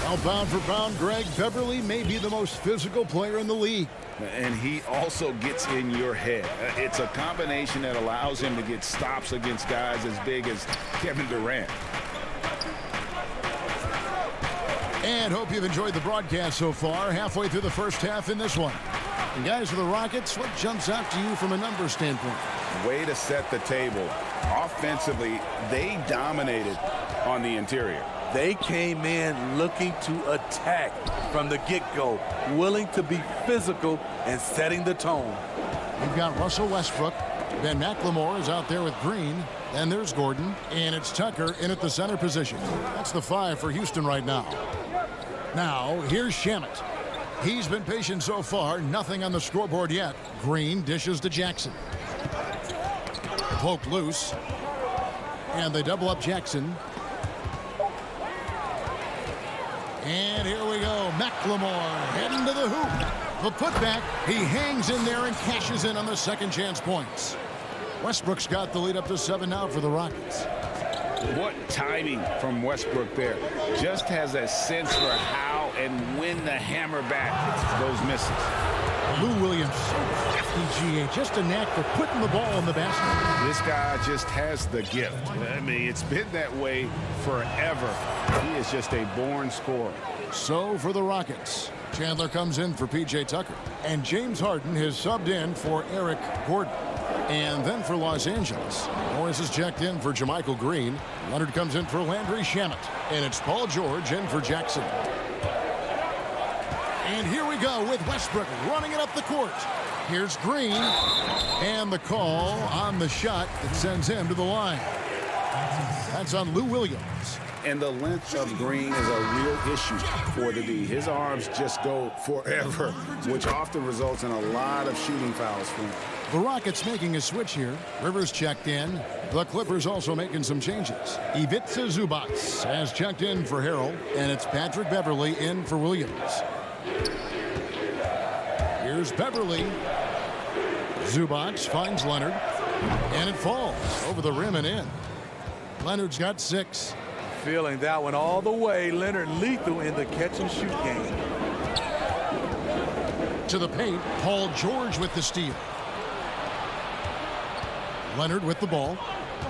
Now, pound for pound, Greg, Beverley may be the most physical player in the league. And he also gets in your head. It's a combination that allows him to get stops against guys as big as Kevin Durant. And hope you've enjoyed the broadcast so far. Halfway through the first half in this one. And guys, for the Rockets, what jumps out to you from a numbers standpoint? Way to set the table. Offensively, they dominated on the interior. They came in looking to attack from the get-go, willing to be physical and setting the tone. We've got Russell Westbrook. Ben McLemore is out there with Green. And there's Gordon. And it's Tucker in at the center position. That's the 5 for Houston right now. Now, here's Shamet. He's been patient so far. Nothing on the scoreboard yet. Green dishes to Jackson. Poked loose. And they double up Jackson. And here we go. McLemore heading to the hoop. The putback. He hangs in there and cashes in on the second chance points. Westbrook's got the lead up to 7 now for the Rockets. What timing from Westbrook there. Just has a sense for how and when to hammer back those misses. Lou Williams, so crafty, GA. Just a knack for putting the ball in the basket. This guy just has the gift. I mean, it's been that way forever. He is just a born scorer. So for the Rockets, Chandler comes in for P.J. Tucker. And James Harden has subbed in for Eric Gordon. And then for Los Angeles, Morris is checked in for Jermichael Green. Leonard comes in for Landry Shamet. And it's Paul George in for Jackson. And here we go with Westbrook running it up the court. Here's Green. And the call on the shot that sends him to the line. That's on Lou Williams. And the length of Green is a real issue for the D. His arms just go forever, which often results in a lot of shooting fouls for him. The Rockets making a switch here. Rivers checked in. The Clippers also making some changes. Ivica Zubac has checked in for Harrell, and it's Patrick Beverley in for Williams. Here's Beverley. Zubac finds Leonard, and it falls over the rim and in. Leonard's got 6. Feeling that one all the way. Leonard lethal in the catch-and-shoot game. To the paint, Paul George with the steal. Leonard with the ball.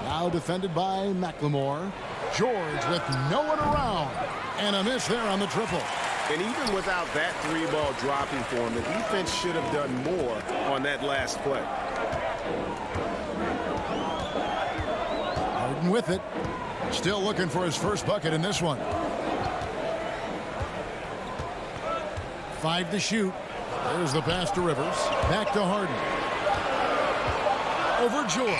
Now defended by McLemore. George with no one around. And a miss there on the triple. And even without that 3-ball dropping for him, the defense should have done more on that last play. Harden with it. Still looking for his first bucket in this one. 5 to shoot. There's the pass to Rivers. Back to Harden. over George.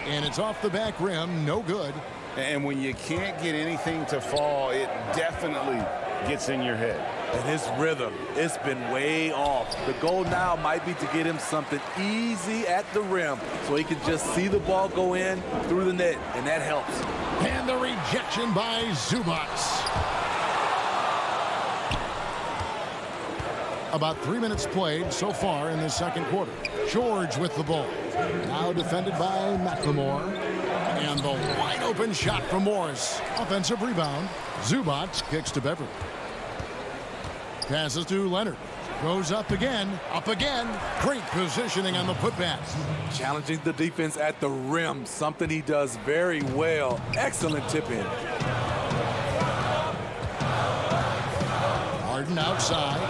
And it's off the back rim, no good. And when you can't get anything to fall, it definitely gets in your head. And his rhythm, it's been way off. The goal now might be to get him something easy at the rim so he can just see the ball go in through the net, and that helps. And the rejection by Zubats. About 3 minutes played so far in the second quarter. George with the ball. Now defended by McLemore. And the wide open shot from Morris. Offensive rebound. Zubats kicks to Beverly. Passes to Leonard. Goes up again. Great positioning on the putback. Challenging the defense at the rim, something he does very well. Excellent tip in. Harden outside.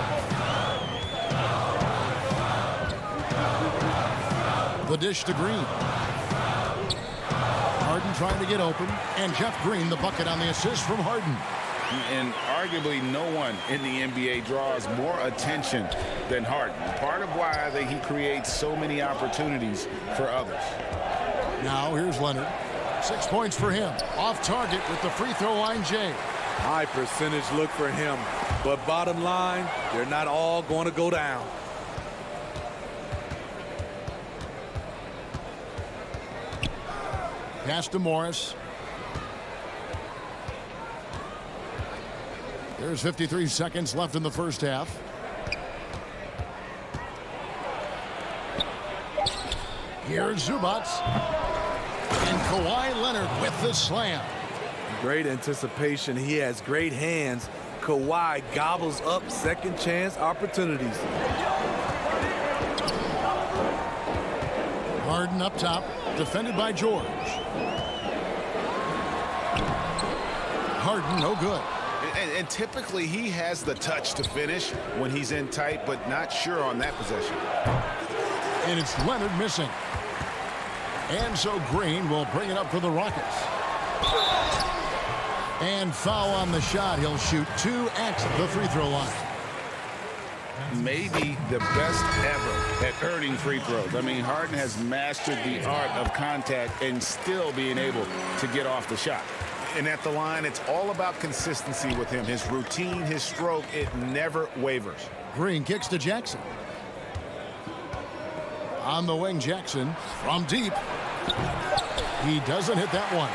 The dish to Green. Harden trying to get open. And Jeff Green, the bucket on the assist from Harden. And arguably no one in the NBA draws more attention than Harden. Part of why he creates so many opportunities for others. Now here's Leonard. 6 points for him. Off target with the free throw line, Jay. High percentage look for him. But bottom line, they're not all going to go down. Pass to Morris. There's 53 seconds left in the first half. Here's Zubats. And Kawhi Leonard with the slam. Great anticipation. He has great hands. Kawhi gobbles up second chance opportunities. Harden up top, defended by George. Harden, no good. And typically he has the touch to finish when he's in tight, but not sure on that possession. And it's Leonard missing. And so Green will bring it up for the Rockets. And foul on the shot. He'll shoot 2 at the free throw line. Maybe the best ever at earning free throws. I mean, Harden has mastered the art of contact and still being able to get off the shot. And at the line, it's all about consistency with him. His routine, his stroke, it never wavers. Green kicks to Jackson. On the wing, Jackson from deep. He doesn't hit that one.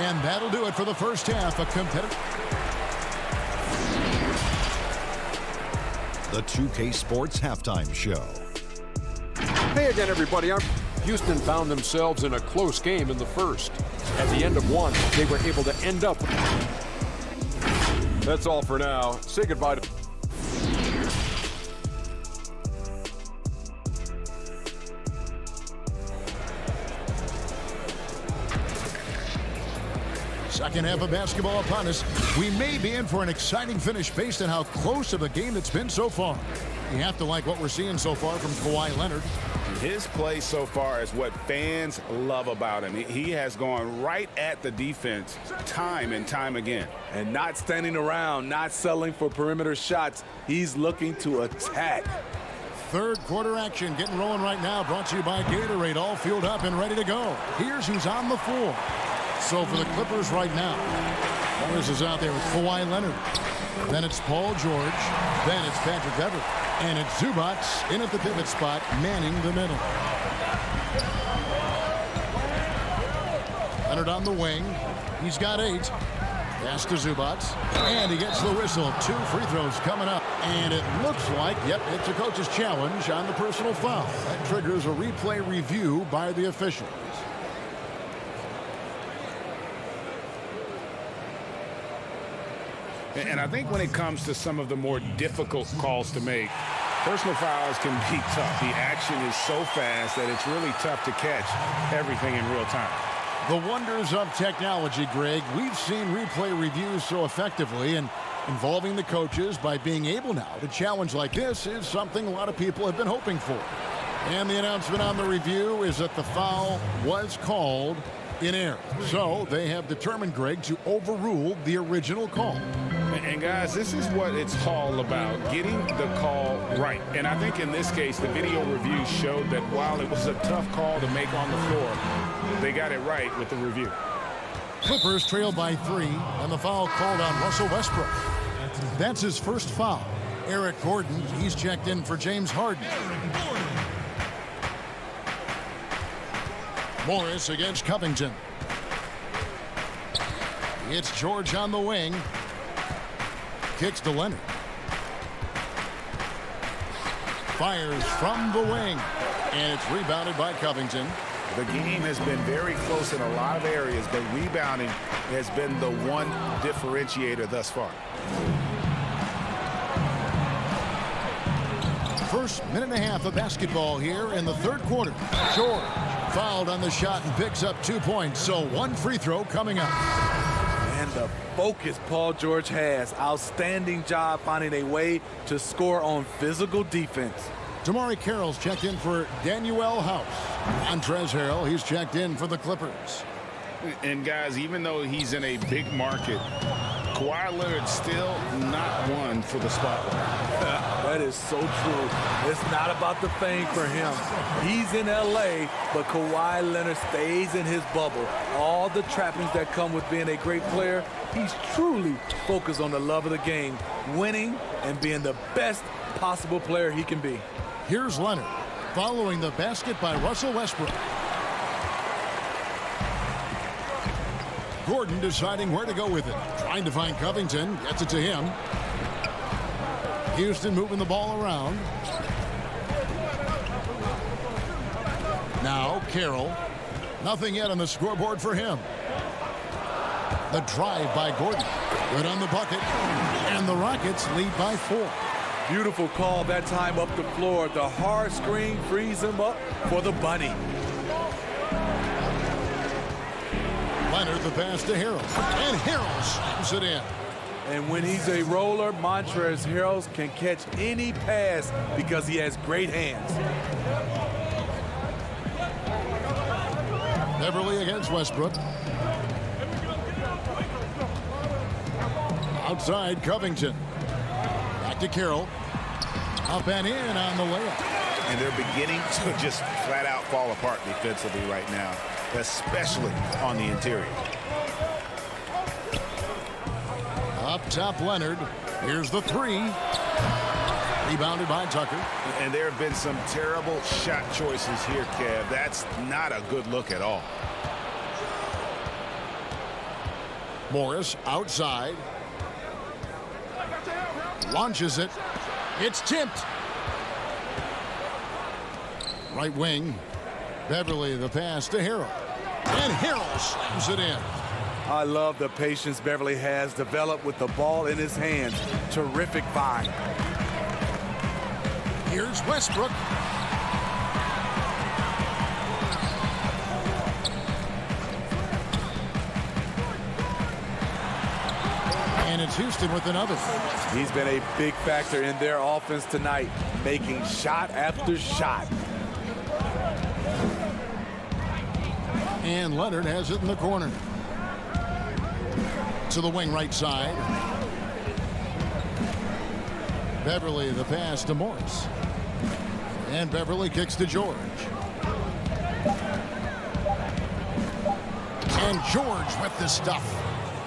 And that'll do it for the first half. A competitive. The 2K Sports Halftime Show. Hey again, everybody. Houston found themselves in a close game in the first. At the end of one, they were able to end up. That's all for now. Say goodbye to... Second half of basketball upon us. We may be in for an exciting finish based on how close of a game it's been so far. You have to like what we're seeing so far from Kawhi Leonard. His play so far is what fans love about him. He has gone right at the defense time and time again. And not standing around, not settling for perimeter shots. He's looking to attack. Third quarter action getting rolling right now. Brought to you by Gatorade. All fueled up and ready to go. Here's who's on the floor. So for the Clippers right now, Morris is out there with Kawhi Leonard. Then it's Paul George. Then it's Patrick Beverly. And it's Zubats in at the pivot spot, manning the middle. Leonard on the wing. He's got 8. Pass to Zubats. And he gets the whistle. 2 free throws coming up. And it looks like, yep, it's a coach's challenge on the personal foul. That triggers a replay review by the officials. And I think when it comes to some of the more difficult calls to make, personal fouls can be tough. The action is so fast that it's really tough to catch everything in real time. The wonders of technology, Greg. We've seen replay reviews so effectively, and involving the coaches by being able now to challenge like this is something a lot of people have been hoping for. And the announcement on the review is that the foul was called in error. So they have determined, Greg, to overrule the original call. And guys, this is what it's all about, getting the call right. And I think in this case, the video review showed that while it was a tough call to make on the floor, they got it right with the review. Clippers trail by 3, and the foul called on Russell Westbrook. That's his first foul. Eric Gordon, he's checked in for James Harden. Morris against Covington. It's George on the wing. Kicks to Leonard. Fires from the wing. And it's rebounded by Covington. The game has been very close in a lot of areas, but rebounding has been the one differentiator thus far. First minute and a half of basketball here in the third quarter. George fouled on the shot and picks up 2 points, so one free throw coming up. And the focus Paul George has. Outstanding job finding a way to score on physical defense. Damari Carroll's checked in for Danuel House. Montrezl Harrell, he's checked in for the Clippers. And guys, even though he's in a big market, Kawhi Leonard's still not one for the spotlight. That is so true. It's not about the fame for him. He's in LA, but Kawhi Leonard stays in his bubble. All the trappings that come with being a great player, he's truly focused on the love of the game, winning and being the best possible player he can be. Here's Leonard, following the basket by Russell Westbrook. Gordon deciding where to go with it. Trying to find Covington. Gets it to him. Houston moving the ball around. Now Carroll. Nothing yet on the scoreboard for him. The drive by Gordon. Good on the bucket. And the Rockets lead by 4. Beautiful call that time up the floor. The hard screen frees him up for the bunny. Leonard the pass to Harrell. And Harrell slams it in. And when he's a roller, Montrezl Harrell can catch any pass because he has great hands. Beverly against Westbrook. Outside Covington. Back to Carroll. Up and in on the layup. And they're beginning to just flat out fall apart defensively right now, especially on the interior. Up top Leonard. Here's the 3. Rebounded by Tucker. And there have been some terrible shot choices here, Kev. That's not a good look at all. Morris outside. Launches it. It's tipped. Right wing. Beverly the pass to Harrell. And Harrell slams it in. I love the patience Beverly has developed with the ball in his hands. Terrific find. Here's Westbrook. And it's Houston with another. He's been a big factor in their offense tonight, making shot after shot. And Leonard has it in the corner. To the wing right side. Beverly the pass to Morris. And Beverly kicks to George. And George with the stuff.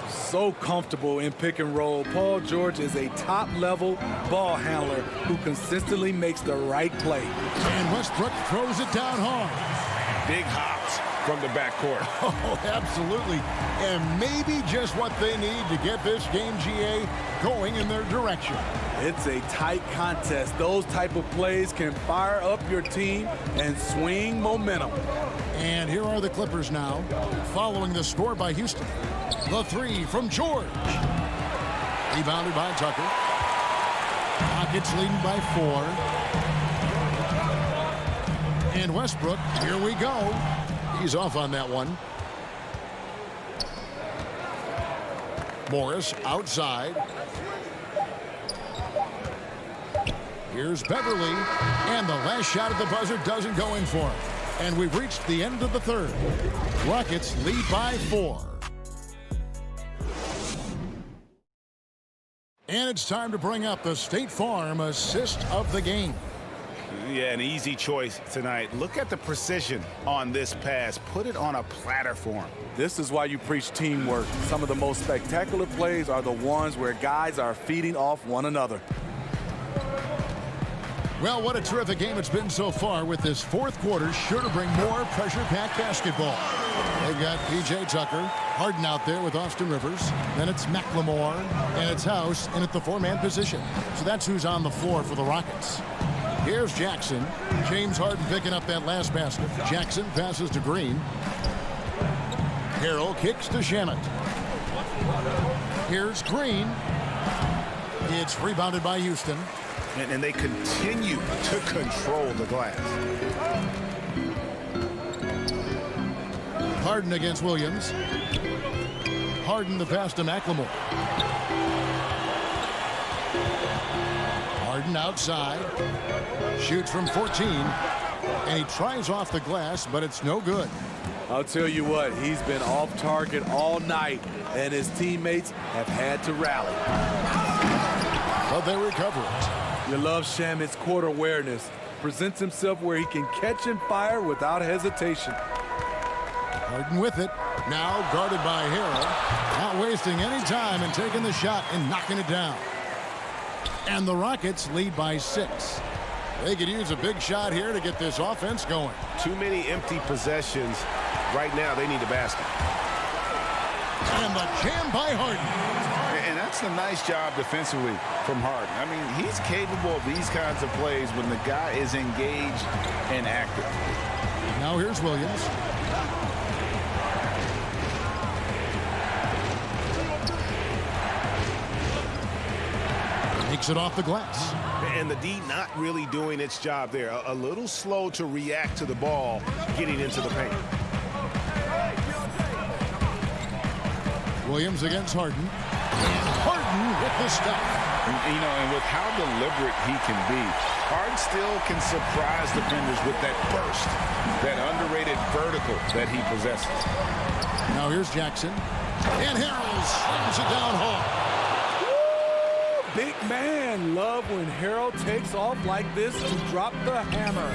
So comfortable in pick and roll. Paul George is a top-level ball handler who consistently makes the right play. And Westbrook throws it down hard. Big hops from the backcourt. Oh, absolutely. And maybe just what they need to get this game, GA, going in their direction. It's a tight contest. Those type of plays can fire up your team and swing momentum. And here are the Clippers now, following the score by Houston. The 3 from George. Rebounded by Tucker. Rockets leading by 4. And Westbrook, here we go. He's off on that one. Morris outside. Here's Beverly. And the last shot at the buzzer doesn't go in for him. And we've reached the end of the third. Rockets lead by 4. And it's time to bring up the State Farm assist of the game. Yeah, an easy choice tonight. Look at the precision on this pass. Put it on a platter for him. This is why you preach teamwork. Some of the most spectacular plays are the ones where guys are feeding off one another. Well, what a terrific game it's been so far, with this fourth quarter sure to bring more pressure-packed basketball. They've got P.J. Tucker, Harden out there with Austin Rivers. Then it's McLemore, and it's House in at the four-man position. So that's who's on the floor for the Rockets. Here's Jackson. James Harden picking up that last basket. Jackson passes to Green. Harrell kicks to Shamet. Here's Green. It's rebounded by Houston. And they continue to control the glass. Harden against Williams. Harden the pass to McLemore. Harden outside. Shoots from 14. And he tries off the glass, but it's no good. I'll tell you what, he's been off target all night, and his teammates have had to rally. But they recover it. You love Shamet's court awareness. Presents himself where he can catch and fire without hesitation. Harden with it. Now guarded by Harrell. Not wasting any time and taking the shot and knocking it down. And the Rockets lead by 6. They could use a big shot here to get this offense going. Too many empty possessions. Right now, they need a basket. And the jam by Harden. And that's a nice job defensively from Harden. I mean, he's capable of these kinds of plays when the guy is engaged and active. Now here's Williams. Takes it off the glass. And the D not really doing its job there. A little slow to react to the ball getting into the paint. Williams against Harden. And Harden with the stop. You know, and with how deliberate he can be, Harden still can surprise defenders with that burst, that underrated vertical that he possesses. Now here's Jackson. And Harrell slams it down hard. Big man, love when Harrell takes off like this to drop the hammer.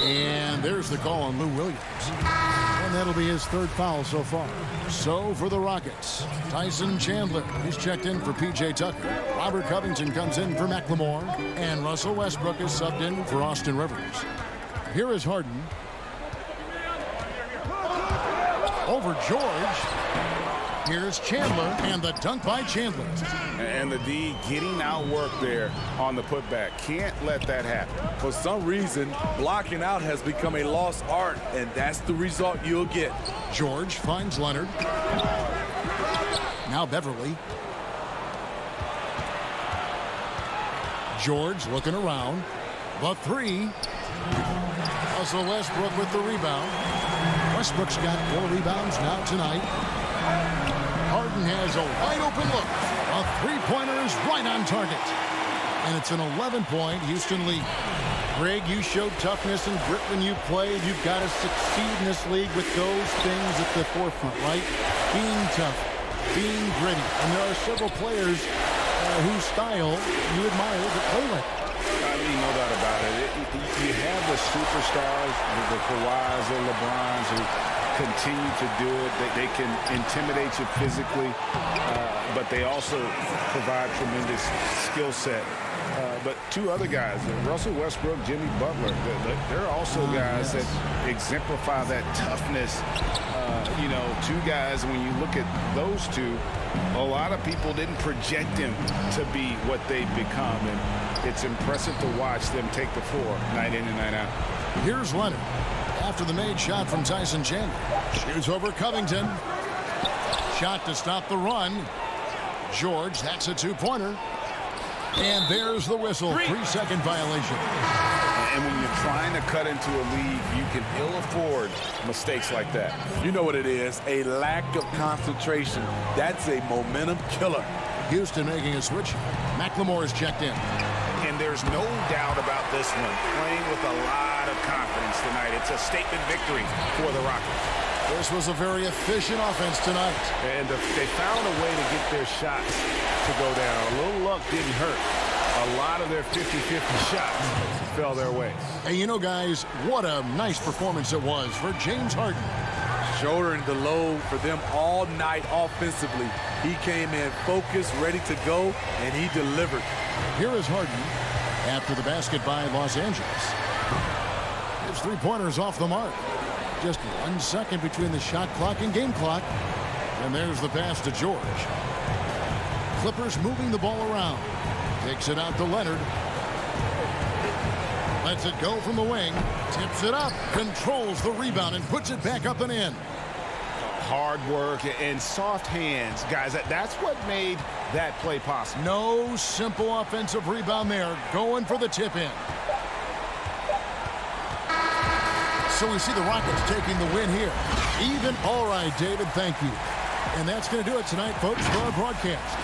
And there's the call on Lou Williams. And that'll be his third foul so far. So for the Rockets, Tyson Chandler, he's checked in for P.J. Tucker. Robert Covington comes in for McLemore. And Russell Westbrook is subbed in for Austin Rivers. Here is Harden. Over George. Here's Chandler, and the dunk by Chandler. And the D getting outworked there on the putback. Can't let that happen. For some reason, blocking out has become a lost art, and that's the result you'll get. George finds Leonard. Now Beverly. George looking around. The three. Russell Westbrook with the rebound. Westbrook's got 4 rebounds now tonight. Harden has a wide-open look. A three-pointer is right on target. And it's an 11-point Houston lead. Greg, you showed toughness and grit when you played. You've got to succeed in this league with those things at the forefront, right? Being tough, being gritty. And there are several players whose style you admire that play like that. I mean, no doubt about it. You have the superstars, the Kawhis, the LeBrons, who continue to do it. They can intimidate you physically, but they also provide tremendous skill set. But 2 other guys, Russell Westbrook, Jimmy Butler, they're also guys that exemplify that toughness. You know, 2 guys, when you look at those 2, a lot of people didn't project them to be what they've become. And it's impressive to watch them take the floor night in and night out. Here's Leonard. After the made shot from Tyson Chandler. Shoots over Covington. Shot to stop the run. George, that's a 2-pointer. And there's the whistle. 3-second violation. And when you're trying to cut into a lead, you can ill afford mistakes like that. You know what it is, a lack of concentration. That's a momentum killer. Houston making a switch. McLemore is checked in. And there's no doubt about this one. Playing with a lot of confidence tonight. It's a statement victory for the Rockets. This was a very efficient offense tonight. And they found a way to get their shots to go down. A little luck didn't hurt. A lot of their 50-50 shots fell their way. And you know, guys, what a nice performance it was for James Harden. Shouldering the load for them all night offensively. He came in focused, ready to go, and he delivered. Here is Harden after the basket by Los Angeles. His three-pointers off the mark. Just 1 second between the shot clock and game clock. And there's the pass to George. Clippers moving the ball around. Takes it out to Leonard. Lets it go from the wing. Tips it up. Controls the rebound and puts it back up and in. Hard work and soft hands. Guys, that's what made that play possible. No simple offensive rebound there. Going for the tip in. So we see the Rockets taking the win here. Even. All right, David, thank you. And that's going to do it tonight, folks, for our broadcast.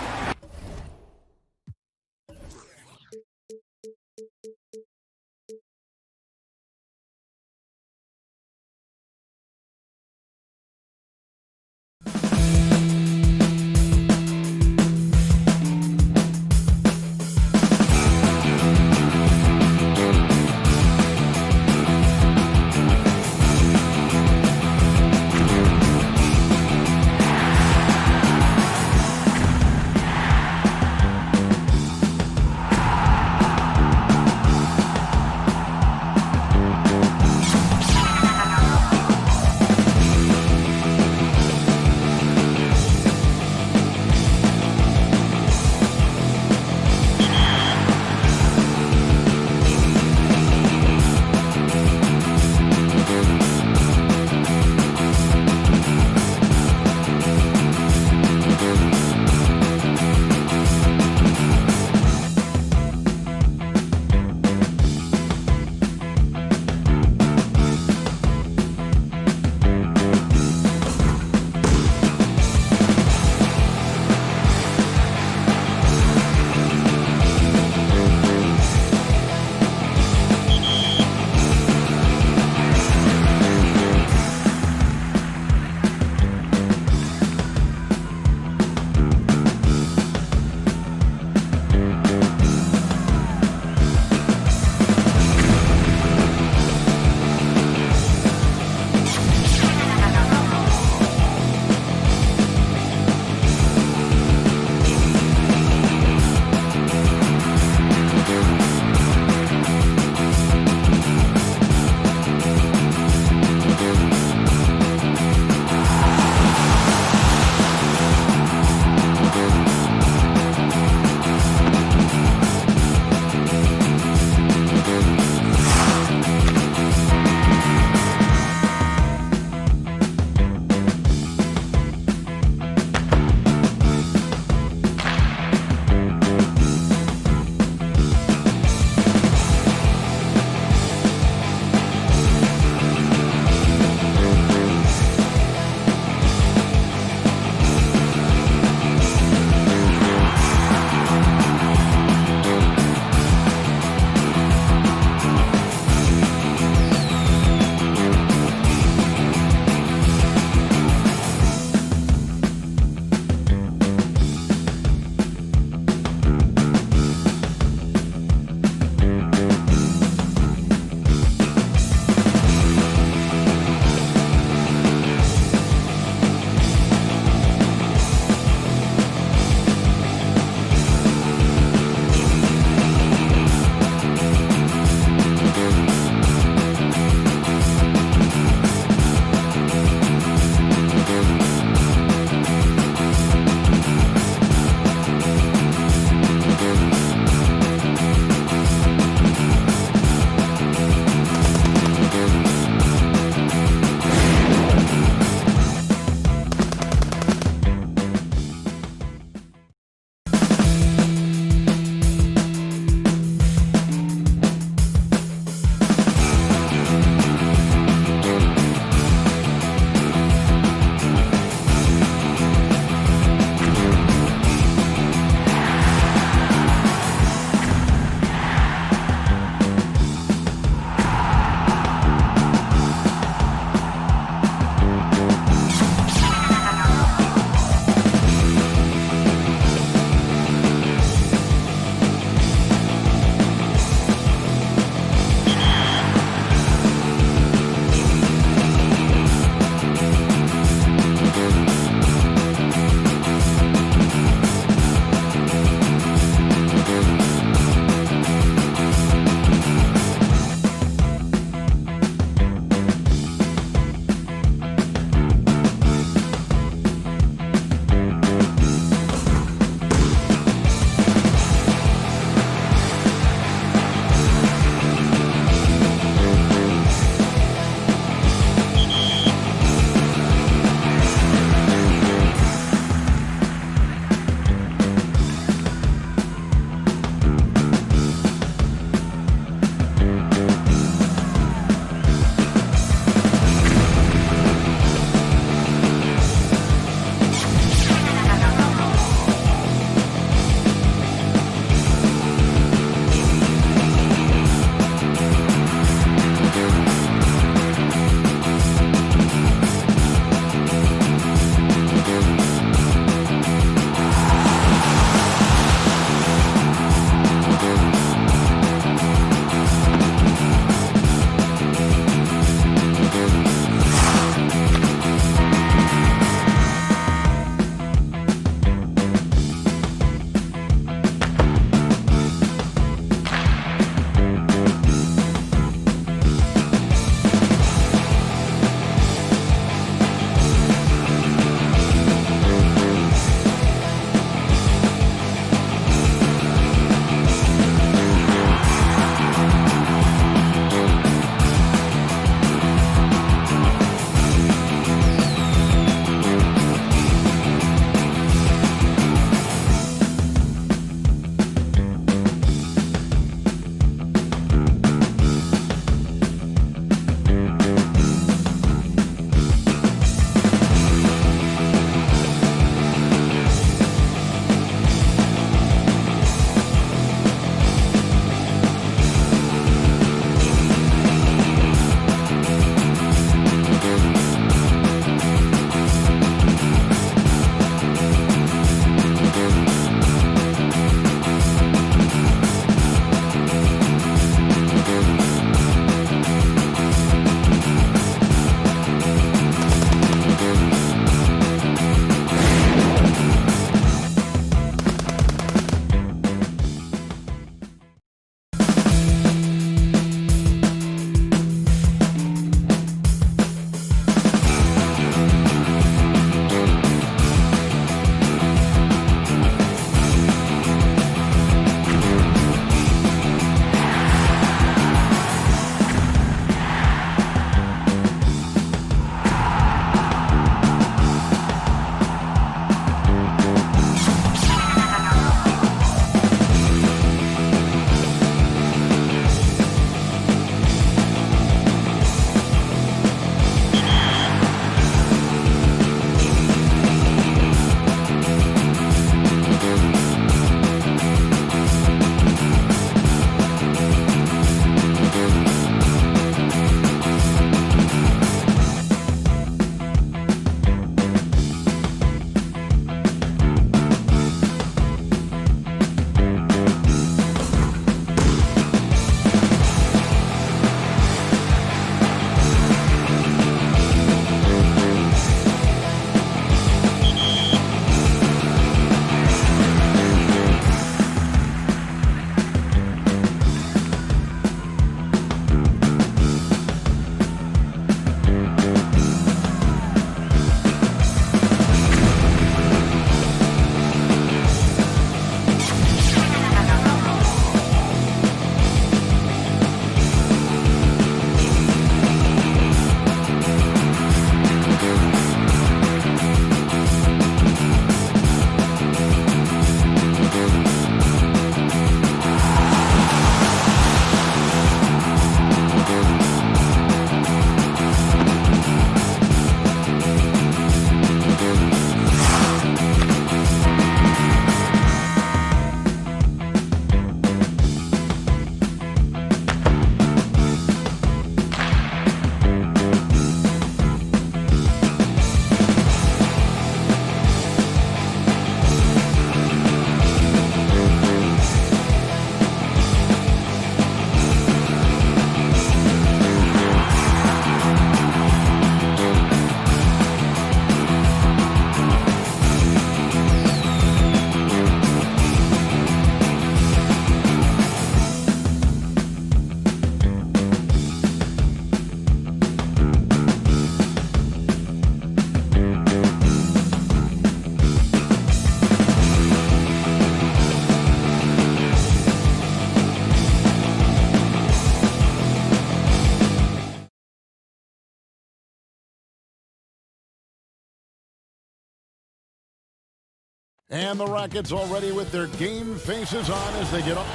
And the Rockets already with their game faces on as they get up.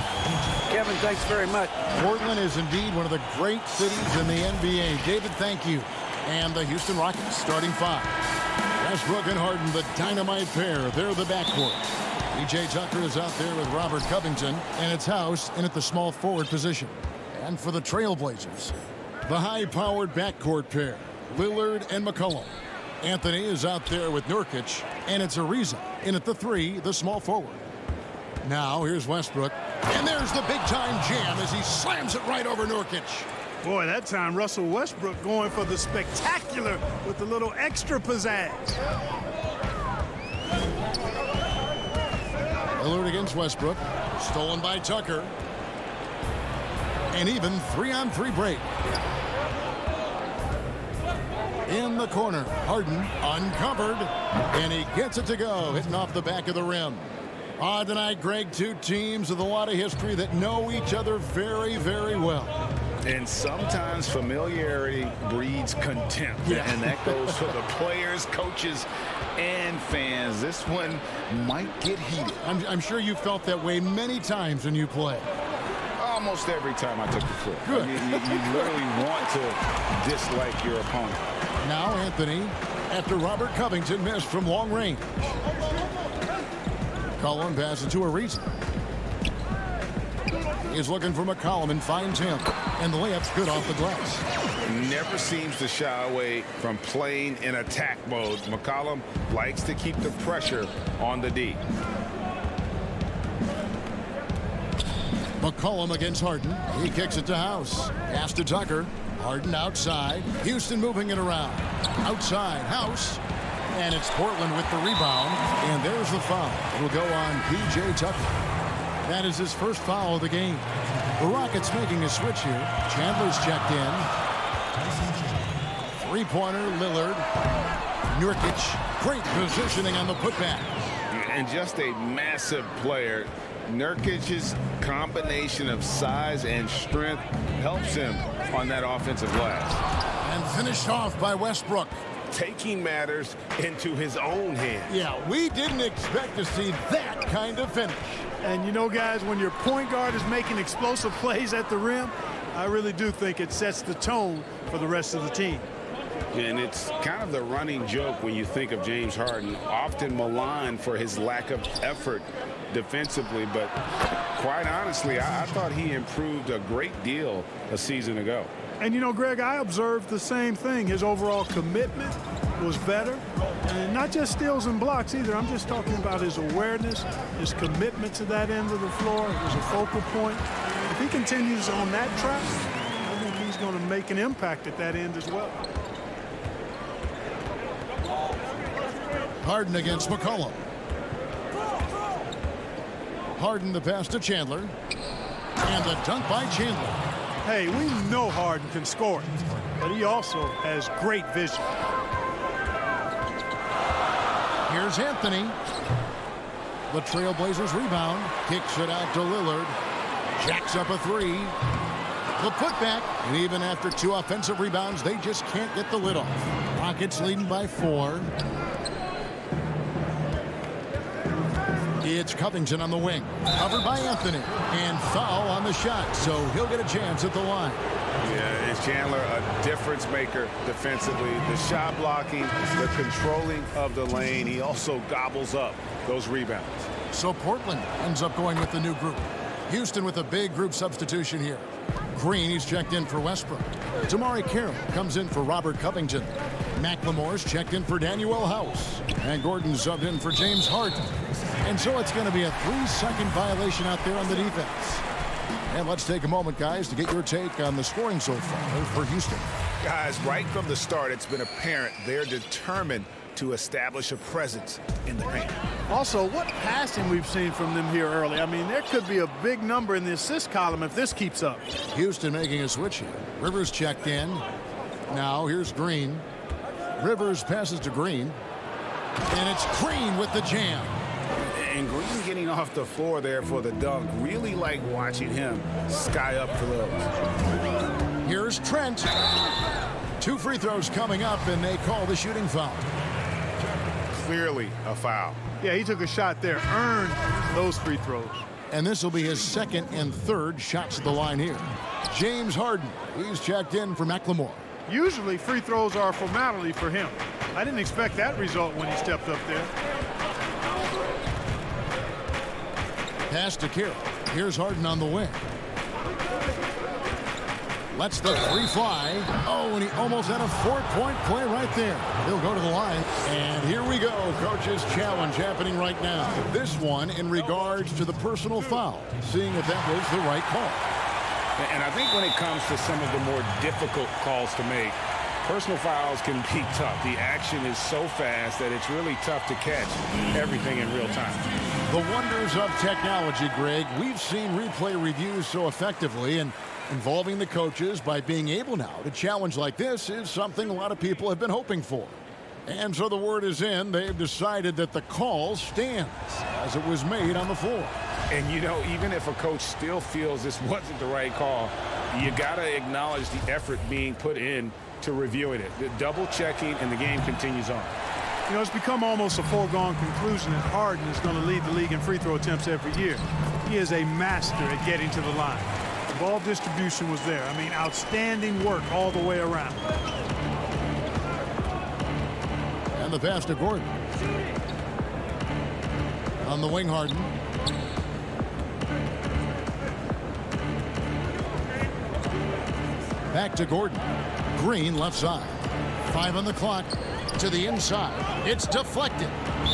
Kevin, thanks very much. Portland is indeed one of the great cities in the NBA. David, thank you. And the Houston Rockets starting 5. Westbrook and Harden, the dynamite pair. They're the backcourt. P.J. Tucker is out there with Robert Covington, and it's House in at the small forward position. And for the Trailblazers, the high-powered backcourt pair, Lillard and McCollum. Anthony is out there with Nurkic, and it's Ariza in at the 3, the small forward. Now here's Westbrook, and there's the big-time jam as he slams it right over Nurkic. Boy, that time Russell Westbrook going for the spectacular with a little extra pizzazz. Lillard against Westbrook, stolen by Tucker. And even 3-on-3 break. In the corner, Harden uncovered, and he gets it to go, hitting off the back of the rim. Tonight, Greg, two teams with a lot of history that know each other very, very well. And sometimes familiarity breeds contempt. Yeah. And that goes for the players, coaches, and fans. This one might get heated. I'm sure you felt that way many times when you play. Almost every time I took the floor. Good. You literally want to dislike your opponent. Now Anthony, after Robert Covington missed from long range. Cullen passes to Ariza. He's looking for McCollum and finds him. And the layup's good off the glass. Never seems to shy away from playing in attack mode. McCollum likes to keep the pressure on the D. McCollum against Harden. He kicks it to House. Pass to Tucker. Harden outside. Houston moving it around. Outside, House. And it's Portland with the rebound. And there's the foul. It'll go on P.J. Tucker. That is his first foul of the game. The Rockets making a switch here. Chandler's checked in. Three-pointer, Lillard. Nurkic. Great positioning on the putback. And just a massive player. Nurkic's combination of size and strength helps him on that offensive glass. And finished off by Westbrook. Taking matters into his own hands. Yeah, we didn't expect to see that kind of finish. And you know, guys, when your point guard is making explosive plays at the rim, I really do think it sets the tone for the rest of the team. And it's kind of the running joke when you think of James Harden, often maligned for his lack of effort defensively, but quite honestly, I thought he improved a great deal a season ago. And you know, Greg, I observed the same thing. His overall commitment was better, and not just steals and blocks either. I'm just talking about his awareness, his commitment to that end of the floor. It was a focal point. If he continues on that track, I think he's going to make an impact at that end as well. Harden against McCollum. Harden the pass to Chandler. And the dunk by Chandler. Hey, we know Harden can score it, but he also has great vision. Here's Anthony. The Trailblazers rebound. Kicks it out to Lillard. Jacks up a 3. The putback. And even after 2 offensive rebounds, they just can't get the lid off. Rockets leading by 4. It's Covington on the wing. Covered by Anthony. And foul on the shot, so he'll get a chance at the line. Yeah, is Chandler a difference maker defensively? The shot blocking, the controlling of the lane. He also gobbles up those rebounds. So Portland ends up going with the new group. Houston with a big group substitution here. Green, he's checked in for Westbrook. Damari Carroll comes in for Robert Covington. McLemore's checked in for Daniel House. And Gordon subbed in for James Harden. And so it's going to be a 3-second violation out there on the defense. And let's take a moment, guys, to get your take on the scoring so far for Houston. Guys, right from the start, it's been apparent they're determined to establish a presence in the paint. Also, what passing we've seen from them here early. I mean, there could be a big number in the assist column if this keeps up. Houston making a switch here. Rivers checked in. Now here's Green. Rivers passes to Green. And it's Green with the jam. And Green getting off the floor there for the dunk. Really like watching him sky up for those. Here's Trent. 2 free throws coming up, and they call the shooting foul. Clearly a foul. Yeah, he took a shot there, earned those free throws. And this will be his second and third shots at the line here. James Harden, he's checked in for McLemore. Usually free throws are a formality for him. I didn't expect that result when he stepped up there. Pass to Carroll. Here's Harden on the wing. Lets the three fly. Oh, and he almost had a four-point play right there. He'll go to the line. And here we go. Coach's challenge happening right now. This one in regards to the personal foul. Seeing if that was the right call. And I think when it comes to some of the more difficult calls to make, personal fouls can be tough. The action is so fast that it's really tough to catch everything in real time. The wonders of technology, Greg. We've seen replay reviews so effectively, and involving the coaches by being able now to challenge like this is something a lot of people have been hoping for. And so the word is in. They've decided that the call stands as it was made on the floor. And, you know, even if a coach still feels this wasn't the right call, you got to acknowledge the effort being put in to reviewing it. The double checking, and the game continues on. You know, it's become almost a foregone conclusion that Harden is going to lead the league in free throw attempts every year. He is a master at getting to the line. The ball distribution was there. I mean, outstanding work all the way around. And the pass to Gordon. On the wing, Harden. Back to Gordon. Green left side. 5 on the clock. To the inside. It's deflected.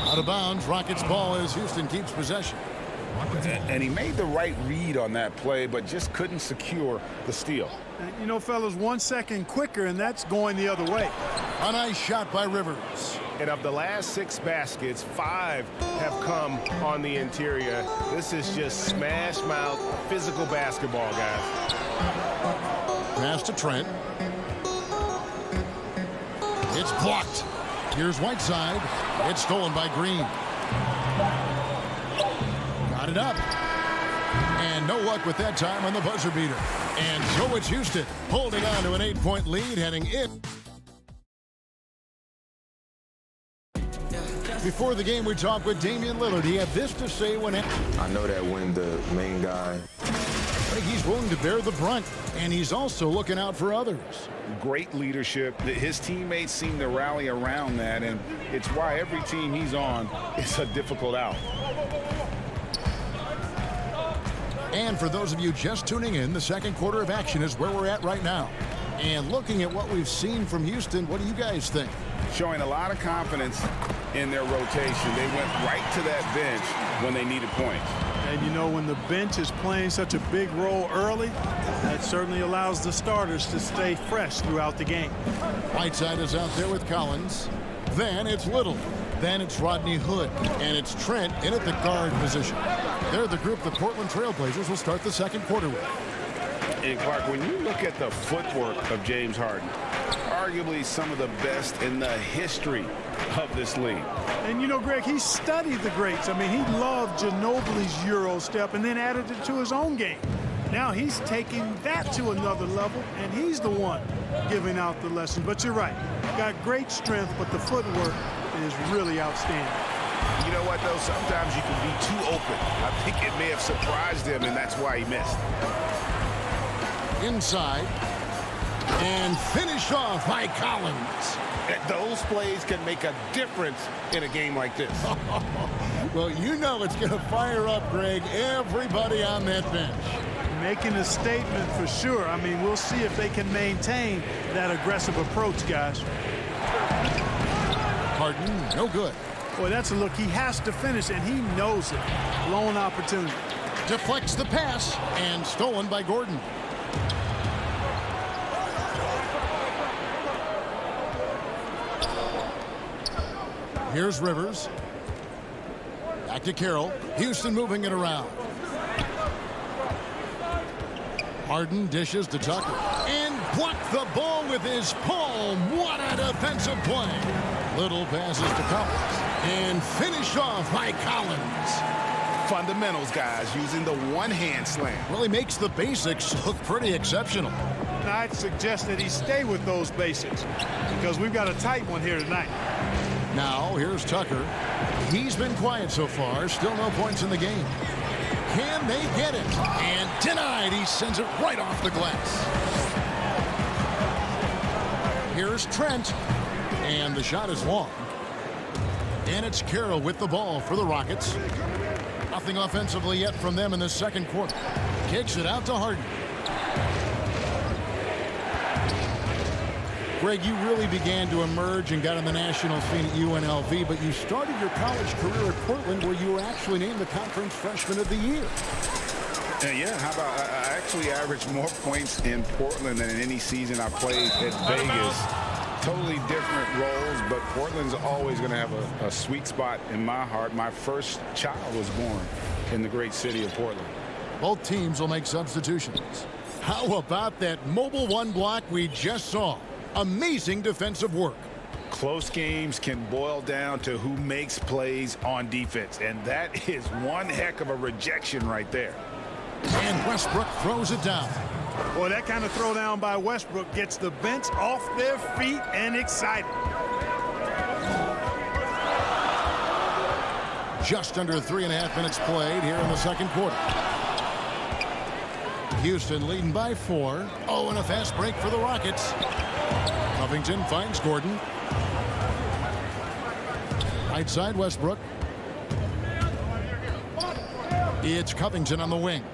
Out of bounds. Rockets ball as Houston keeps possession. And he made the right read on that play, but just couldn't secure the steal. And, you know, fellas, 1 second quicker, and that's going the other way. A nice shot by Rivers. And of the last 6 baskets, 5 have come on the interior. This is just smash mouth physical basketball, guys. Pass to Trent. It's blocked. Here's Whiteside. It's stolen by Green. Got it up. And no luck with that time on the buzzer beater. And so it's Houston holding on to an 8-point lead heading in. Before the game, we talked with Damian Lillard. He had this to say when I know that when the main guy, I think he's willing to bear the brunt, and he's also looking out for others. Great leadership. His teammates seem to rally around that, and it's why every team he's on is a difficult out. And for those of you just tuning in, the second quarter of action is where we're at right now. And looking at what we've seen from Houston, what do you guys think? Showing a lot of confidence in their rotation. They went right to that bench when they needed points. And, you know, when the bench is playing such a big role early, that certainly allows the starters to stay fresh throughout the game. Whiteside is out there with Collins. Then it's Little. Then it's Rodney Hood. And it's Trent in at the guard position. They're the group the Portland Trailblazers will start the second quarter with. And, Clark, when you look at the footwork of James Harden, Arguably some of the best in the history of this league. And, you know, Greg, he studied the greats. I mean, he loved Ginobili's Euro step and then added it to his own game. Now he's taking that to another level, and he's the one giving out the lessons. But you're right. Got great strength, but the footwork is really outstanding. You know what, though? Sometimes you can be too open. I think it may have surprised him, and that's why he missed. Inside. And finished off by Collins. Those plays can make a difference in a game like this. Well, you know it's going to fire up, Greg, everybody on that bench. Making a statement for sure. I mean, we'll see if they can maintain that aggressive approach, guys. Harden, no good. Boy, that's a look he has to finish, and he knows it. Blown opportunity. Deflects the pass, and stolen by Gordon. Here's Rivers. Back to Carroll. Houston moving it around. Harden dishes to Tucker. And blocked the ball with his palm. What a defensive play. Little passes to Collins. And finished off by Collins. Fundamentals, guys, using the one-hand slam. Really makes the basics look pretty exceptional. I'd suggest that he stay with those basics because we've got a tight one here tonight. Now, here's Tucker. He's been quiet so far. Still no points in the game. Can they get it? And denied. He sends it right off the glass. Here's Trent. And the shot is long. And it's Carroll with the ball for the Rockets. Nothing offensively yet from them in the second quarter. Kicks it out to Harden. Greg, you really began to emerge and got on the national scene at UNLV, but you started your college career at Portland, where you were actually named the Conference Freshman of the Year. Yeah, how about I actually averaged more points in Portland than in any season I played at Vegas. Totally different roles, but Portland's always going to have a sweet spot in my heart. My first child was born in the great city of Portland. Both teams will make substitutions. How about that mobile one block we just saw? Amazing defensive work. Close games can boil down to who makes plays on defense, and that is one heck of a rejection right there. And Westbrook throws it down. Boy, that kind of throwdown by Westbrook gets the bench off their feet and excited. Just under 3.5 minutes played here in the second quarter. Houston leading by 4. Oh, and a fast break for the Rockets. Covington finds Gordon. Right side, Westbrook. It's Covington on the wing.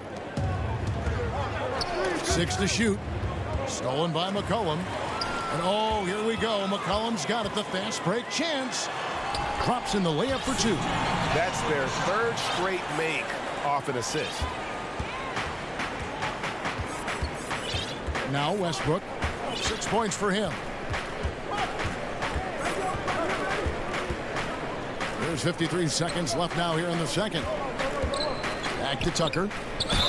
6 to shoot. Stolen by McCollum. And oh, here we go. McCollum's got it. The fast break chance. Drops in the layup for 2. That's their third straight make off an assist. Now Westbrook. 6 points for him. There's 53 seconds left now here in the second. Back to Tucker.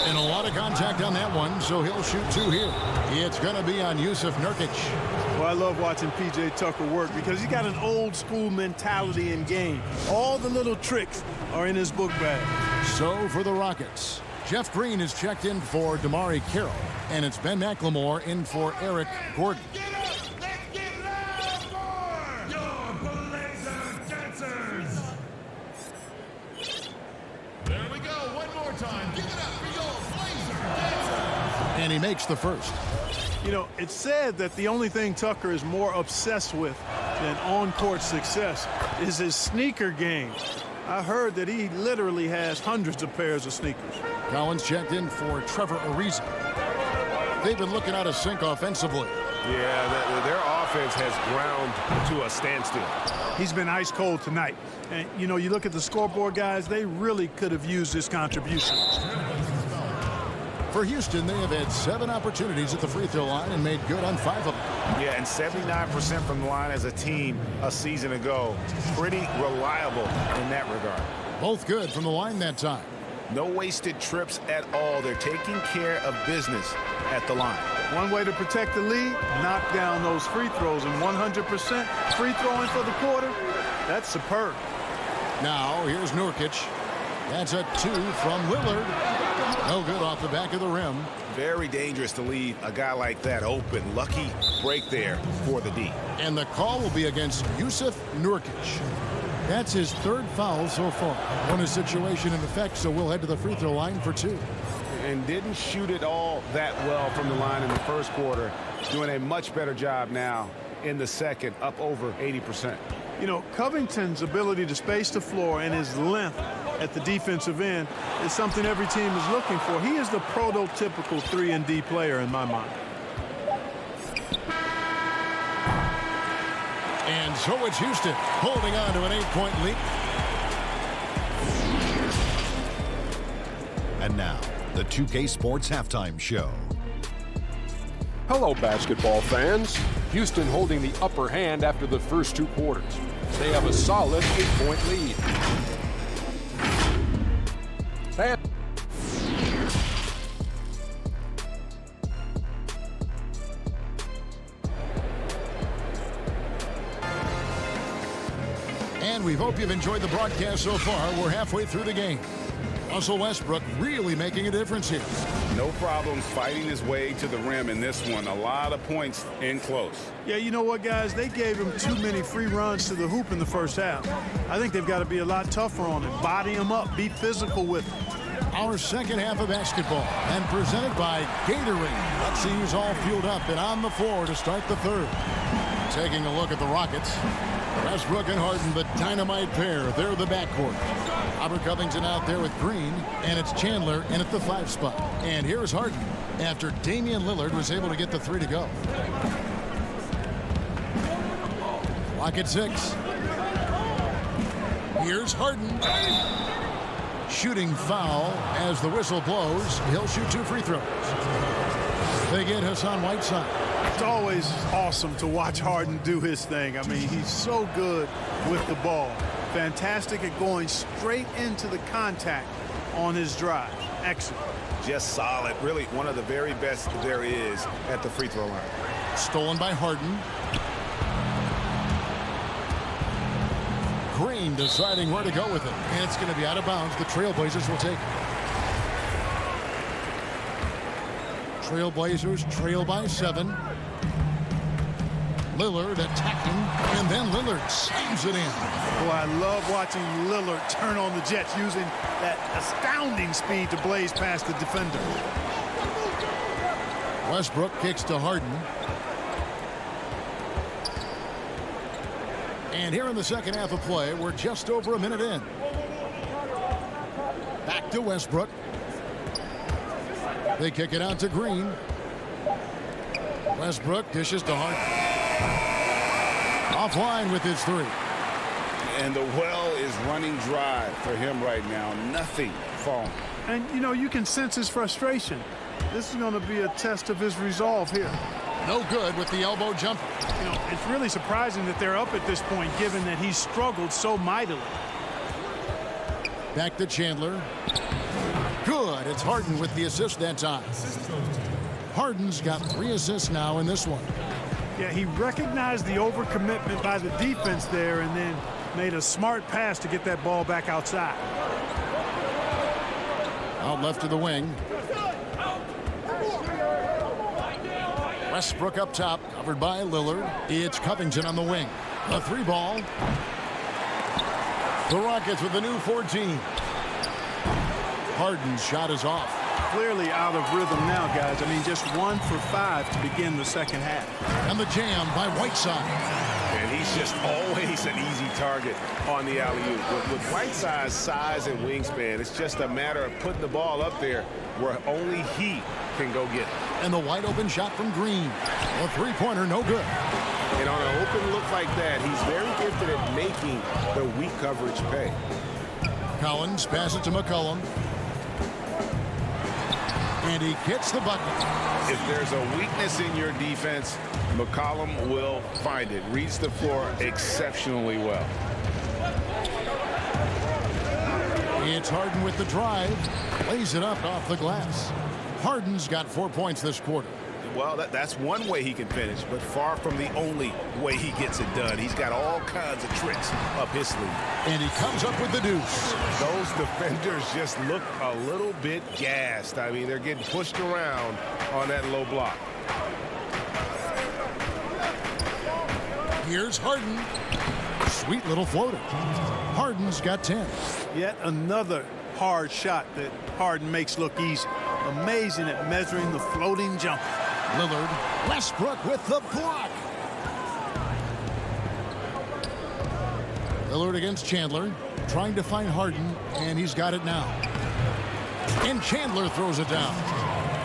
And a lot of contact on that one, so he'll shoot 2 here. It's going to be on Yusuf Nurkic. Well, I love watching P.J. Tucker work because he's got an old school mentality in game. All the little tricks are in his book bag. So for the Rockets, Jeff Green is checked in for Damari Carroll, and it's Ben McLemore in for Eric Gordon. And he makes the first. You know, it's said that the only thing Tucker is more obsessed with than on-court success is his sneaker game. I heard that he literally has hundreds of pairs of sneakers. Collins checked in for Trevor Ariza. They've been looking out of sync offensively. Yeah, their offense has ground to a standstill. He's been ice cold tonight. And, you know, you look at the scoreboard, guys, they really could have used his contribution. For Houston, they have had 7 opportunities at the free throw line and made good on 5 of them. Yeah, and 79% from the line as a team a season ago. Pretty reliable in that regard. Both good from the line that time. No wasted trips at all. They're taking care of business at the line. One way to protect the lead, knock down those free throws, and 100% free throwing for the quarter, that's superb. Now, here's Nurkic. That's a 2 from Lillard. No good off the back of the rim. Very dangerous to leave a guy like that open. Lucky break there for the D. And the call will be against Yusuf Nurkic. That's his 3rd foul so far. One is situation in effect, so we'll head to the free throw line for 2. And didn't shoot it all that well from the line in the first quarter. Doing a much better job now in the second, up over 80%. You know, Covington's ability to space the floor and his length at the defensive end is something every team is looking for. He is the prototypical 3-and-D player in my mind. And so it's Houston holding on to an 8-point lead. And now, the 2K Sports Halftime Show. Hello, basketball fans. Houston holding the upper hand after the first 2 quarters. They have a solid 8-point lead. And we hope you've enjoyed the broadcast so far. We're halfway through the game. Russell Westbrook really making a difference here. No problems fighting his way to the rim in this one. A lot of points in close. Yeah, you know what, guys? They gave him too many free runs to the hoop in the first half. I think they've got to be a lot tougher on him. Body him up. Be physical with him. Our second half of basketball and presented by Gatorade. Let's see who's all fueled up and on the floor to start the third. Taking a look at the Rockets. Westbrook and Harden, the dynamite pair. They're the backcourt. Robert Covington out there with Green, and it's Chandler in at the 5 spot. And here's Harden after Damian Lillard was able to get the 3 to go. Clock at 6. Here's Harden. Shooting foul as the whistle blows. He'll shoot 2 free throws. They get Hassan Whiteside. It's always awesome to watch Harden do his thing. I mean, he's so good with the ball. Fantastic at going straight into the contact on his drive. Excellent. Just solid. Really one of the very best there is at the free throw line. Stolen by Harden. Green deciding where to go with it. And it's going to be out of bounds. The Trailblazers will take it. Trailblazers trail by 7. Lillard attacking, and then Lillard slams it in. Boy, I love watching Lillard turn on the Jets using that astounding speed to blaze past the defender. Westbrook kicks to Harden. And here in the second half of play, we're just over a minute in. Back to Westbrook. They kick it out to Green. Westbrook dishes to Harden. Offline with his 3. And the well is running dry for him right now. Nothing falling. And, you know, you can sense his frustration. This is going to be a test of his resolve here. No good with the elbow jumper. You know, it's really surprising that they're up at this point, given that he's struggled so mightily. Back to Chandler. Good. It's Harden with the assist that time. Harden's got 3 assists now in this one. Yeah, he recognized the overcommitment by the defense there and then made a smart pass to get that ball back outside. Out left to the wing. Westbrook up top, covered by Lillard. It's Covington on the wing. A 3 ball. The Rockets with the new 14. Harden's shot is off. Clearly out of rhythm now, guys. I mean, just 1 for 5 to begin the second half. And the jam by Whiteside. And he's just always an easy target on the alley-oop. With Whiteside's size and wingspan, it's just a matter of putting the ball up there where only he can go get it. And the wide open shot from Green. A 3-pointer, no good. And on an open look like that, he's very gifted at making the weak coverage pay. Collins passes to McCollum. And he gets the bucket. If there's a weakness in your defense, McCollum will find it. Reads the floor exceptionally well. It's Harden with the drive. Lays it up off the glass. Harden's got 4 points this quarter. Well, that's one way he can finish, but far from the only way he gets it done. He's got all kinds of tricks up his sleeve. And he comes up with the deuce. Those defenders just look a little bit gassed. I mean, they're getting pushed around on that low block. Here's Harden. Sweet little floater. Harden's got 10. Yet another hard shot that Harden makes look easy. Amazing at measuring the floating jumper. Lillard. Westbrook with the block. Lillard against Chandler. Trying to find Harden, and he's got it now. And Chandler throws it down.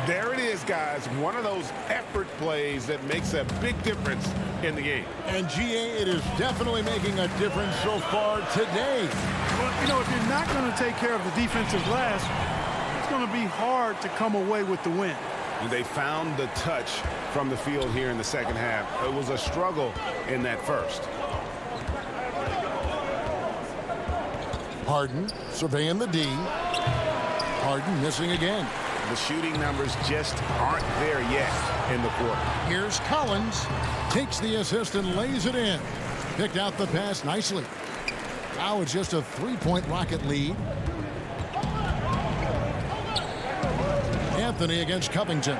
There it is, guys. One of those effort plays that makes a big difference in the game. And GA, it is definitely making a difference so far today. Well, you know, if you're not going to take care of the defensive glass, it's going to be hard to come away with the win. They found the touch from the field here in the second half. It was a struggle in that first. Harden surveying the D. Harden missing again. The shooting numbers just aren't there yet in the quarter. Here's Collins. Takes the assist and lays it in. Picked out the pass nicely. Now it's just a 3-point Rocket lead. Anthony against Covington.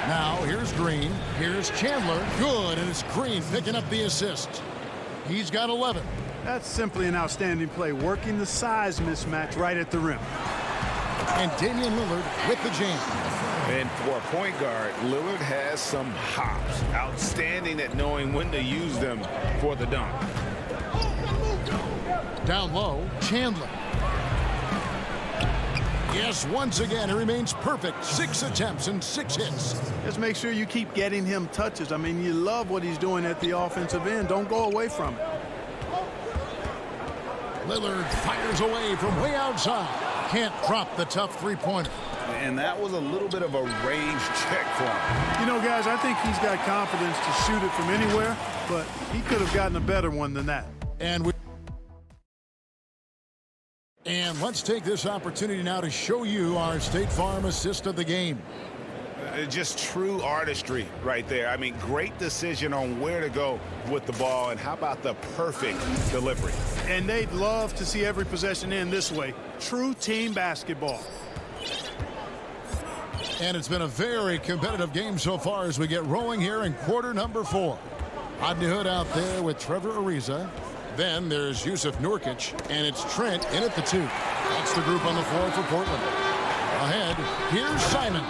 Now here's Green. Here's Chandler. Good, and it's Green picking up the assist. He's got 11. That's simply an outstanding play, working the size mismatch right at the rim. And Damian Lillard with the jam. And for a point guard, Lillard has some hops. Outstanding at knowing when to use them for the dunk. Down low, Chandler. Yes, once again, he remains perfect. 6 attempts and 6 hits. Just make sure you keep getting him touches. I mean, you love what he's doing at the offensive end. Don't go away from it. Lillard fires away from way outside. Can't drop the tough three-pointer. And that was a little bit of a range check for him. You know, guys, I think he's got confidence to shoot it from anywhere, but he could have gotten a better one than that. And let's take this opportunity now to show you our State Farm assist of the game. Just true artistry right there. I mean, great decision on where to go with the ball, and how about the perfect delivery? And they'd love to see every possession end this way. True team basketball. And it's been a very competitive game so far as we get rolling here in quarter number 4. Rodney Hood out there with Trevor Ariza. Then there's Yusuf Nurkic, and it's Trent in at the 2. That's the group on the floor for Portland. Ahead, here's Simons.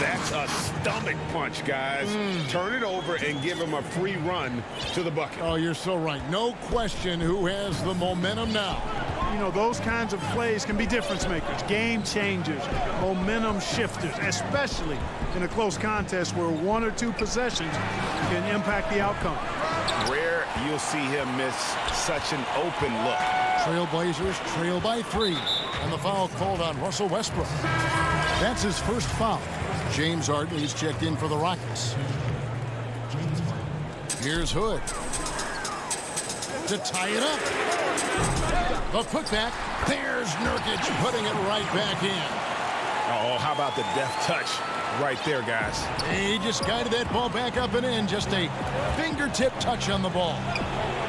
That's a stomach punch, guys. Turn it over and give him a free run to the bucket. Oh, you're so right. No question who has the momentum now. You know, those kinds of plays can be difference makers, game changers, momentum shifters, especially in a close contest where 1 or 2 possessions can impact the outcome. Rare you'll see him miss such an open look. Trailblazers trail by 3, and the foul called on Russell Westbrook. That's his first foul. James Harden, he's checked in for the Rockets. Here's Hood to tie it up. The putback. There's Nurkic putting it right back in. Oh, how about the deft touch right there, guys? He just guided that ball back up and in. Just a fingertip touch on the ball.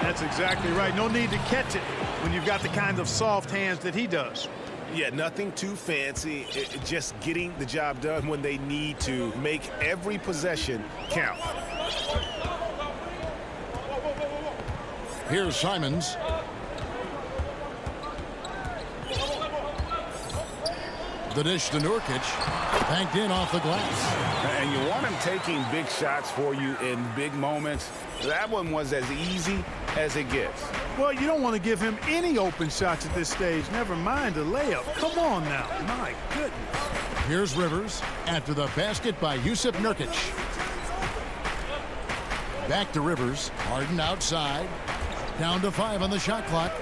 That's exactly right. No need to catch it when you've got the kind of soft hands that he does. Yeah, nothing too fancy. Just getting the job done when they need to. Make every possession count. Here's Simons. The dish to Nurkic. Banked in off the glass. And you want him taking big shots for you in big moments. That one was as easy as it gets. Well, you don't want to give him any open shots at this stage. Never mind a layup. Come on now. My goodness. Here's Rivers after the basket by Yusuf Nurkic. Back to Rivers. Harden outside. Down to 5 on the shot clock.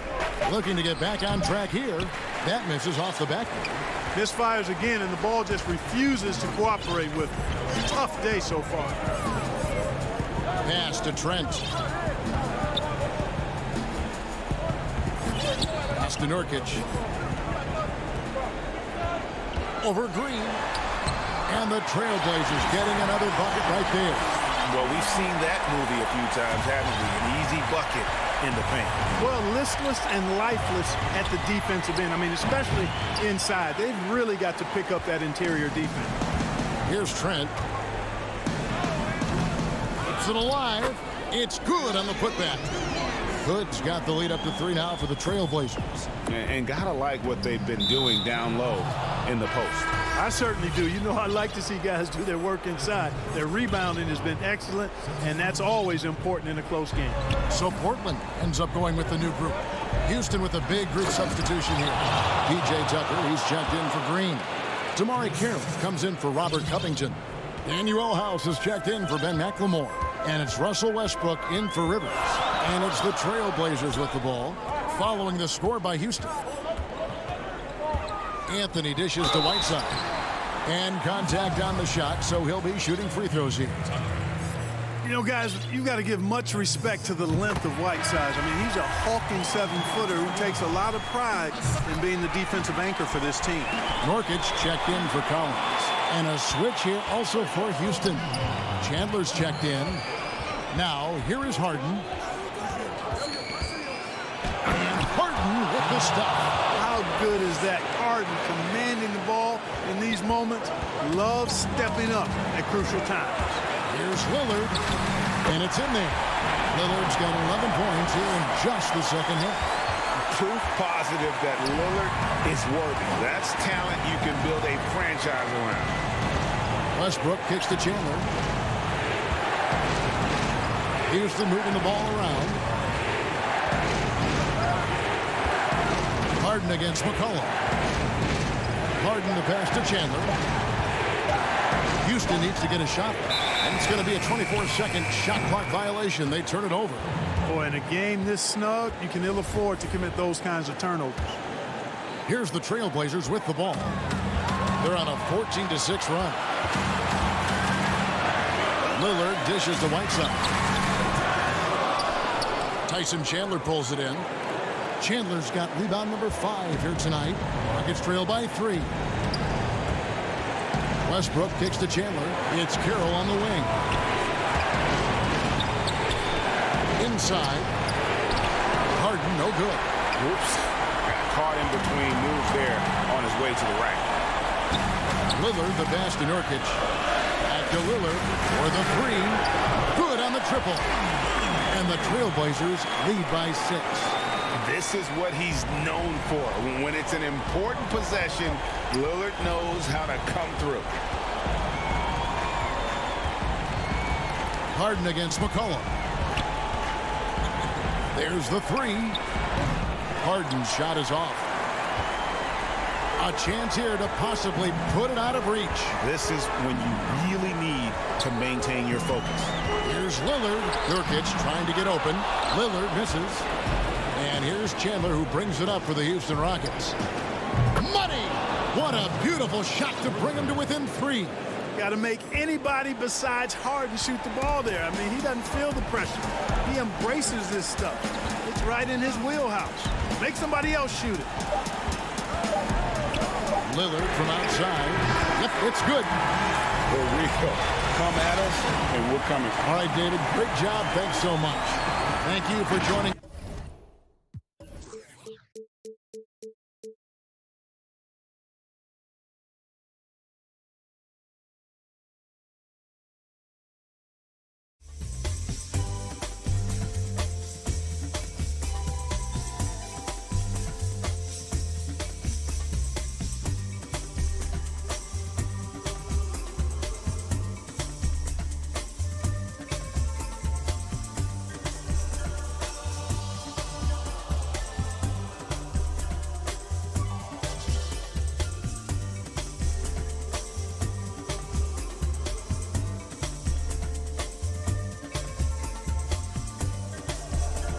Looking to get back on track here. That misses off the backboard. Misfires again, and the ball just refuses to cooperate with him. Tough day so far. Pass to Trent. Pass to Nurkic. Over Green. And the Trailblazers getting another bucket right there. Well, we've seen that movie a few times, haven't we? An easy bucket in the paint. Well, listless and lifeless at the defensive end. I mean, especially inside. They've really got to pick up that interior defense. Here's Trent. Keeps it alive. It's good on the putback. Hood's got the lead up to 3 now for the Trailblazers. And gotta like what they've been doing down low in the post. I certainly do. You know, I like to see guys do their work inside. Their rebounding has been excellent, and that's always important in a close game. So Portland ends up going with the new group. Houston with a big group substitution here. P.J. Tucker, he's checked in for Green. Damari Carroll comes in for Robert Covington. Daniel House is checked in for Ben McLemore. And it's Russell Westbrook in for Rivers. And it's the Trailblazers with the ball, following the score by Houston. Anthony dishes to Whiteside. And contact on the shot, so he'll be shooting free throws here. You know, guys, you've got to give much respect to the length of Whiteside. I mean, he's a hulking 7-footer who takes a lot of pride in being the defensive anchor for this team. Nurkic checked in for Collins. And a switch here also for Houston. Chandler's checked in. Now, here is Harden. And Harden with the stuff. How good is that? Harden commanding the ball in these moments, loves stepping up at crucial times. Here's Lillard, and it's in there. Lillard's got 11 points here in just the second half. Proof positive that Lillard is worthy. That's talent you can build a franchise around. Westbrook kicks to Chandler. Houston moving the ball around. Harden against McCollum. Harden the pass to Chandler. Houston needs to get a shot, and it's going to be a 24-second shot clock violation. They turn it over. Boy, in a game this snug, you can ill afford to commit those kinds of turnovers. Here's the Trailblazers with the ball. They're on a 14-6 run. Lillard dishes to Whiteside. Tyson Chandler pulls it in. Chandler's got rebound number 5 here tonight. Rockets trail by 3. Westbrook kicks to Chandler. It's Carroll on the wing. Inside. Harden, no good. Whoops. Got caught in between moves there on his way to the rack. Lillard, the pass to Nurkic. Back to Lillard for the 3. Good on the triple. And the Trailblazers lead by 6. This is what he's known for. When it's an important possession, Lillard knows how to come through. Harden against McCollum. There's the 3. Harden's shot is off. A chance here to possibly put it out of reach. This is when you really need to maintain your focus. Here's Lillard. Nurkic trying to get open. Lillard misses. And here's Chandler, who brings it up for the Houston Rockets. Money! What a beautiful shot to bring him to within 3. Got to make anybody besides Harden shoot the ball there. I mean, he doesn't feel the pressure. He embraces this stuff. It's right in his wheelhouse. Make somebody else shoot it. Lillard from outside. Yep, it's good. For real. Come at us, and we're coming. All right, David, great job. Thanks so much. Thank you for joining.